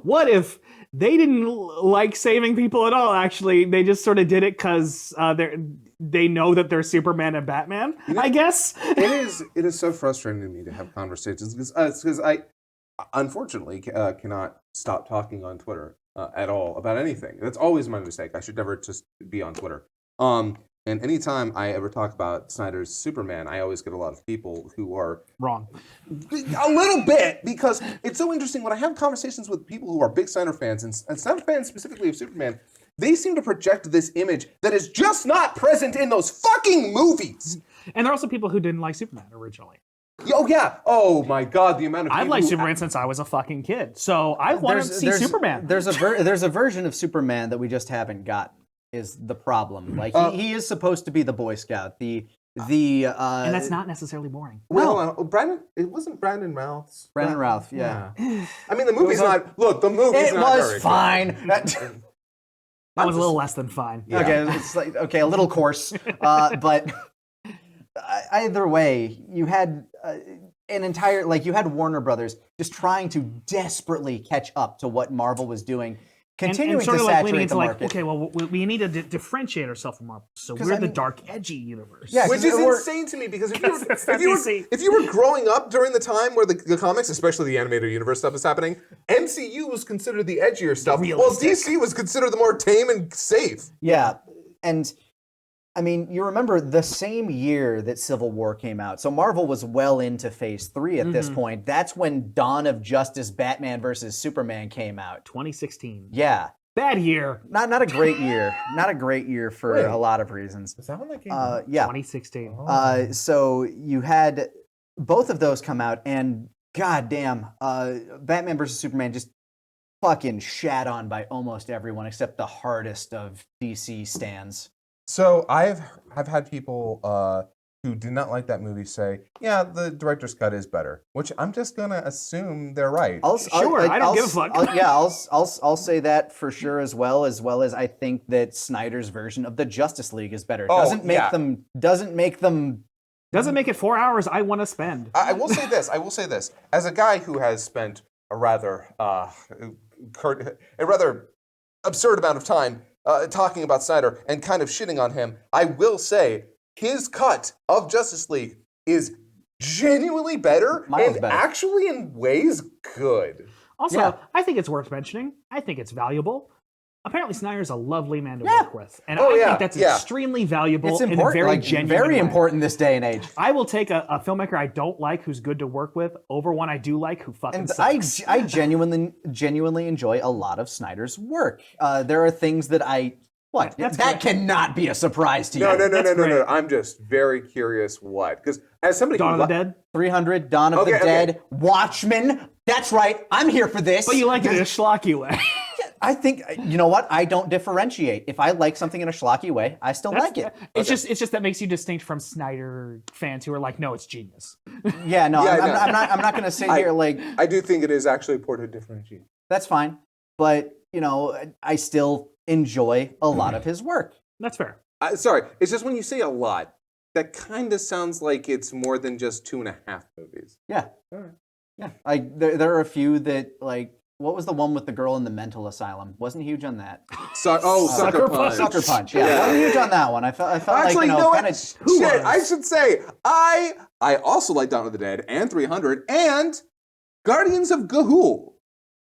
[SPEAKER 4] What if they didn't like saving people at all? Actually, they just sort of did it because they know that they're Superman and Batman. You know, I guess
[SPEAKER 3] it is so frustrating to me to have conversations because I unfortunately cannot stop talking on Twitter at all about anything. That's always my mistake. I should never just be on Twitter. And anytime I ever talk about Snyder's Superman, I always get a lot of people who are
[SPEAKER 4] wrong.
[SPEAKER 3] A little bit, because it's so interesting when I have conversations with people who are big Snyder fans, and Snyder fans specifically of Superman, they seem to project this image that is just not present in those fucking movies.
[SPEAKER 4] And there are also people who didn't like Superman originally.
[SPEAKER 3] Oh, yeah. Oh, my God, the amount of people
[SPEAKER 4] I've liked Superman since I was a fucking kid, so I want to see Superman.
[SPEAKER 5] There's a version of Superman that we just haven't gotten. Is the problem. Like he is supposed to be the Boy Scout, and
[SPEAKER 4] that's not necessarily boring.
[SPEAKER 3] Well, it wasn't Brandon Routh.
[SPEAKER 5] Brandon Routh, yeah.
[SPEAKER 3] I mean, the movie's not. Look, the movie's not.
[SPEAKER 5] It was fine.
[SPEAKER 4] That was a little less than fine.
[SPEAKER 5] Yeah. Okay, it's like a little coarse, but either way, you had an entire you had Warner Brothers just trying to desperately catch up to what Marvel was doing. Continuing
[SPEAKER 4] sort
[SPEAKER 5] to
[SPEAKER 4] of
[SPEAKER 5] saturate the market.
[SPEAKER 4] Okay, well, we need to differentiate ourselves from Marvel. So we're the dark, edgy universe.
[SPEAKER 3] Yeah, which is insane to me, because if you were growing up during the time where the comics, especially the animated universe stuff is happening, MCU was considered the edgier stuff, while DC was considered the more tame and safe.
[SPEAKER 5] Yeah, and I mean, you remember the same year that Civil War came out. So Marvel was well into Phase 3 at this point. That's when Dawn of Justice, Batman versus Superman came out.
[SPEAKER 4] 2016.
[SPEAKER 5] Yeah.
[SPEAKER 4] Bad year.
[SPEAKER 5] Not a great year. Not a great year for a lot of reasons.
[SPEAKER 3] Is that when that came out?
[SPEAKER 5] Yeah.
[SPEAKER 4] 2016.
[SPEAKER 5] So you had both of those come out, and goddamn, Batman versus Superman just fucking shat on by almost everyone except the hardest of DC stans.
[SPEAKER 3] So I've had people who did not like that movie say, yeah, the director's cut is better, which I'm just going to assume they're right.
[SPEAKER 4] I don't give a fuck.
[SPEAKER 5] I'll say that for sure as well as I think that Snyder's version of the Justice League is better. Doesn't make
[SPEAKER 4] it 4 hours I want to spend.
[SPEAKER 3] I will say this. As a guy who has spent a rather absurd amount of time talking about Snyder and kind of shitting on him, I will say his cut of Justice League is genuinely better and actually in ways good.
[SPEAKER 4] Also, I think it's worth mentioning. I think it's valuable. Apparently, Snyder's a lovely man to work with, and I think that's extremely valuable.
[SPEAKER 5] It's important,
[SPEAKER 4] in a very genuine
[SPEAKER 5] very
[SPEAKER 4] way.
[SPEAKER 5] important this day and age.
[SPEAKER 4] I will take a filmmaker I don't like who's good to work with over one I do like who fucking sucks.
[SPEAKER 5] I genuinely enjoy a lot of Snyder's work. There are things that that cannot be a surprise to you.
[SPEAKER 3] No. I'm just very curious what. Because as somebody
[SPEAKER 4] Dawn of the Dead?
[SPEAKER 5] 300, Dawn of the Dead, Watchmen. That's right. I'm here for this.
[SPEAKER 4] But you like it in a schlocky way.
[SPEAKER 5] I think, you know what? I don't differentiate. If I like something in a schlocky way, I still like it.
[SPEAKER 4] It's just that makes you distinct from Snyder fans who are like, no, it's genius.
[SPEAKER 5] I'm not going to sit here like...
[SPEAKER 3] I do think it is actually important to differentiate.
[SPEAKER 5] That's fine. But, I still enjoy a lot of his work.
[SPEAKER 4] That's fair.
[SPEAKER 3] Sorry, it's just when you say a lot, that kind of sounds like it's more than just 2.5 movies.
[SPEAKER 5] Yeah. All right. Yeah. There are a few that, like, what was the one with the girl in the mental asylum? Wasn't huge on that.
[SPEAKER 3] Sucker Punch.
[SPEAKER 5] Sucker Punch. Yeah, wasn't huge on that one. I felt
[SPEAKER 3] actually,
[SPEAKER 5] like
[SPEAKER 3] I should say I also like Dawn of the Dead and 300 and Guardians of Gahul.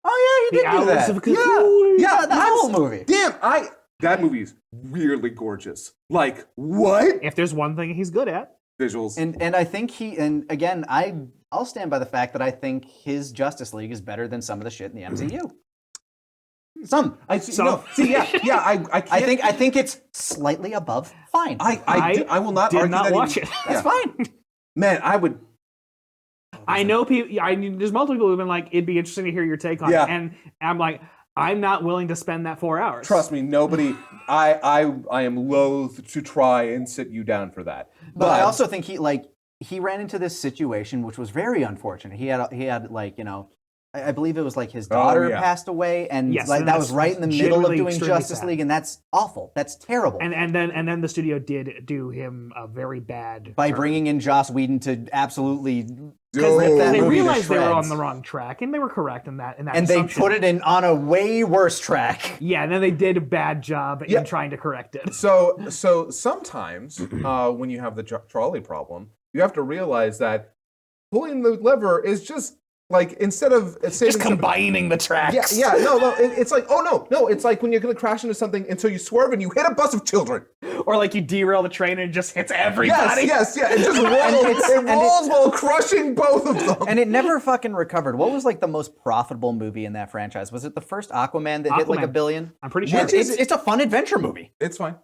[SPEAKER 5] Oh yeah, he did do that.
[SPEAKER 4] Of Gahul.
[SPEAKER 5] Yeah, the whole movie.
[SPEAKER 3] Damn, that movie's weirdly gorgeous. Like what?
[SPEAKER 4] If there's one thing he's good at,
[SPEAKER 3] visuals.
[SPEAKER 5] And I think I'll stand by the fact that I think his Justice League is better than some of the shit in the MCU. I think it's slightly above fine.
[SPEAKER 3] I will not
[SPEAKER 4] did
[SPEAKER 3] argue
[SPEAKER 4] not
[SPEAKER 3] that
[SPEAKER 4] watch it.
[SPEAKER 5] That's fine.
[SPEAKER 3] Man, I would.
[SPEAKER 4] I know people. There's multiple people who've been like, it'd be interesting to hear your take on it, and I'm like, I'm not willing to spend that 4 hours.
[SPEAKER 3] Trust me, nobody. I am loath to try and sit you down for that.
[SPEAKER 5] But I also think he ran into this situation which was very unfortunate. He had I believe it was like his daughter passed away, and that was right in the middle of doing Justice League, and that's awful. That's terrible.
[SPEAKER 4] And then the studio did do him a very bad
[SPEAKER 5] by bringing in Joss Whedon to absolutely
[SPEAKER 4] because they realized they were on the wrong track, and they were correct in that.
[SPEAKER 5] And they put it on a way worse track.
[SPEAKER 4] Yeah, and then they did a bad job in trying to correct it.
[SPEAKER 3] So sometimes when you have the trolley problem, you have to realize that pulling the lever is just like instead of
[SPEAKER 4] just combining the tracks.
[SPEAKER 3] It's like it's like when you're gonna crash into something and so you swerve and you hit a bus of children,
[SPEAKER 4] or like you derail the train and it just hits everybody.
[SPEAKER 3] It just rolls while crushing both of them.
[SPEAKER 5] And it never fucking recovered. What was like the most profitable movie in that franchise? Was it the first Aquaman that hit like $1 billion?
[SPEAKER 4] I'm pretty sure
[SPEAKER 5] it's a fun adventure movie.
[SPEAKER 3] It's fine.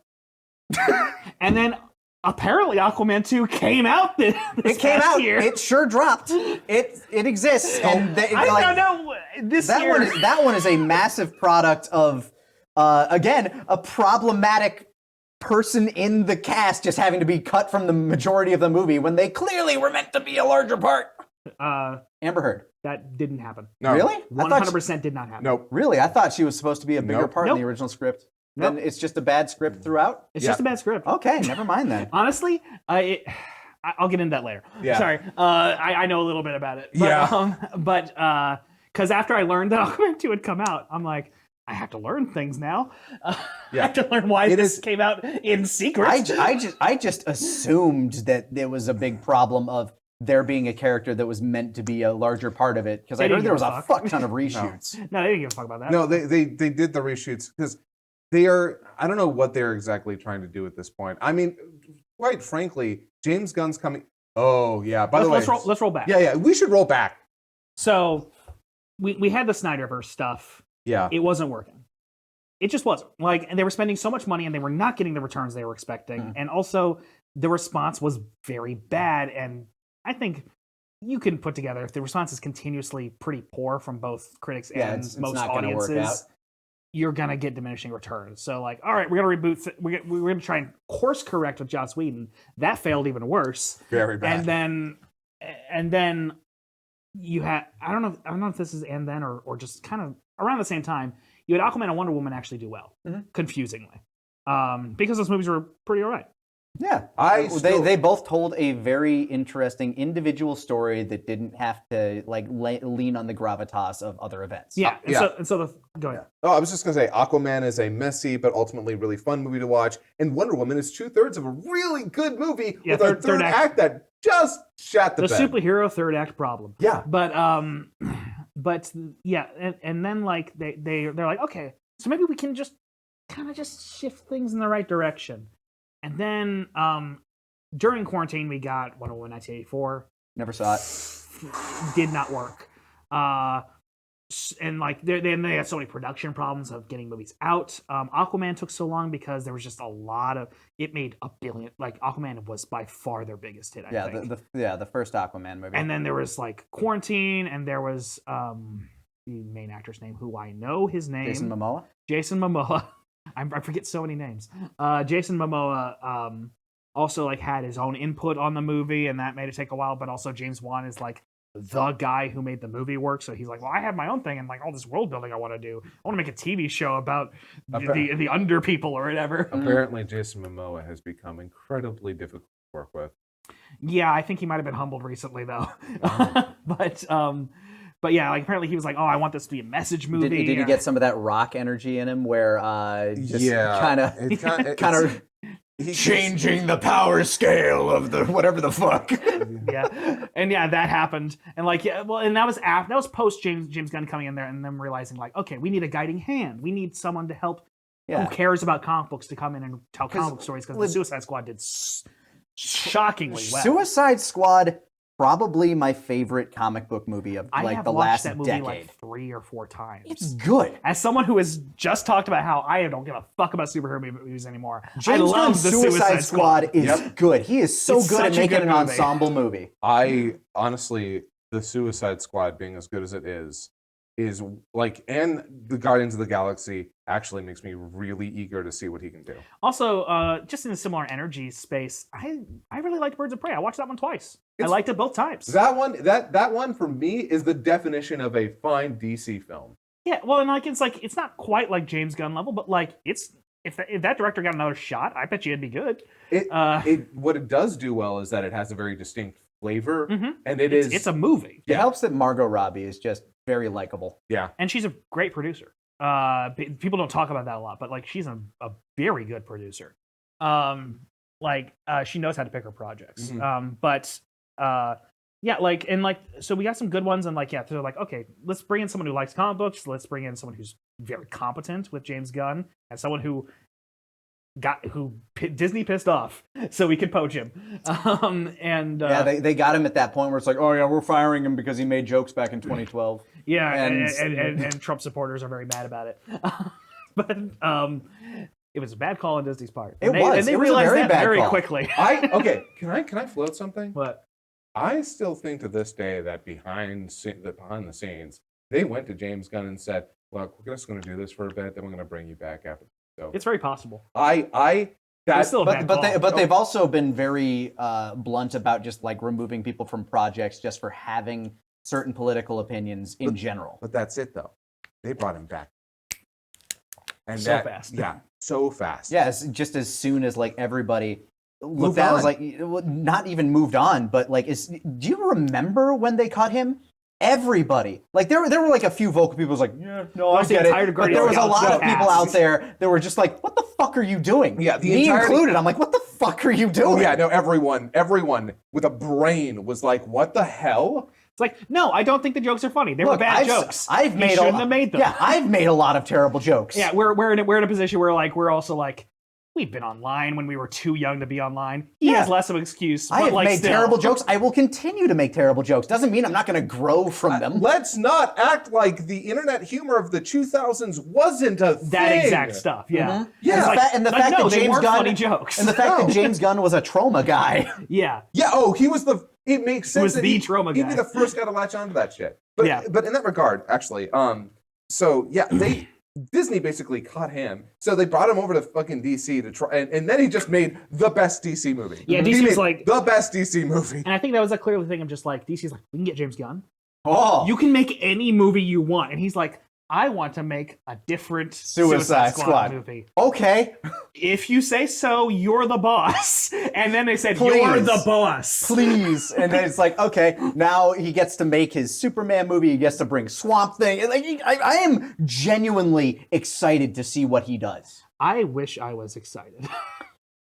[SPEAKER 4] And then apparently Aquaman 2 came out this past year.
[SPEAKER 5] It sure dropped. It exists. And
[SPEAKER 4] I don't know.
[SPEAKER 5] That one is a massive product of, again, a problematic person in the cast just having to be cut from the majority of the movie when they clearly were meant to be a larger part. Amber Heard.
[SPEAKER 4] That didn't happen.
[SPEAKER 3] No.
[SPEAKER 5] Really?
[SPEAKER 4] 100% did not happen.
[SPEAKER 3] Nope.
[SPEAKER 5] Really? I thought she was supposed to be a bigger part in the original script.
[SPEAKER 4] Nope.
[SPEAKER 5] Then it's just a bad script throughout?
[SPEAKER 4] It's just a bad script.
[SPEAKER 5] Okay, never mind then.
[SPEAKER 4] Honestly, I'll get into that later.
[SPEAKER 3] Yeah.
[SPEAKER 4] Sorry. I know a little bit about it. But, because after I learned that Aquaman 2 had come out, I'm like, I have to learn things now. I have to learn why this came out in secret.
[SPEAKER 5] I just assumed that there was a big problem of there being a character that was meant to be a larger part of it, because I heard there was a fuck ton of reshoots.
[SPEAKER 4] No, they didn't give a fuck about that.
[SPEAKER 3] No, they did the reshoots because they are. I don't know what they're exactly trying to do at this point. I mean, quite frankly, James Gunn's coming. Oh yeah. By the way,
[SPEAKER 4] let's roll back.
[SPEAKER 3] Yeah. We should roll back.
[SPEAKER 4] So we had the Snyderverse stuff.
[SPEAKER 3] Yeah.
[SPEAKER 4] It wasn't working. It just wasn't. And they were spending so much money and they were not getting the returns they were expecting. And also the response was very bad. And I think you can put together, if the response is continuously pretty poor from both critics and most audiences, you're gonna get diminishing returns. So like, all right, we're gonna reboot. We're gonna try and course correct with Joss Whedon. That failed even worse.
[SPEAKER 3] Very bad.
[SPEAKER 4] And then you had I don't know if this is and then or just kind of around the same time you had Aquaman and Wonder Woman actually do well, confusingly, because those movies were pretty alright.
[SPEAKER 5] Yeah, they both told a very interesting individual story that didn't have to like lean on the gravitas of other events.
[SPEAKER 4] Yeah, go ahead.
[SPEAKER 3] Oh, I was just gonna say, Aquaman is a messy but ultimately really fun movie to watch, and Wonder Woman is 2/3 of a really good movie with a third act that just shat the bed.
[SPEAKER 4] Superhero third act problem.
[SPEAKER 3] Yeah,
[SPEAKER 4] but yeah, and then like they're like, okay, so maybe we can just kind of just shift things in the right direction. And then during quarantine, we got Wonder Woman 1984.
[SPEAKER 5] Never saw it.
[SPEAKER 4] Did not work. And like they had so many production problems of getting movies out. Aquaman took so long because there was just a lot of. It made $1 billion. Like Aquaman was by far their biggest hit. I think.
[SPEAKER 5] The first Aquaman movie.
[SPEAKER 4] And then there was like quarantine, and there was the main actor's name, who I know his name. Jason Momoa. I forget so many names. Jason Momoa also like had his own input on the movie, and that made it take a while. But also James Wan is like the guy who made the movie work, so he's like, well, I have my own thing and like all this world building I want to do. I want to make a TV show about the under people or whatever.
[SPEAKER 3] Apparently, Jason Momoa has become incredibly difficult to work with.
[SPEAKER 4] Yeah, I think he might have been humbled recently though. But yeah, like apparently he was like, "Oh, I want this to be a message movie."
[SPEAKER 5] Did he get some of that rock energy in him, where kind of changing the power scale of the whatever the fuck?
[SPEAKER 4] Yeah, and yeah, that happened, and like and that was post James Gunn coming in there and them realizing like, okay, we need a guiding hand. We need someone to help who cares about comic books to come in and tell comic book stories, because the Suicide Squad did shockingly well.
[SPEAKER 5] Suicide Squad. Probably my favorite comic book movie of like the last decade. I have watched that movie like 3 or 4 times. It's good.
[SPEAKER 4] As someone who has just talked about how I don't give a fuck about superhero movies anymore,
[SPEAKER 5] James Gunn's Suicide Squad is good. He is so good at making an ensemble movie.
[SPEAKER 3] I honestly, the Suicide Squad being as good as it is like, and the Guardians of the Galaxy actually makes me really eager to see what he can do.
[SPEAKER 4] Also, just in a similar energy space, I really liked Birds of Prey. I watched that one twice. I liked it both times.
[SPEAKER 3] That one for me is the definition of a fine DC film.
[SPEAKER 4] Yeah, well, and like it's not quite like James Gunn level, but like if that director got another shot, I bet you it'd be good.
[SPEAKER 3] What it does do well is that it has a very distinct flavor, and it's
[SPEAKER 4] a movie.
[SPEAKER 5] It helps that Margot Robbie is just very likable.
[SPEAKER 3] Yeah,
[SPEAKER 4] and she's a great producer. People don't talk about that a lot, but like she's a very good producer. She knows how to pick her projects. Yeah, like, and like, so we got some good ones, and like, yeah, they're like, okay, let's bring in someone who likes comic books. Let's bring in someone who's very competent with James Gunn, and someone who Disney pissed off, so we could poach him.
[SPEAKER 5] They got him at that point where it's like, oh yeah, we're firing him because he made jokes back in 2012.
[SPEAKER 4] Yeah, and Trump supporters are very mad about it. But it was a bad call on Disney's part.
[SPEAKER 5] It was.
[SPEAKER 4] They realized that very quickly.
[SPEAKER 3] Can I float something?
[SPEAKER 4] What?
[SPEAKER 3] I still think to this day that behind the scenes, they went to James Gunn and said, "Look, we're just going to do this for a bit, then we're going to bring you back after." So
[SPEAKER 4] it's very possible.
[SPEAKER 5] But they've also been very blunt about just like removing people from projects just for having certain political opinions in general.
[SPEAKER 3] But that's it, though. They brought him back, and
[SPEAKER 4] fast.
[SPEAKER 3] Yeah, so fast.
[SPEAKER 5] Yeah, just as soon as like everybody looked at it, was like not even moved on, but like do you remember when they cut him? Everybody, like there were like a few vocal people who was like, yeah, no, I get it. But there was a lot of people out there that were just like, what the fuck are you doing?
[SPEAKER 3] Yeah,
[SPEAKER 5] me included. I'm like, what the fuck are you doing?
[SPEAKER 3] Oh yeah, no, everyone with a brain was like, what the hell?
[SPEAKER 4] It's like, no, I don't think the jokes are funny. They were bad jokes.
[SPEAKER 5] I've made
[SPEAKER 4] have made them.
[SPEAKER 5] Yeah, I've made a lot of terrible jokes.
[SPEAKER 4] Yeah, we're in a position where like we're also like, we've been online when we were too young to be online. He has less of an excuse.
[SPEAKER 5] I have made terrible jokes. I will continue to make terrible jokes. Doesn't mean I'm not going to grow from them.
[SPEAKER 3] Let's not act like the internet humor of the 2000s wasn't a thing.
[SPEAKER 4] That exact stuff, yeah.
[SPEAKER 5] Mm-hmm. Yeah, and the fact that James Gunn,
[SPEAKER 4] funny jokes.
[SPEAKER 5] And the fact that James Gunn was a trauma guy.
[SPEAKER 4] Yeah.
[SPEAKER 3] Yeah. Oh, it makes sense.
[SPEAKER 4] He was the trauma guy.
[SPEAKER 3] He'd be the first guy to latch onto that shit. But in that regard, actually, so yeah, Disney basically caught him, so they brought him over to fucking DC to try, and then he just made the best DC movie.
[SPEAKER 4] Yeah,
[SPEAKER 3] He
[SPEAKER 4] DC was
[SPEAKER 3] made
[SPEAKER 4] like-
[SPEAKER 3] the best DC movie.
[SPEAKER 4] And I think that was a clear thing of just like DC's like, we can get James Gunn.
[SPEAKER 5] Oh,
[SPEAKER 4] You can make any movie you want, and he's like, I want to make a different
[SPEAKER 5] Suicide Squad
[SPEAKER 4] movie.
[SPEAKER 5] okay.
[SPEAKER 4] If you say so, you're the boss. And then they said,
[SPEAKER 5] Please.
[SPEAKER 4] you're the boss.
[SPEAKER 5] Please. And then it's like, okay, now he gets to make his Superman movie. He gets to bring Swamp Thing. And like, I am genuinely excited to see what he does.
[SPEAKER 4] I wish I was excited.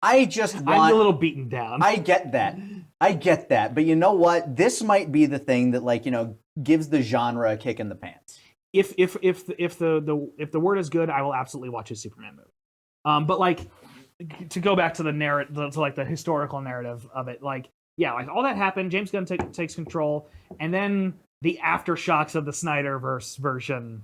[SPEAKER 5] I just
[SPEAKER 4] I'm
[SPEAKER 5] want.
[SPEAKER 4] a little beaten down.
[SPEAKER 5] I get that. I get that. But you know what? This might be the thing that, like, gives the genre a kick in the pants.
[SPEAKER 4] If the word is good, I will absolutely watch his Superman movie. But like, to go back to the narrative, to like the historical narrative of it, like, yeah, like all that happened. James Gunn takes control, and then the aftershocks of the Snyderverse version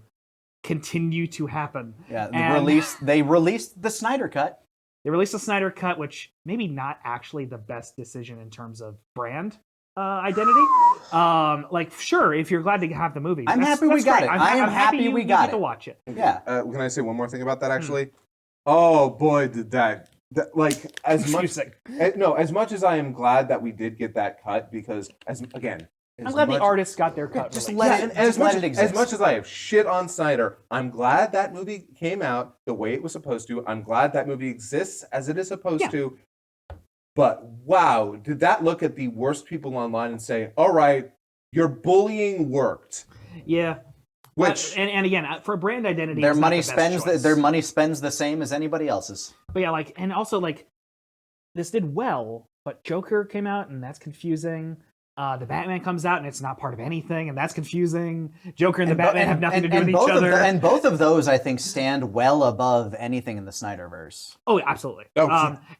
[SPEAKER 4] continue to happen.
[SPEAKER 5] Yeah,
[SPEAKER 4] And
[SPEAKER 5] they released the Snyder Cut.
[SPEAKER 4] They released the Snyder Cut, which maybe not actually the best decision in terms of brand identity. Like, sure, if you're glad to have the movie,
[SPEAKER 5] I'm happy we got
[SPEAKER 4] great.
[SPEAKER 5] it. I am happy we got
[SPEAKER 4] get
[SPEAKER 5] it.
[SPEAKER 4] to watch it.
[SPEAKER 5] Yeah.
[SPEAKER 3] Can I say one more thing about that? Actually, oh boy, did that like as much.
[SPEAKER 4] Confusing.
[SPEAKER 3] No, as much as I am glad that we did get that cut, because I'm
[SPEAKER 4] glad the artists got their cut.
[SPEAKER 5] just
[SPEAKER 4] released.
[SPEAKER 5] let
[SPEAKER 3] Yeah,
[SPEAKER 5] it,
[SPEAKER 3] and as
[SPEAKER 5] let
[SPEAKER 3] much
[SPEAKER 5] it exist.
[SPEAKER 3] as much as I have shit on Snyder, I'm glad that movie came out the way it was supposed to. I'm glad that movie exists as it is supposed to. But wow, did that look at the worst people online and say, "All right, your bullying worked."
[SPEAKER 4] Yeah.
[SPEAKER 3] Which
[SPEAKER 4] And again, for brand identity,
[SPEAKER 5] their
[SPEAKER 4] it's not
[SPEAKER 5] money
[SPEAKER 4] the best
[SPEAKER 5] spends
[SPEAKER 4] choice.
[SPEAKER 5] their money spends the same as anybody else's.
[SPEAKER 4] But yeah, like, and also like, this did well, but Joker came out and that's confusing. The Batman comes out and it's not part of anything, and that's confusing. Joker and the Batman have nothing to do with each
[SPEAKER 5] both
[SPEAKER 4] other.
[SPEAKER 5] and both of those, I think, stand well above anything in the Snyderverse.
[SPEAKER 4] Oh, absolutely.
[SPEAKER 3] Oh,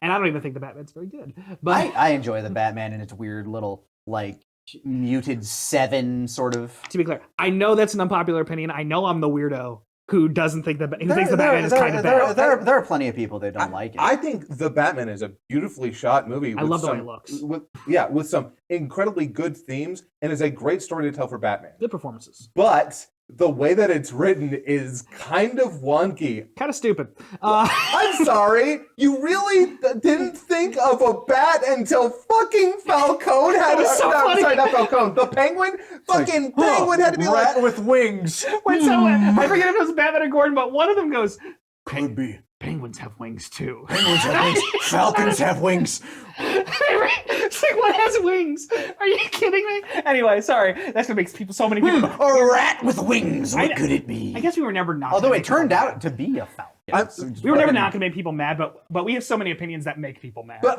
[SPEAKER 4] and I don't even think the Batman's very good. But
[SPEAKER 5] I enjoy the Batman and its weird little, like, muted 7 sort of.
[SPEAKER 4] to be clear, I know that's an unpopular opinion. I know I'm the weirdo who doesn't think who thinks the Batman is kind of bad.
[SPEAKER 5] There are plenty of people that don't like it.
[SPEAKER 3] I think The Batman is a beautifully shot movie.
[SPEAKER 4] I
[SPEAKER 3] with
[SPEAKER 4] love the way
[SPEAKER 3] some-
[SPEAKER 4] it looks.
[SPEAKER 3] with some incredibly good themes, and is a great story to tell for Batman.
[SPEAKER 4] Good performances.
[SPEAKER 3] But the way that it's written is kind of wonky.
[SPEAKER 4] Kind of stupid.
[SPEAKER 3] I'm sorry, you really didn't think of a bat until fucking Falcone had
[SPEAKER 4] was so funny.
[SPEAKER 3] sorry, not Falcone. The Penguin, fucking Penguin had to be like,
[SPEAKER 5] rat with wings.
[SPEAKER 4] Wait, so I forget if it was Batman or Gordon, but one of them goes,
[SPEAKER 5] Could be.
[SPEAKER 4] penguins have wings too.
[SPEAKER 5] Penguins have wings. Falcons have wings.
[SPEAKER 4] It's like, what has wings? Are you kidding me? Anyway, sorry. That's what makes so many people.
[SPEAKER 5] A rat with wings. What could it be?
[SPEAKER 4] I guess we were never not.
[SPEAKER 5] Although
[SPEAKER 4] gonna
[SPEAKER 5] it
[SPEAKER 4] make people
[SPEAKER 5] turned
[SPEAKER 4] mad.
[SPEAKER 5] out to be a falcon.
[SPEAKER 4] We were never not going to make people mad, but we have so many opinions that make people mad.
[SPEAKER 3] but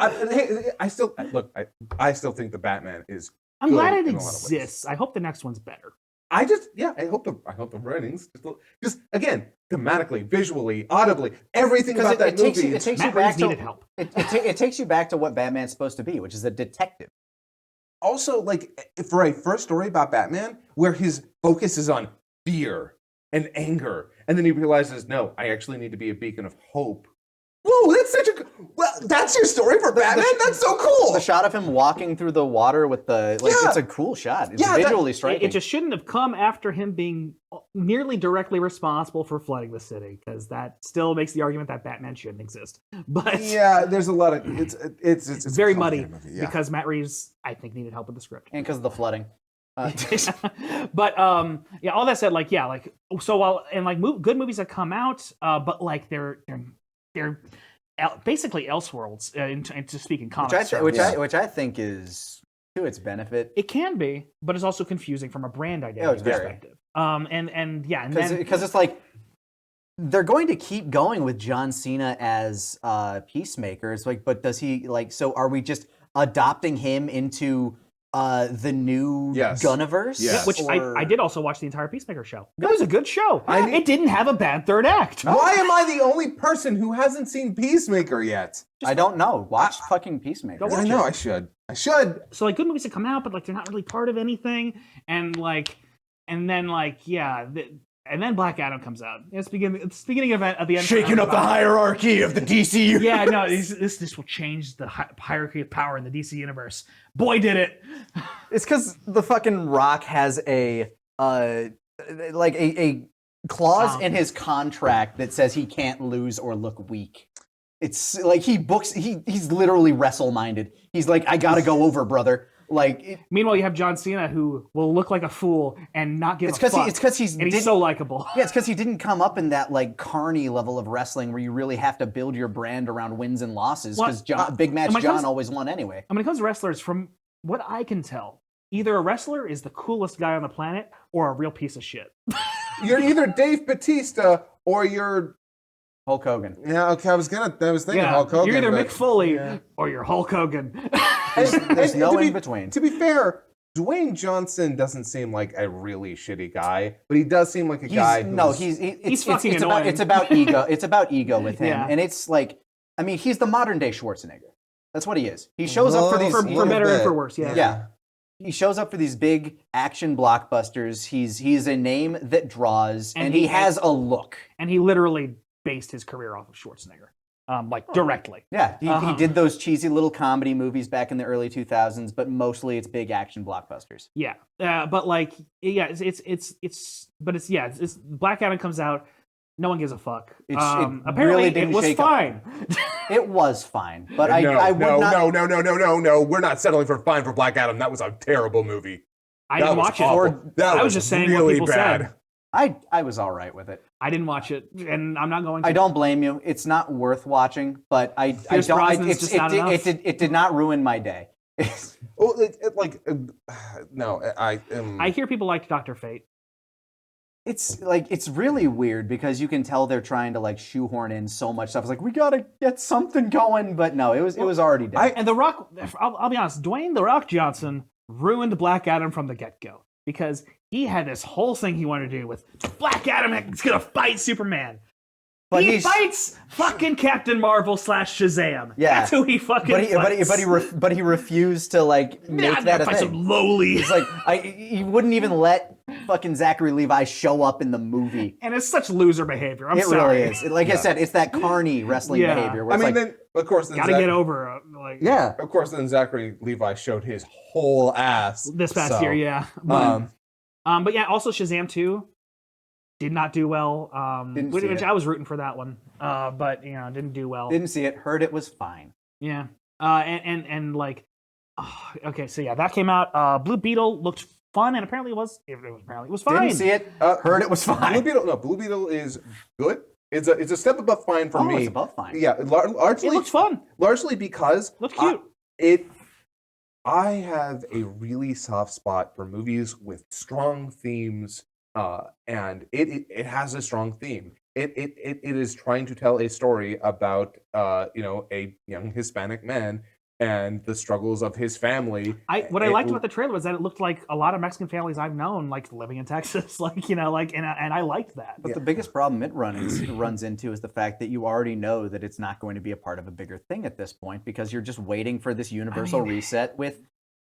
[SPEAKER 3] I still look. I still think the Batman is.
[SPEAKER 4] I'm glad
[SPEAKER 3] good
[SPEAKER 4] it
[SPEAKER 3] in a lot of ways.
[SPEAKER 4] exists. I hope the next one's better.
[SPEAKER 3] I hope the writings just again thematically, visually, audibly, everything about that movie.
[SPEAKER 5] It takes you
[SPEAKER 4] Matt
[SPEAKER 5] back
[SPEAKER 4] Reeves
[SPEAKER 5] to
[SPEAKER 4] needed help.
[SPEAKER 5] it takes you back to what Batman's supposed to be, which is a detective.
[SPEAKER 3] Also, like for a first story about Batman, where his focus is on fear and anger, and then he realizes, no, I actually need to be a beacon of hope. Whoa, that's such a that's your story for Batman. That's so cool.
[SPEAKER 5] The shot of him walking through the water with the
[SPEAKER 3] Yeah.
[SPEAKER 5] it's a cool shot. It's
[SPEAKER 3] Yeah,
[SPEAKER 5] visually
[SPEAKER 4] It
[SPEAKER 5] striking.
[SPEAKER 4] just shouldn't have come after him being nearly directly responsible for flooding the city, because that still makes the argument that Batman shouldn't exist. But
[SPEAKER 3] Yeah, there's a lot of it's
[SPEAKER 4] it's very
[SPEAKER 3] a
[SPEAKER 4] muddy
[SPEAKER 3] complicated movie,
[SPEAKER 4] because Matt Reeves, I think, needed help with the script.
[SPEAKER 5] and because of the flooding.
[SPEAKER 4] But yeah, all that said, like, yeah, like, so while and like good movies that come out, but like they're basically Elseworlds, to speak in comics terms.
[SPEAKER 5] Which I think is to its benefit.
[SPEAKER 4] It can be, but it's also confusing from a brand identity
[SPEAKER 5] it's very.
[SPEAKER 4] perspective. And yeah, and then
[SPEAKER 5] Because it's like they're going to keep going with John Cena as Peacemaker. It's like, but does he like? So are we just adopting him into the new
[SPEAKER 3] Yes.
[SPEAKER 5] Gunniverse?
[SPEAKER 3] Yes.
[SPEAKER 4] which
[SPEAKER 5] Or-
[SPEAKER 4] I did also watch the entire Peacemaker show. It was a good show.
[SPEAKER 3] I need-
[SPEAKER 4] It didn't have a bad third act.
[SPEAKER 3] Why am I the only person who hasn't seen Peacemaker yet?
[SPEAKER 5] I don't know. Watch fucking Peacemaker.
[SPEAKER 4] Go
[SPEAKER 3] Yeah, I
[SPEAKER 4] watch
[SPEAKER 3] know
[SPEAKER 4] it.
[SPEAKER 3] I should. I should.
[SPEAKER 4] So like good movies that come out, but like they're not really part of anything, and then Black Adam comes out. It's the beginning of at the end.
[SPEAKER 5] Shaking up the hierarchy of the DC.
[SPEAKER 4] Yeah, no, this will change the hierarchy of power in the DC universe. Boy, did it!
[SPEAKER 5] It's because the fucking Rock has a clause in his contract that says he can't lose or look weak. It's like he's literally wrestle minded. He's like, I gotta go over, brother. Like,
[SPEAKER 4] meanwhile, you have John Cena who will look like a fool and not give a fuck.
[SPEAKER 5] It's because
[SPEAKER 4] he's so likable.
[SPEAKER 5] Yeah, it's because he didn't come up in that like carny level of wrestling where you really have to build your brand around wins and losses. Because Big Match John always won anyway.
[SPEAKER 4] And when it comes to wrestlers, from what I can tell, either a wrestler is the coolest guy on the planet or a real piece of shit.
[SPEAKER 3] You're either Dave Bautista or you're
[SPEAKER 5] Hulk Hogan.
[SPEAKER 3] Yeah, okay. I was thinking Hulk Hogan.
[SPEAKER 4] You're either Mick Foley or you're Hulk Hogan.
[SPEAKER 5] There's no in between.
[SPEAKER 3] To be fair, Dwayne Johnson doesn't seem like a really shitty guy, but he does seem like a guy.
[SPEAKER 4] He's fucking annoying.
[SPEAKER 5] It's about ego. It's about ego with him,
[SPEAKER 4] Yeah.
[SPEAKER 5] and it's like, I mean, he's the modern day Schwarzenegger. That's what he is. He shows up for these
[SPEAKER 4] for better and for worse. Yeah.
[SPEAKER 5] Yeah. He shows up for these big action blockbusters. He's a name that draws, and he has a look.
[SPEAKER 4] And he literally based his career off of Schwarzenegger, directly.
[SPEAKER 5] Yeah, he did those cheesy little comedy movies back in the early 2000s, but mostly it's big action blockbusters.
[SPEAKER 4] Yeah, but like, yeah, it's Black Adam comes out. No one gives a fuck. Apparently,
[SPEAKER 5] really
[SPEAKER 4] it was fine.
[SPEAKER 5] It was fine, but
[SPEAKER 3] no. We're not settling for fine for Black Adam. That was a terrible movie.
[SPEAKER 4] I didn't watch it. I was just saying what people said.
[SPEAKER 5] I was all right with it.
[SPEAKER 4] I didn't watch it, and I'm not going to.
[SPEAKER 5] I don't blame you. It's not worth watching, but it did not ruin my day.
[SPEAKER 4] I hear people like Dr. Fate.
[SPEAKER 5] It's really weird because you can tell they're trying to like shoehorn in so much stuff. It's like, we gotta get something going, but no, it was already dead.
[SPEAKER 4] And The Rock, I'll be honest, Dwayne "The Rock" Johnson ruined Black Adam from the get-go because he had this whole thing he wanted to do with Black Adam is gonna fight Superman. But he fights fucking Captain Marvel / Shazam.
[SPEAKER 5] Yeah,
[SPEAKER 4] that's who he fucking fights.
[SPEAKER 5] But he refused to like make that a thing.
[SPEAKER 4] Some lowly.
[SPEAKER 5] It's like he wouldn't even let fucking Zachary Levi show up in the movie.
[SPEAKER 4] And it's such loser behavior. I'm
[SPEAKER 5] sorry.
[SPEAKER 4] Really
[SPEAKER 5] is. Like I said, it's that carny wrestling behavior. Where
[SPEAKER 3] then of course,
[SPEAKER 4] gotta get over.
[SPEAKER 3] Of course, then Zachary Levi showed his whole ass
[SPEAKER 4] this past year. Yeah. But yeah, also Shazam 2 did not do well. Which I was rooting for that one, but didn't do well.
[SPEAKER 5] Didn't see it. Heard it was fine.
[SPEAKER 4] Yeah. Okay, so yeah, that came out. Blue Beetle looked fun, and apparently it was fine.
[SPEAKER 5] Didn't see it. Heard it was fine.
[SPEAKER 3] Blue Beetle is good. It's a step above fine for me.
[SPEAKER 5] It's above fine.
[SPEAKER 3] Yeah, largely
[SPEAKER 4] it looks fun.
[SPEAKER 3] Largely because
[SPEAKER 4] looks cute.
[SPEAKER 3] I have a really soft spot for movies with strong themes, and it has a strong theme. It is trying to tell a story about a young Hispanic man and the struggles of his family.
[SPEAKER 4] What I liked about the trailer was that it looked like a lot of Mexican families I've known, like living in Texas, and I liked that.
[SPEAKER 5] But the biggest problem it runs into is the fact that you already know that it's not going to be a part of a bigger thing at this point because you're just waiting for this universal reset with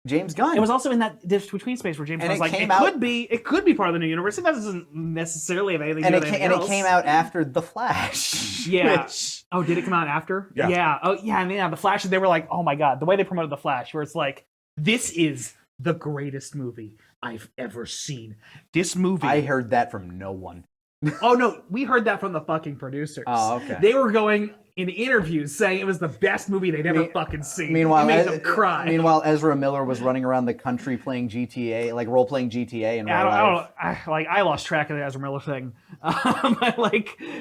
[SPEAKER 5] James Gunn.
[SPEAKER 4] It was also in that between space where James Gunn was like, it could be part of the new universe. It doesn't necessarily have anything to do with anything else.
[SPEAKER 5] It came out after The Flash.
[SPEAKER 4] Yeah. Oh, did it come out after?
[SPEAKER 3] Yeah.
[SPEAKER 4] Yeah. Oh, yeah. And yeah, The Flash. They were like, oh my god, the way they promoted The Flash, where it's like, this is the greatest movie I've ever seen. This movie.
[SPEAKER 5] I heard that from no one.
[SPEAKER 4] Oh no, we heard that from the fucking producers.
[SPEAKER 5] Oh, okay.
[SPEAKER 4] They were going in interviews saying it was the best movie they'd ever fucking seen.
[SPEAKER 5] Meanwhile,
[SPEAKER 4] it made them cry.
[SPEAKER 5] Meanwhile, Ezra Miller was running around the country playing GTA, like role playing GTA in real life.
[SPEAKER 4] I lost track of the Ezra Miller thing. The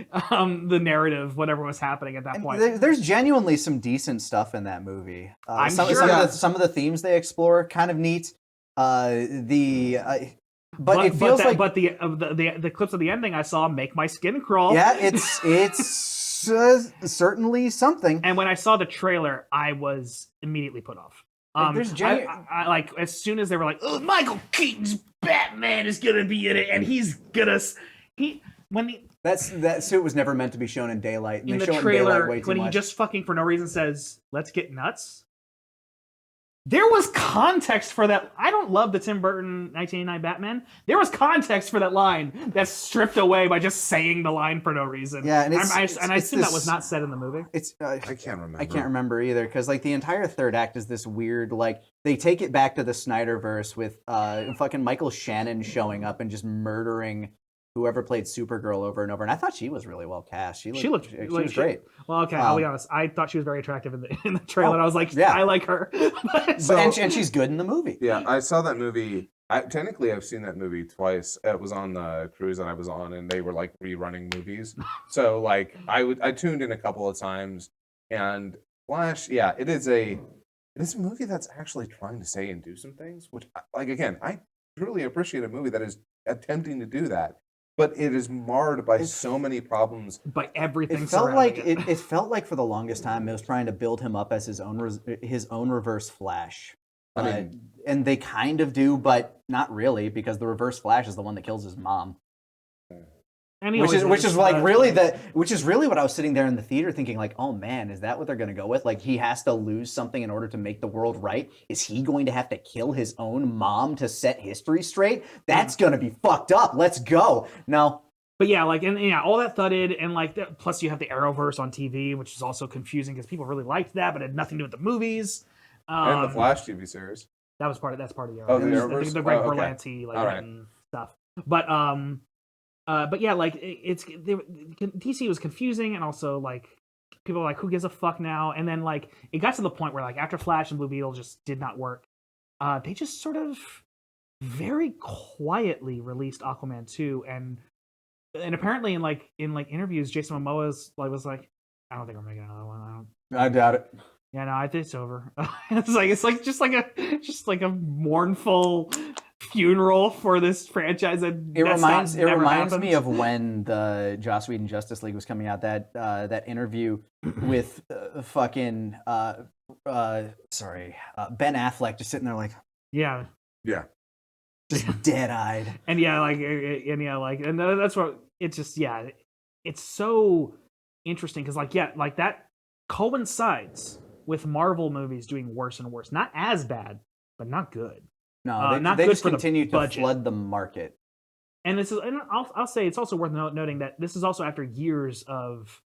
[SPEAKER 4] narrative, whatever was happening at that point.
[SPEAKER 5] There's genuinely some decent stuff in that movie. Some of the themes they explore kind of neat. But it feels like
[SPEAKER 4] the clips of the ending I saw make my skin crawl.
[SPEAKER 5] Yeah, it's certainly something.
[SPEAKER 4] And when I saw the trailer, I was immediately put off. As soon as they were like, "Oh, Michael Keaton's Batman is gonna be in it, and
[SPEAKER 5] that suit was never meant to be shown in daylight. And
[SPEAKER 4] in
[SPEAKER 5] they
[SPEAKER 4] the
[SPEAKER 5] show
[SPEAKER 4] trailer,
[SPEAKER 5] it in daylight way too
[SPEAKER 4] when
[SPEAKER 5] much.
[SPEAKER 4] he just fucking for no reason says, "Let's get nuts." There was context for that. I don't love the Tim Burton 1989 Batman. There was context for that line that's stripped away by just saying the line for no reason.
[SPEAKER 5] Yeah, and
[SPEAKER 4] I assume that was not said in the movie.
[SPEAKER 3] I can't remember.
[SPEAKER 5] I can't remember either because like the entire third act is this weird like they take it back to the Snyderverse with fucking Michael Shannon showing up and just murdering whoever played Supergirl over and over, and I thought she was really well cast. She looked
[SPEAKER 4] like
[SPEAKER 5] was great.
[SPEAKER 4] Well, okay, I'll be honest. I thought she was very attractive in the trailer. And I was like,
[SPEAKER 5] yeah.
[SPEAKER 4] I like her.
[SPEAKER 5] And she's good in the movie.
[SPEAKER 3] Yeah, I saw that movie. Technically, I've seen that movie twice. It was on the cruise that I was on, and they were like rerunning movies. So like, I tuned in a couple of times, and Flash. Yeah, it is a movie that's actually trying to say and do some things. Which, like, again, I truly appreciate a movie that is attempting to do that, but it is marred by so many problems.
[SPEAKER 4] By everything.
[SPEAKER 5] It felt like it felt like for the longest time it was trying to build him up as his own Reverse Flash.
[SPEAKER 3] I mean,
[SPEAKER 5] and they kind of do, but not really, because the Reverse Flash is the one that kills his mom. Which is really what I was sitting there in the theater thinking, like, oh man, is that what they're going to go with? Like, he has to lose something in order to make the world right? Is he going to have to kill his own mom to set history straight? That's going to be fucked up. Let's go. No.
[SPEAKER 4] But yeah, like, and yeah, all that thudded, and like, plus you have the Arrowverse on TV, which is also confusing because people really liked that, but it had nothing to do with the movies.
[SPEAKER 3] And the Flash TV series.
[SPEAKER 4] That's part of the Arrowverse.
[SPEAKER 3] Oh, the Arrowverse?
[SPEAKER 4] The Greg
[SPEAKER 3] okay.
[SPEAKER 4] Berlanti, like,
[SPEAKER 3] right.
[SPEAKER 4] and stuff. But yeah, like, DC was confusing, and also like people were like, who gives a fuck now? And then like it got to the point where like after Flash and Blue Beetle just did not work, they just sort of very quietly released Aquaman 2, and apparently in interviews, Jason Momoa was like, I don't think we're making another one.
[SPEAKER 5] I doubt it.
[SPEAKER 4] Yeah, no, I think it's over. it's just like a mournful funeral for this franchise. It
[SPEAKER 5] reminds me of when the Joss Whedon Justice League was coming out. That interview with Ben Affleck just sitting there like,
[SPEAKER 4] yeah,
[SPEAKER 5] just dead eyed.
[SPEAKER 4] And and that's what it's just. Yeah, it's so interesting because like that coincides with Marvel movies doing worse and worse. Not as bad, but not good.
[SPEAKER 5] No,
[SPEAKER 4] not
[SPEAKER 5] they
[SPEAKER 4] good
[SPEAKER 5] just
[SPEAKER 4] for
[SPEAKER 5] continue
[SPEAKER 4] the
[SPEAKER 5] to
[SPEAKER 4] budget.
[SPEAKER 5] flood the market.
[SPEAKER 4] And I'll say it's also worth noting that this is also after years of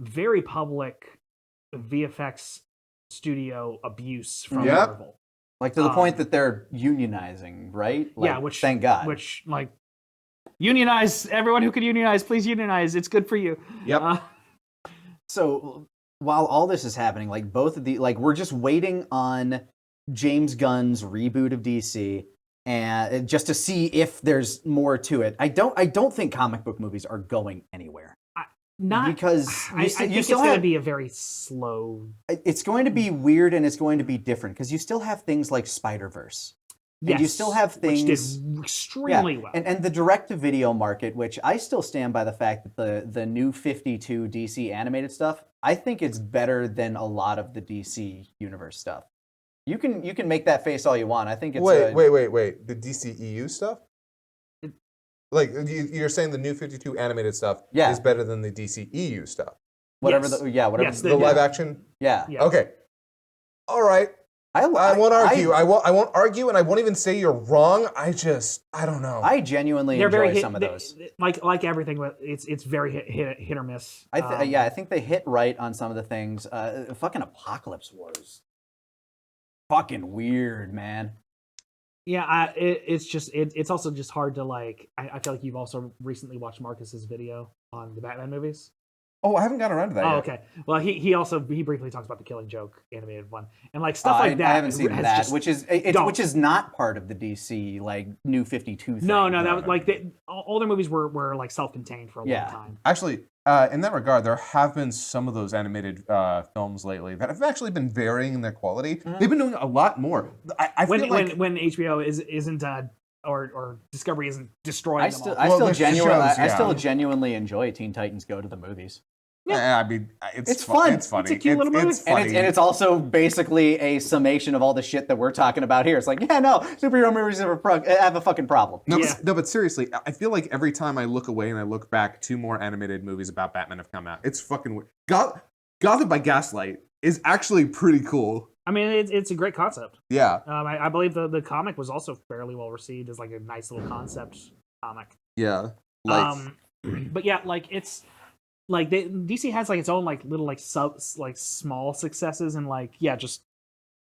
[SPEAKER 4] very public VFX studio abuse from Marvel.
[SPEAKER 5] Like to the point that they're unionizing, right? Like,
[SPEAKER 4] which
[SPEAKER 5] thank God.
[SPEAKER 4] Which like unionize, everyone who could unionize, please unionize. It's good for you.
[SPEAKER 3] Yep.
[SPEAKER 5] So while all this is happening, like both of the we're just waiting on James Gunn's reboot of DC, and just to see if there's more to it. I don't think comic book movies are going anywhere. Because
[SPEAKER 4] I think it's going to be a very slow.
[SPEAKER 5] It's going to be weird and it's going to be different because you still have things like Snyderverse.
[SPEAKER 4] Yes,
[SPEAKER 5] and you still have things
[SPEAKER 4] which did extremely well.
[SPEAKER 5] And the direct-to-video market, which I still stand by the fact that the new 52 DC animated stuff, I think it's better than a lot of the DC Universe stuff. You can make that face all you want. I think it's
[SPEAKER 3] wait. The DCEU stuff? Like you're saying the new 52 animated stuff is better than the DCEU stuff?
[SPEAKER 5] Whatever
[SPEAKER 4] yes.
[SPEAKER 5] the
[SPEAKER 3] the live action?
[SPEAKER 5] Yeah.
[SPEAKER 4] Yes.
[SPEAKER 3] Okay. All right. I won't argue. I won't argue, and I won't even say you're wrong. I don't know.
[SPEAKER 5] I genuinely enjoy some of those.
[SPEAKER 4] Like everything, it's very hit or miss.
[SPEAKER 5] I think they hit right on some of the things. Fucking Apocalypse Wars. Fucking weird, man.
[SPEAKER 4] Yeah, it's also just hard to like. I feel like you've also recently watched Marcus's video on the Batman movies.
[SPEAKER 3] Oh, I haven't gotten around to that yet.
[SPEAKER 4] Okay. Well, he briefly talks about the Killing Joke animated one and like stuff like that.
[SPEAKER 5] I haven't seen that, which is not part of the DC like New 52 thing.
[SPEAKER 4] No, that was like all their movies were like self-contained for a long time.
[SPEAKER 3] Actually, in that regard, there have been some of those animated films lately that have actually been varying in their quality. Mm-hmm. They've been doing a lot more. I feel like
[SPEAKER 4] when HBO isn't or Discovery isn't destroying
[SPEAKER 5] I still genuinely enjoy Teen Titans Go to the Movies.
[SPEAKER 3] Yeah, I mean, it's
[SPEAKER 5] fun.
[SPEAKER 3] It's funny.
[SPEAKER 4] It's a cute little movie.
[SPEAKER 3] It's funny.
[SPEAKER 5] And it's also basically a summation of all the shit that we're talking about here. It's like, superhero movies have a fucking problem.
[SPEAKER 3] But seriously, I feel like every time I look away and I look back, 2 more animated movies about Batman have come out. It's fucking weird. Gotham by Gaslight is actually pretty cool.
[SPEAKER 4] I mean, it's a great concept.
[SPEAKER 3] Yeah.
[SPEAKER 4] I believe the comic was also fairly well received as like a nice little concept comic.
[SPEAKER 3] Yeah.
[SPEAKER 4] But yeah, like it's like DC has like its own like little like small successes and like just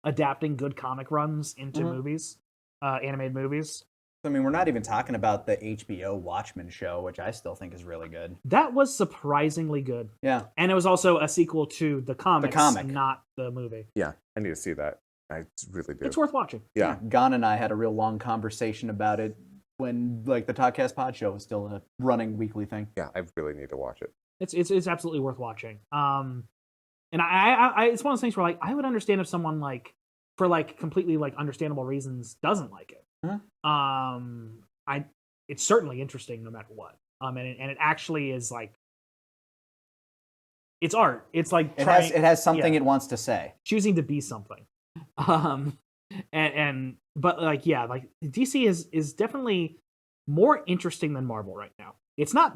[SPEAKER 4] adapting good comic runs into movies, animated movies.
[SPEAKER 5] I mean, we're not even talking about the HBO Watchmen show, which I still think is really good.
[SPEAKER 4] That was surprisingly good.
[SPEAKER 5] Yeah.
[SPEAKER 4] And it was also a sequel to the comics,
[SPEAKER 5] comic.
[SPEAKER 4] not the movie.
[SPEAKER 3] Yeah, I need to see that. I really do.
[SPEAKER 4] It's worth watching.
[SPEAKER 3] Yeah.
[SPEAKER 5] Gon and I had a real long conversation about it when like the Toddcast Pod show was still a running weekly thing.
[SPEAKER 3] Yeah, I really need to watch it.
[SPEAKER 4] It's absolutely worth watching. And I it's one of those things where like I would understand if someone like for like completely like understandable reasons doesn't like it. It's certainly interesting no matter what. And it actually is like it's art. It's like
[SPEAKER 5] It has something it wants to say.
[SPEAKER 4] choosing to be something. But like yeah, like DC is definitely more interesting than Marvel right now. It's not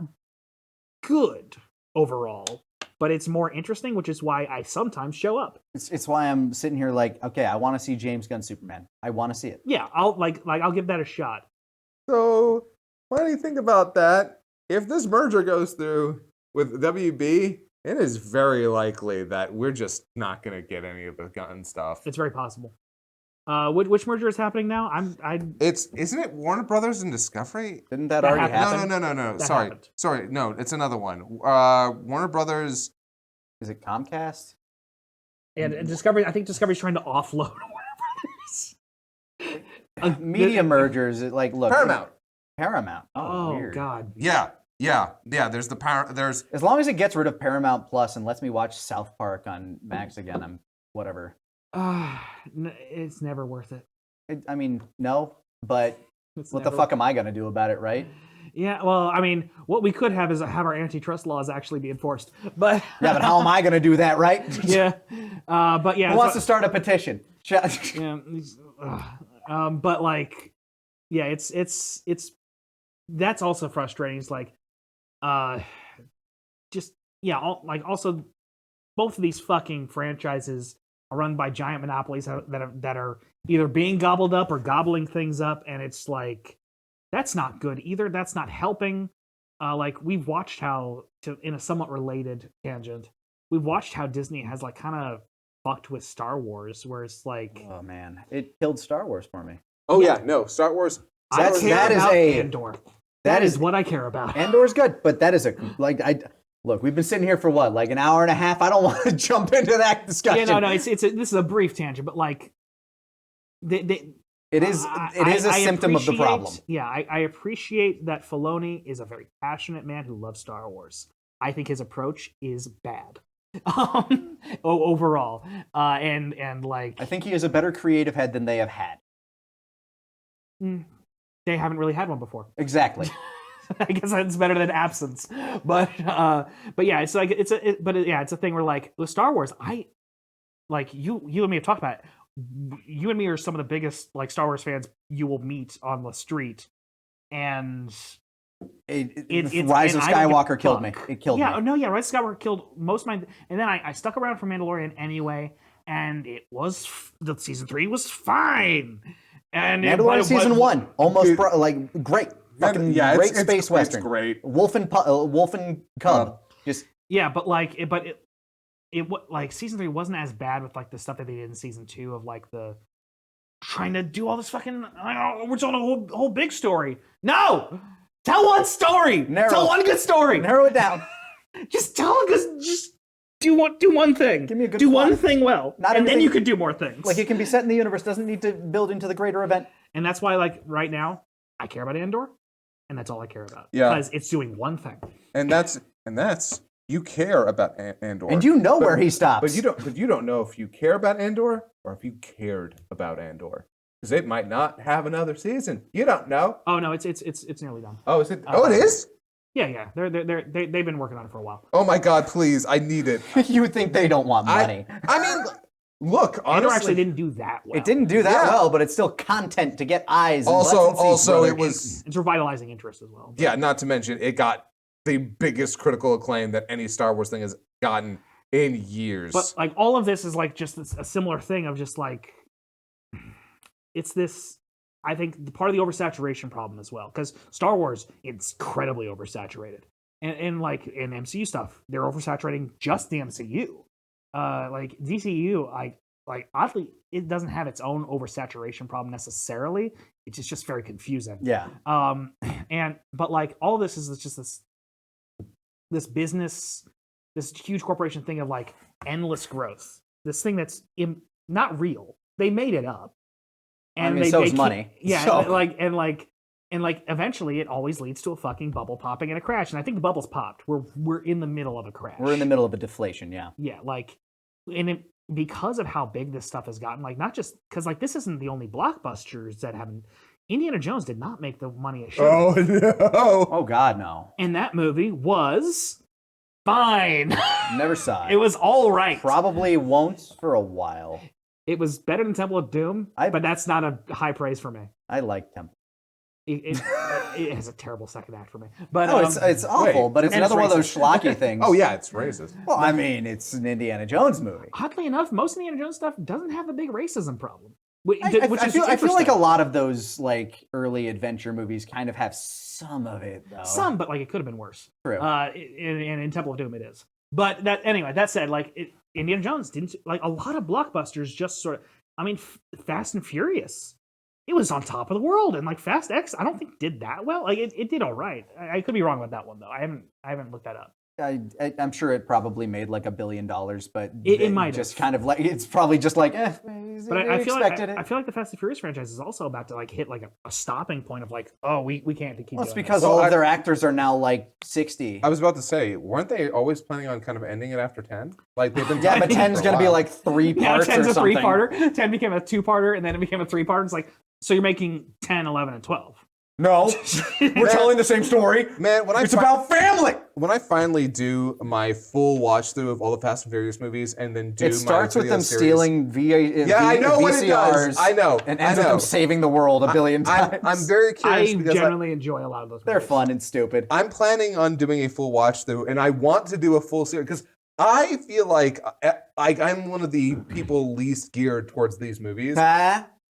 [SPEAKER 4] good overall, but it's more interesting, which is why I sometimes show up.
[SPEAKER 5] It's why I'm sitting here like, okay, I want to see James Gunn Superman. I want to see it.
[SPEAKER 4] Yeah, I'll give that a shot.
[SPEAKER 3] So, what do you think about that? If this merger goes through with WB, it is very likely that we're just not going to get any of the Gunn stuff.
[SPEAKER 4] It's very possible. Which merger is happening now?
[SPEAKER 3] Isn't it Warner Brothers and Discovery?
[SPEAKER 5] Didn't that
[SPEAKER 4] That
[SPEAKER 5] already
[SPEAKER 4] happened.
[SPEAKER 5] happen?
[SPEAKER 3] No.
[SPEAKER 4] That
[SPEAKER 3] Sorry.
[SPEAKER 4] happened.
[SPEAKER 3] Sorry. No, it's another one. Warner Brothers.
[SPEAKER 5] Is it Comcast?
[SPEAKER 4] and Discovery. I think Discovery's trying to offload Warner Brothers.
[SPEAKER 5] Media mergers, like look.
[SPEAKER 3] Paramount.
[SPEAKER 4] Oh
[SPEAKER 5] weird.
[SPEAKER 4] God.
[SPEAKER 3] Yeah. There's the power. There's
[SPEAKER 5] As long as it gets rid of Paramount Plus and lets me watch South Park on Max again, I'm whatever.
[SPEAKER 4] It's never worth it.
[SPEAKER 5] I mean, no, but
[SPEAKER 4] It's
[SPEAKER 5] what the
[SPEAKER 4] never-
[SPEAKER 5] fuck am I gonna do about it, right?
[SPEAKER 4] Yeah, well, I mean, what we could have is have our antitrust laws actually be enforced, but
[SPEAKER 5] Yeah, but how am I gonna do that, right?
[SPEAKER 4] yeah, but yeah,
[SPEAKER 5] Who wants to start a petition?
[SPEAKER 4] yeah, but like, yeah, it's that's also frustrating. It's like, just yeah, also both of these fucking franchises are run by giant monopolies that are either being gobbled up or gobbling things up, and it's like that's not good either. That's not helping. Like we've watched how, in a somewhat related tangent, we've watched how Disney has like kind of fucked with Star Wars, where it's like,
[SPEAKER 5] Oh man, it killed Star Wars for me.
[SPEAKER 3] Oh yeah, no, Star Wars.
[SPEAKER 4] I
[SPEAKER 5] That's-
[SPEAKER 4] care
[SPEAKER 5] that is
[SPEAKER 4] about
[SPEAKER 5] a-
[SPEAKER 4] Andor.
[SPEAKER 5] that
[SPEAKER 4] That is
[SPEAKER 5] is-
[SPEAKER 4] what I care about.
[SPEAKER 5] Andor's good, but that is look. We've been sitting here for what, like an hour and a half. I don't want to jump into that discussion.
[SPEAKER 4] Yeah, no, this is a brief tangent, but like,
[SPEAKER 5] It is a symptom of the problem.
[SPEAKER 4] Yeah, I appreciate that Filoni is a very passionate man who loves Star Wars. I think his approach is bad, overall, and like
[SPEAKER 5] I think he is a better creative head than they have had.
[SPEAKER 4] they haven't really had one before.
[SPEAKER 5] Exactly.
[SPEAKER 4] I guess that's better than absence, but yeah, it's like it's a thing where like with Star Wars, I like you and me have talked about it. You and me are some of the biggest like Star Wars fans you will meet on the street, and it's
[SPEAKER 5] Rise of
[SPEAKER 4] and I don't give a
[SPEAKER 5] Skywalker killed me.
[SPEAKER 4] fuck.
[SPEAKER 5] It killed me.
[SPEAKER 4] No, yeah, Rise of Skywalker killed most of my, and then I stuck around for Mandalorian anyway, and it was the season 3 was fine, and
[SPEAKER 5] Mandalorian season 1 almost great. Fucking
[SPEAKER 3] Yeah,
[SPEAKER 5] great
[SPEAKER 3] it's
[SPEAKER 5] space western.
[SPEAKER 3] It's great.
[SPEAKER 5] Wolf and Cub. Just
[SPEAKER 4] yeah, but like like season 3 wasn't as bad with like the stuff that they did in season 2 of like the trying to do all this fucking we're telling a whole big story. No, tell one story. Tell one good story.
[SPEAKER 5] narrow it down.
[SPEAKER 4] Just do one thing.
[SPEAKER 5] Give me a good
[SPEAKER 4] do
[SPEAKER 5] plot.
[SPEAKER 4] one thing well,
[SPEAKER 5] Not
[SPEAKER 4] and then
[SPEAKER 5] everything-
[SPEAKER 4] you could do more things.
[SPEAKER 5] Like it can be set in the universe. Doesn't need to build into the greater event.
[SPEAKER 4] And that's why, like right now, I care about Andor, and that's all I care about.
[SPEAKER 3] Yeah.
[SPEAKER 4] Because it's doing one thing.
[SPEAKER 3] And that's you care about Andor,
[SPEAKER 5] And you know where he stops.
[SPEAKER 3] But you don't know if you care about Andor or if you cared about Andor, because it might not have another season. You don't know.
[SPEAKER 4] Oh no, it's nearly done.
[SPEAKER 3] Oh, is it? Oh, it is.
[SPEAKER 4] Yeah. They've been working on it for a while.
[SPEAKER 3] Oh my God! Please, I need it.
[SPEAKER 5] you would think they don't want money.
[SPEAKER 3] I mean, look,
[SPEAKER 4] Andor
[SPEAKER 3] honestly,
[SPEAKER 4] actually didn't do that well.
[SPEAKER 5] It didn't do that
[SPEAKER 3] Yeah.
[SPEAKER 5] well, but it's still content to get eyes. And butts and seats,
[SPEAKER 3] Also,
[SPEAKER 5] brother.
[SPEAKER 3] it was
[SPEAKER 4] It's revitalizing interest as well.
[SPEAKER 3] yeah. Not to mention, it got the biggest critical acclaim that any Star Wars thing has gotten in years.
[SPEAKER 4] But like all of this is like just a similar thing of just like it's this. I think part of the oversaturation problem as well, because Star Wars it's incredibly oversaturated, and like in MCU stuff they're oversaturating just the MCU. Like DCU, like oddly, it doesn't have its own oversaturation problem necessarily. It's just very confusing.
[SPEAKER 5] Yeah.
[SPEAKER 4] But like all this is just this business, this huge corporation thing of like endless growth. This thing that's not real. They made it up.
[SPEAKER 5] And I mean, so is money.
[SPEAKER 4] Yeah,
[SPEAKER 5] so.
[SPEAKER 4] and eventually it always leads to a fucking bubble popping and a crash. And I think the bubble's popped. We're in the middle of a crash.
[SPEAKER 5] We're in the middle of a deflation, yeah.
[SPEAKER 4] Yeah, like, because of how big this stuff has gotten, like, not just because like this isn't the only blockbusters that haven't. Indiana Jones did not make the money it should.
[SPEAKER 3] Oh no!
[SPEAKER 5] Oh God, no.
[SPEAKER 4] And that movie was fine.
[SPEAKER 5] Never saw it.
[SPEAKER 4] It was all right.
[SPEAKER 5] Probably won't for a while.
[SPEAKER 4] It was better than Temple of Doom, but that's not a high praise for me.
[SPEAKER 5] I like Temple.
[SPEAKER 4] It has a terrible second act for me. But
[SPEAKER 5] no, it's awful. But it's another one of those schlocky things.
[SPEAKER 3] Oh yeah, it's racist.
[SPEAKER 5] Well, I mean, it's an Indiana Jones movie.
[SPEAKER 4] Oddly enough, most Indiana Jones stuff doesn't have the big racism problem.
[SPEAKER 5] I feel like a lot of those like early adventure movies kind of have some of it, though.
[SPEAKER 4] Some, but like it could have been worse.
[SPEAKER 5] True.
[SPEAKER 4] And in Temple of Doom, it is. But that said, like Indiana Jones didn't like a lot of blockbusters. Just sort of, I mean, Fast and Furious. It was on top of the world, and like Fast X, I don't think did that well. Like it did all right. I could be wrong about that one though. I haven't looked that up.
[SPEAKER 5] I'm sure it probably made like $1 billion, but
[SPEAKER 4] it might
[SPEAKER 5] just
[SPEAKER 4] have.
[SPEAKER 5] kind of like it's probably just like.
[SPEAKER 4] But I feel like the Fast and Furious franchise is also about to like hit like a stopping point of like, oh, we can't keep.
[SPEAKER 5] Well, it's
[SPEAKER 4] doing
[SPEAKER 5] because
[SPEAKER 4] this.
[SPEAKER 5] all of their actors are now like 60.
[SPEAKER 3] I was about to say, weren't they always planning on kind of ending it after 10? Like they've been.
[SPEAKER 5] Yeah, but 10's gonna be like 3 parts.
[SPEAKER 4] Yeah, 10's
[SPEAKER 5] or
[SPEAKER 4] a
[SPEAKER 5] something.
[SPEAKER 4] 3-parter. 10 became a 2-parter, and then it became a 3-part. It's like, so you're making 10, 11, and 12.
[SPEAKER 5] No, we're telling the same story.
[SPEAKER 3] Man,
[SPEAKER 5] it's about family.
[SPEAKER 3] When I finally do my full watch through of all the Fast and Furious movies, and then do
[SPEAKER 5] it starts
[SPEAKER 3] my
[SPEAKER 5] with them
[SPEAKER 3] video
[SPEAKER 5] stealing
[SPEAKER 3] I know what it does.
[SPEAKER 5] VCRs.
[SPEAKER 3] I know,
[SPEAKER 5] and ends with them saving the world a billion times.
[SPEAKER 3] I'm very curious.
[SPEAKER 4] I
[SPEAKER 3] because
[SPEAKER 4] generally enjoy a lot of those.
[SPEAKER 5] They're
[SPEAKER 4] movies.
[SPEAKER 5] fun and stupid.
[SPEAKER 3] I'm planning on doing a full watch through, and I want to do a full series because I feel like I'm one of the people least geared towards these movies.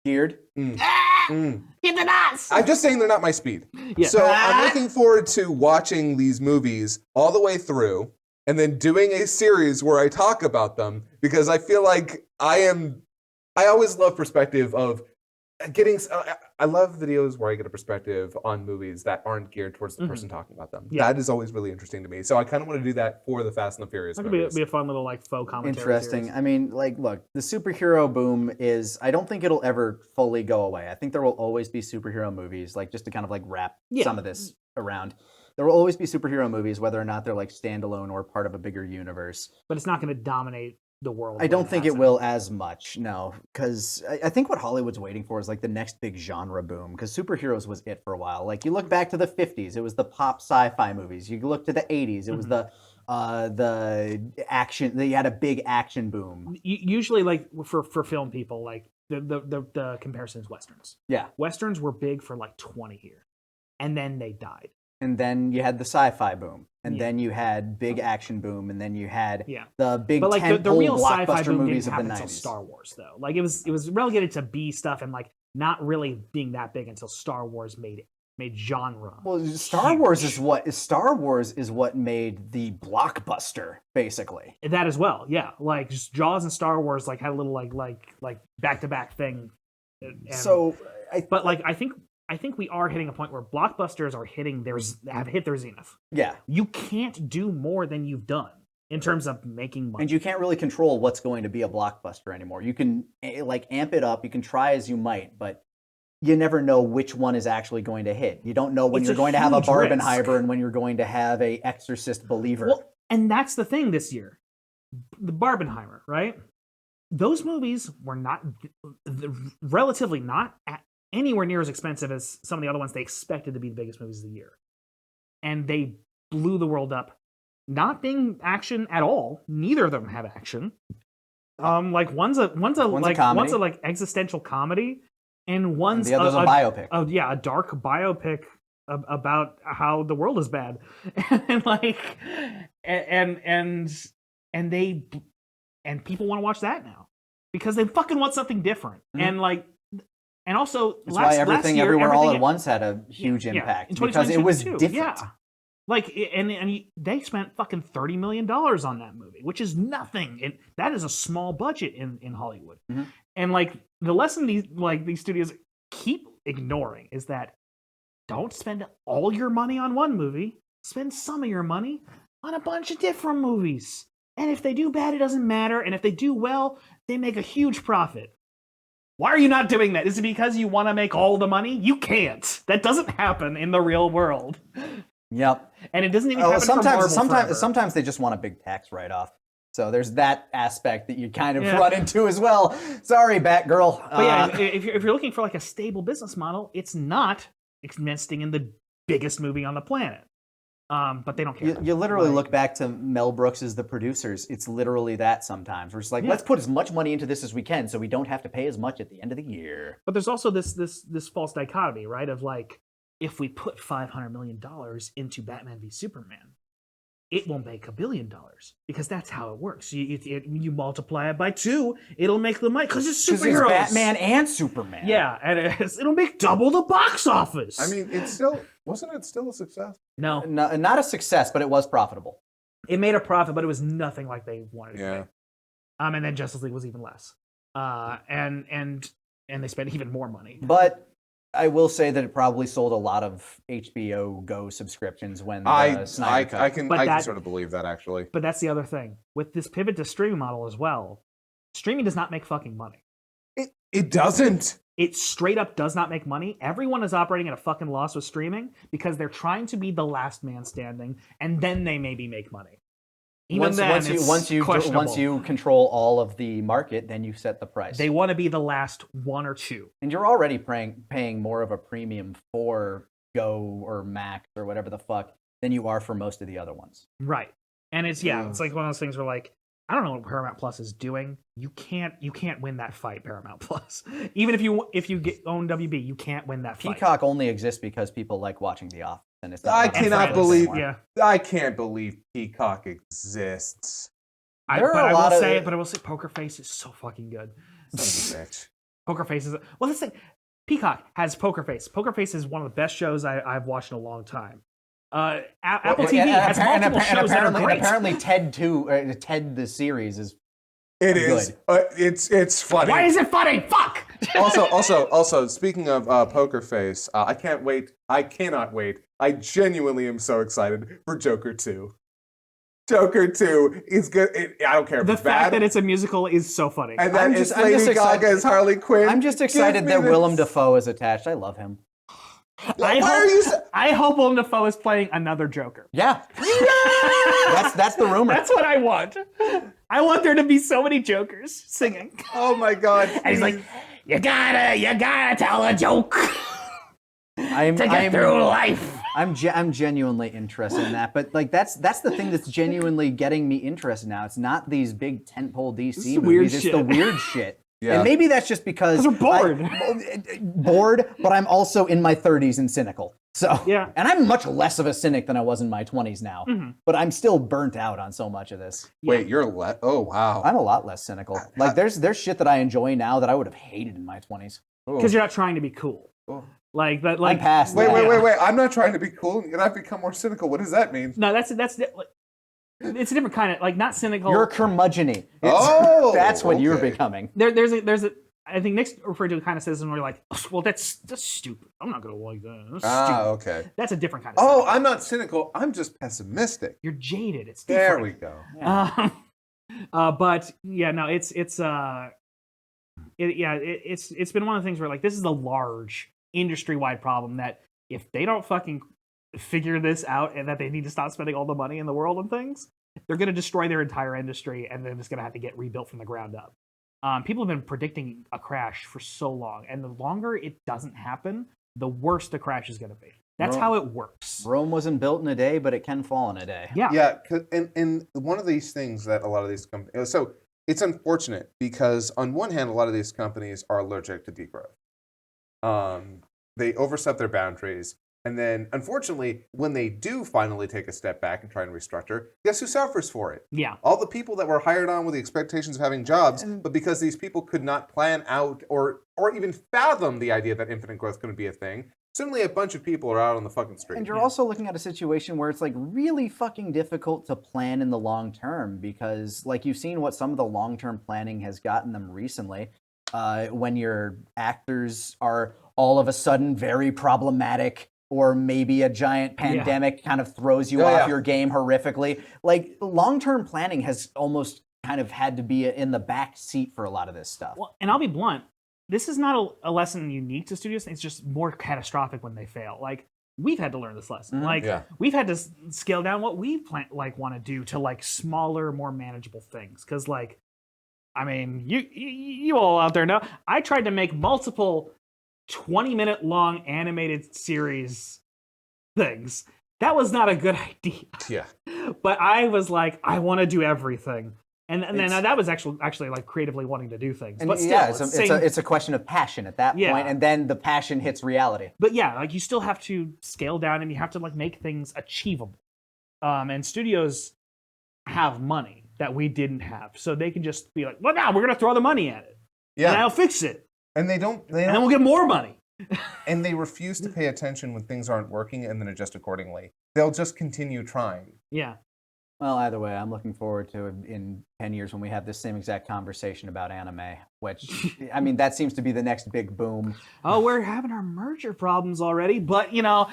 [SPEAKER 5] Geared.
[SPEAKER 4] Hit the nuts!
[SPEAKER 3] I'm just saying they're not my speed.
[SPEAKER 4] Yeah.
[SPEAKER 3] So I'm looking forward to watching these movies all the way through and then doing a series where I talk about them because I feel like I always love perspective of getting. I love videos where I get a perspective on movies that aren't geared towards the person talking about them.
[SPEAKER 4] Yeah.
[SPEAKER 3] That is always really interesting to me. So I kind of want to do that for the Fast and the Furious
[SPEAKER 4] That could
[SPEAKER 3] movies.
[SPEAKER 4] be a fun little like faux commentary.
[SPEAKER 5] Interesting.
[SPEAKER 4] series.
[SPEAKER 5] I mean, like, look, the superhero boom is. I don't think it'll ever fully go away. I think there will always be superhero movies, like just to kind of like wrap some of this around. There will always be superhero movies, whether or not they're like standalone or part of a bigger universe.
[SPEAKER 4] But it's not going to dominate the world.
[SPEAKER 5] I don't think it will as much, no, because I think what Hollywood's waiting for is like the next big genre boom. Because superheroes was it for a while. Like you look back to the '50s, it was the pop sci-fi movies. You look to the '80s, it was the action. You had a big action boom.
[SPEAKER 4] Usually, like for film people, like the comparison is westerns.
[SPEAKER 5] Yeah,
[SPEAKER 4] Westerns were big for like 20 years, and then they died.
[SPEAKER 5] and then you had the sci-fi boom, and then you had big action boom, and then you had the big
[SPEAKER 4] but like the real sci-fi
[SPEAKER 5] blockbuster
[SPEAKER 4] boom
[SPEAKER 5] movies
[SPEAKER 4] didn't
[SPEAKER 5] of the
[SPEAKER 4] happen
[SPEAKER 5] 90s.
[SPEAKER 4] until Star Wars though. Like it was relegated to B stuff and like not really being that big until Star Wars made genre.
[SPEAKER 5] Well, Star Wars is what made the blockbuster basically.
[SPEAKER 4] That as well, yeah. Like just Jaws and Star Wars like had a little like back-to-back thing. And, but like I think we are hitting a point where blockbusters have hit their zenith.
[SPEAKER 5] Yeah.
[SPEAKER 4] You can't do more than you've done in terms of making money.
[SPEAKER 5] And you can't really control what's going to be a blockbuster anymore. You can like amp it up, you can try as you might, but you never know which one is actually going to hit. You don't know when you're going to have a Barbenheimer and when you're going to have a Exorcist Believer.
[SPEAKER 4] Well, and that's the thing this year. The Barbenheimer, right? Those movies were not relatively not anywhere near as expensive as some of the other ones they expected to be the biggest movies of the year. And they blew the world up. Not being action at all. Neither of them have action. Like one's a existential comedy, and one's
[SPEAKER 5] the other's a biopic.
[SPEAKER 4] Oh yeah, a dark biopic about how the world is bad, and people want to watch that now because they fucking want something different. And also
[SPEAKER 5] that's why everything everywhere all at once had a huge impact
[SPEAKER 4] in
[SPEAKER 5] because it was
[SPEAKER 4] 2022,
[SPEAKER 5] different.
[SPEAKER 4] Yeah. Like, they spent fucking $30 million on that movie, which is nothing. And that is a small budget in Hollywood.
[SPEAKER 5] Mm-hmm.
[SPEAKER 4] And like the lesson these studios keep ignoring is that don't spend all your money on one movie. Spend some of your money on a bunch of different movies. And if they do bad, it doesn't matter. And if they do well, they make a huge profit. Why are you not doing that? Is it because you want to make all the money? You can't. That doesn't happen in the real world.
[SPEAKER 5] Yep.
[SPEAKER 4] And it doesn't even happen for Marvel forever.
[SPEAKER 5] Sometimes they just want a big tax write-off. So there's that aspect that you kind of run into as well. Sorry, Batgirl.
[SPEAKER 4] But yeah, if you're looking for like a stable business model, it's not investing in the biggest movie on the planet. But they don't care.
[SPEAKER 5] You literally look back to Mel Brooks as the producers. It's literally that sometimes. We're just like, let's put as much money into this as we can so we don't have to pay as much at the end of the year.
[SPEAKER 4] But there's also this false dichotomy, right? Of like, if we put $500 million into Batman v Superman, it won't make $1 billion because that's how it works. You multiply it by 2, it'll make the money because it's superheroes.
[SPEAKER 5] It's Batman and Superman.
[SPEAKER 4] Yeah, and it'll make double the box office.
[SPEAKER 3] I mean, wasn't it still a success?
[SPEAKER 4] No,
[SPEAKER 5] not a success, but it was profitable.
[SPEAKER 4] It made a profit, but it was nothing like they wanted it to
[SPEAKER 3] Yeah.
[SPEAKER 4] make. And then Justice League was even less. And they spent even more money.
[SPEAKER 5] But I will say that it probably sold a lot of HBO Go subscriptions when
[SPEAKER 3] I
[SPEAKER 5] Snyder cut.
[SPEAKER 3] I can sort of believe that actually.
[SPEAKER 4] But that's the other thing. With this pivot to streaming model as well, streaming does not make fucking money.
[SPEAKER 3] It doesn't.
[SPEAKER 4] It straight up does not make money. Everyone is operating at a fucking loss with streaming because they're trying to be the last man standing, and then they maybe make money. Once
[SPEAKER 5] you control all of the market, then you set the price.
[SPEAKER 4] They want to be the last 1 or 2.
[SPEAKER 5] And you're already paying more of a premium for Go or Max or whatever the fuck than you are for most of the other ones.
[SPEAKER 4] Right. And it's like one of those things where like, I don't know what Paramount Plus is doing. You can't win that fight, Paramount Plus. Even if you own WB, you can't win that fight.
[SPEAKER 5] Peacock only exists because people like watching The Office. And it's
[SPEAKER 3] I cannot believe.
[SPEAKER 4] Yeah.
[SPEAKER 3] I can't believe Peacock exists.
[SPEAKER 4] I will say Poker Face is so fucking good.
[SPEAKER 3] Son of a bitch.
[SPEAKER 4] Poker Face is this thing. Peacock has Poker Face. Poker Face is one of the best shows I've watched in a long time. Apple TV has multiple shows that are great.
[SPEAKER 5] Apparently, Ted the series is.
[SPEAKER 3] It is. It's funny.
[SPEAKER 4] Why is it funny? Fuck.
[SPEAKER 3] Also, speaking of Poker Face, I can't wait. I cannot wait. I genuinely am so excited for Joker 2. Joker 2 is good. I don't care if
[SPEAKER 4] The
[SPEAKER 3] it's
[SPEAKER 4] fact
[SPEAKER 3] bad.
[SPEAKER 4] that it's a musical is so funny.
[SPEAKER 3] And then it's Lady Gaga as Harley Quinn.
[SPEAKER 5] I'm just excited that Willem Dafoe is attached. I love him.
[SPEAKER 4] I hope Willem Dafoe is playing another Joker.
[SPEAKER 5] Yeah. That's the rumor.
[SPEAKER 4] That's what I want. I want there to be so many Jokers singing.
[SPEAKER 3] Oh my god.
[SPEAKER 4] And he's like, you gotta tell a joke
[SPEAKER 5] to
[SPEAKER 4] get through life.
[SPEAKER 5] I'm genuinely interested in that, but like that's the thing that's genuinely getting me interested now. It's not these big tentpole DC movies. It's the weird shit.
[SPEAKER 3] Yeah.
[SPEAKER 5] And maybe that's just because
[SPEAKER 4] we're bored.
[SPEAKER 5] Bored, but I'm also in my 30s and cynical. So
[SPEAKER 4] yeah.
[SPEAKER 5] And I'm much less of a cynic than I was in my 20s now.
[SPEAKER 4] Mm-hmm.
[SPEAKER 5] But I'm still burnt out on so much of this.
[SPEAKER 3] Wait, you're oh wow.
[SPEAKER 5] I'm a lot less cynical. Like there's shit that I enjoy now that I would have hated in my 20s.
[SPEAKER 4] Because you're not trying to be cool. Like that. Like
[SPEAKER 5] I'm past
[SPEAKER 3] wait,
[SPEAKER 5] that.
[SPEAKER 3] wait. I'm not trying to be cool, and I've become more cynical. What does that mean?
[SPEAKER 4] No, it's a different kind of like not cynical.
[SPEAKER 5] You're curmudgeon-y.
[SPEAKER 3] Oh,
[SPEAKER 5] that's what you're
[SPEAKER 3] okay.
[SPEAKER 5] becoming.
[SPEAKER 4] There's a. I think Nick's referred to a kind of cynicism where you're like, well, that's stupid. I'm not gonna like that. That's stupid.
[SPEAKER 3] Okay.
[SPEAKER 4] That's a different kind of.
[SPEAKER 3] Oh,
[SPEAKER 4] cynicism.
[SPEAKER 3] I'm not cynical. I'm just pessimistic.
[SPEAKER 4] You're jaded. It's
[SPEAKER 3] There
[SPEAKER 4] different.
[SPEAKER 3] we go.
[SPEAKER 5] Yeah.
[SPEAKER 4] But yeah, no, it's been one of the things where like this is a large industry-wide problem that if they don't fucking figure this out and that they need to stop spending all the money in the world on things, they're going to destroy their entire industry and then it's going to have to get rebuilt from the ground up. People have been predicting a crash for so long, and the longer it doesn't happen, the worse the crash is going to be. That's how it works.
[SPEAKER 5] Rome wasn't built in a day, but it can fall in a day.
[SPEAKER 4] Yeah.
[SPEAKER 3] Yeah, and one of these things that a lot of these companies, so it's unfortunate because on one hand, a lot of these companies are allergic to degrowth. They overstep their boundaries. And then, unfortunately, when they do finally take a step back and try and restructure, guess who suffers for it?
[SPEAKER 4] Yeah.
[SPEAKER 3] All the people that were hired on with the expectations of having jobs, but because these people could not plan out or even fathom the idea that infinite growth couldn't be a thing, Certainly a bunch of people are out on the fucking street.
[SPEAKER 5] And you're also looking at a situation where it's like really fucking difficult to plan in the long term because like you've seen what some of the long-term planning has gotten them recently. When your actors are all of a sudden very problematic or maybe a giant pandemic kind of throws you off your game horrifically. Like long-term planning has almost kind of had to be in the back seat for a lot of this stuff.
[SPEAKER 4] Well, and I'll be blunt. This is not a lesson unique to studios. It's just more catastrophic when they fail. Like we've had to learn this lesson. Like we've had to scale down what we want to do to like smaller, more manageable things. Because like, I mean, you all out there know I tried to make multiple 20-minute long animated series things. That was not a good idea.
[SPEAKER 3] Yeah.
[SPEAKER 4] But I was like, I want to do everything. And then that was actually like creatively wanting to do things.
[SPEAKER 5] And
[SPEAKER 4] but still,
[SPEAKER 5] it's a question of passion at that point, and then the passion hits reality.
[SPEAKER 4] But yeah, like you still have to scale down and you have to like make things achievable. And studios have money that we didn't have. So they can just be like, well, now we're going to throw the money at it. Yeah. And I'll fix it.
[SPEAKER 3] And they don't.
[SPEAKER 4] And then we'll get more money.
[SPEAKER 3] And they refuse to pay attention when things aren't working and then adjust accordingly. They'll just continue trying.
[SPEAKER 4] Yeah.
[SPEAKER 5] Well, either way, I'm looking forward to in 10 years when we have this same exact conversation about anime, which, I mean, that seems to be the next big boom.
[SPEAKER 4] Oh, we're having our merger problems already, but, you know,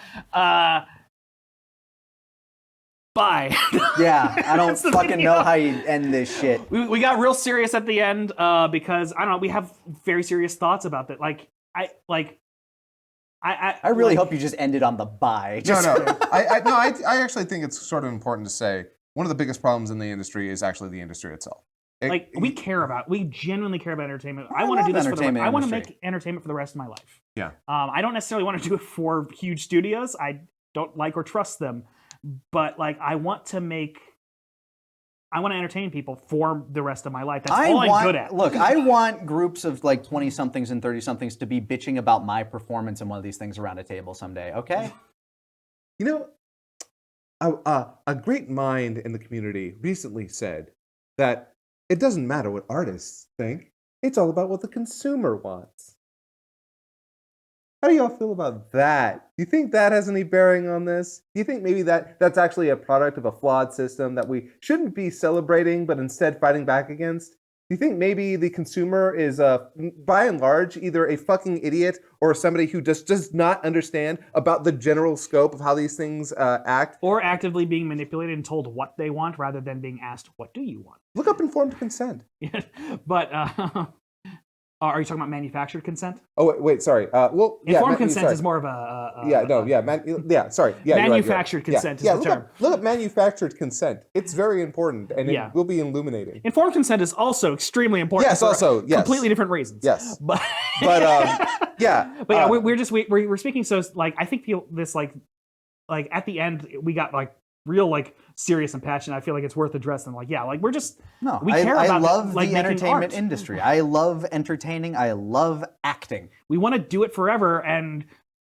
[SPEAKER 4] bye.
[SPEAKER 5] Yeah, I don't fucking know how you end this shit.
[SPEAKER 4] We got real serious at the end because, I don't know, we have very serious thoughts about that.
[SPEAKER 5] I really hope you just ended on the bye.
[SPEAKER 3] No. I actually think it's sort of important to say one of the biggest problems in the industry is actually the industry itself.
[SPEAKER 4] We genuinely care about entertainment. I want to do this I want to make entertainment for the rest of my life.
[SPEAKER 3] Yeah.
[SPEAKER 4] I don't necessarily want to do it for huge studios. I don't like or trust them, but like I want to entertain people for the rest of my life. That's all I'm good at.
[SPEAKER 5] Look, I want groups of like 20-somethings and 30-somethings to be bitching about my performance in one of these things around a table someday, okay?
[SPEAKER 3] You know, a great mind in the community recently said that it doesn't matter what artists think. It's all about what the consumer wants. How do y'all feel about that? Do you think that has any bearing on this? Do you think maybe that's actually a product of a flawed system that we shouldn't be celebrating, but instead fighting back against? Do you think maybe the consumer is, by and large, either a fucking idiot or somebody who just does not understand about the general scope of how these things act?
[SPEAKER 4] Or actively being manipulated and told what they want rather than being asked, what do you want?
[SPEAKER 3] Look up informed consent.
[SPEAKER 4] But are you talking about manufactured consent?
[SPEAKER 3] Oh, wait, sorry.
[SPEAKER 4] Informed consent is more of a
[SPEAKER 3] manufactured
[SPEAKER 4] consent is the term.
[SPEAKER 3] Look up manufactured consent. It's very important, and it will be illuminating.
[SPEAKER 4] Informed consent is also extremely important.
[SPEAKER 3] Yes,
[SPEAKER 4] completely different reasons.
[SPEAKER 3] Yes,
[SPEAKER 4] but
[SPEAKER 3] yeah.
[SPEAKER 4] But yeah, we're speaking so like I think this like at the end we got like real like serious and passionate. I feel like it's worth addressing. Like we're just we care about.
[SPEAKER 5] I love
[SPEAKER 4] like,
[SPEAKER 5] the entertainment industry. I love entertaining. I love acting.
[SPEAKER 4] We want to do it forever, and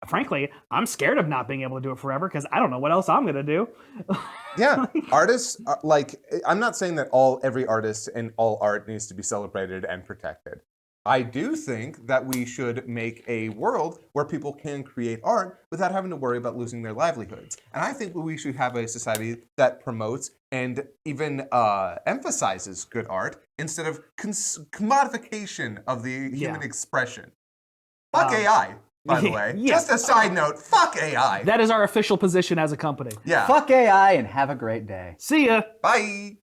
[SPEAKER 4] frankly, I'm scared of not being able to do it forever because I don't know what else I'm gonna do.
[SPEAKER 3] Yeah, artists are, I'm not saying that every artist and all art needs to be celebrated and protected. I do think that we should make a world where people can create art without having to worry about losing their livelihoods. And I think we should have a society that promotes and even emphasizes good art instead of commodification of the human expression. Fuck AI, by the way. Just a side note, fuck AI.
[SPEAKER 4] That is our official position as a company.
[SPEAKER 3] Yeah.
[SPEAKER 5] Fuck AI and have a great day.
[SPEAKER 4] See ya.
[SPEAKER 3] Bye.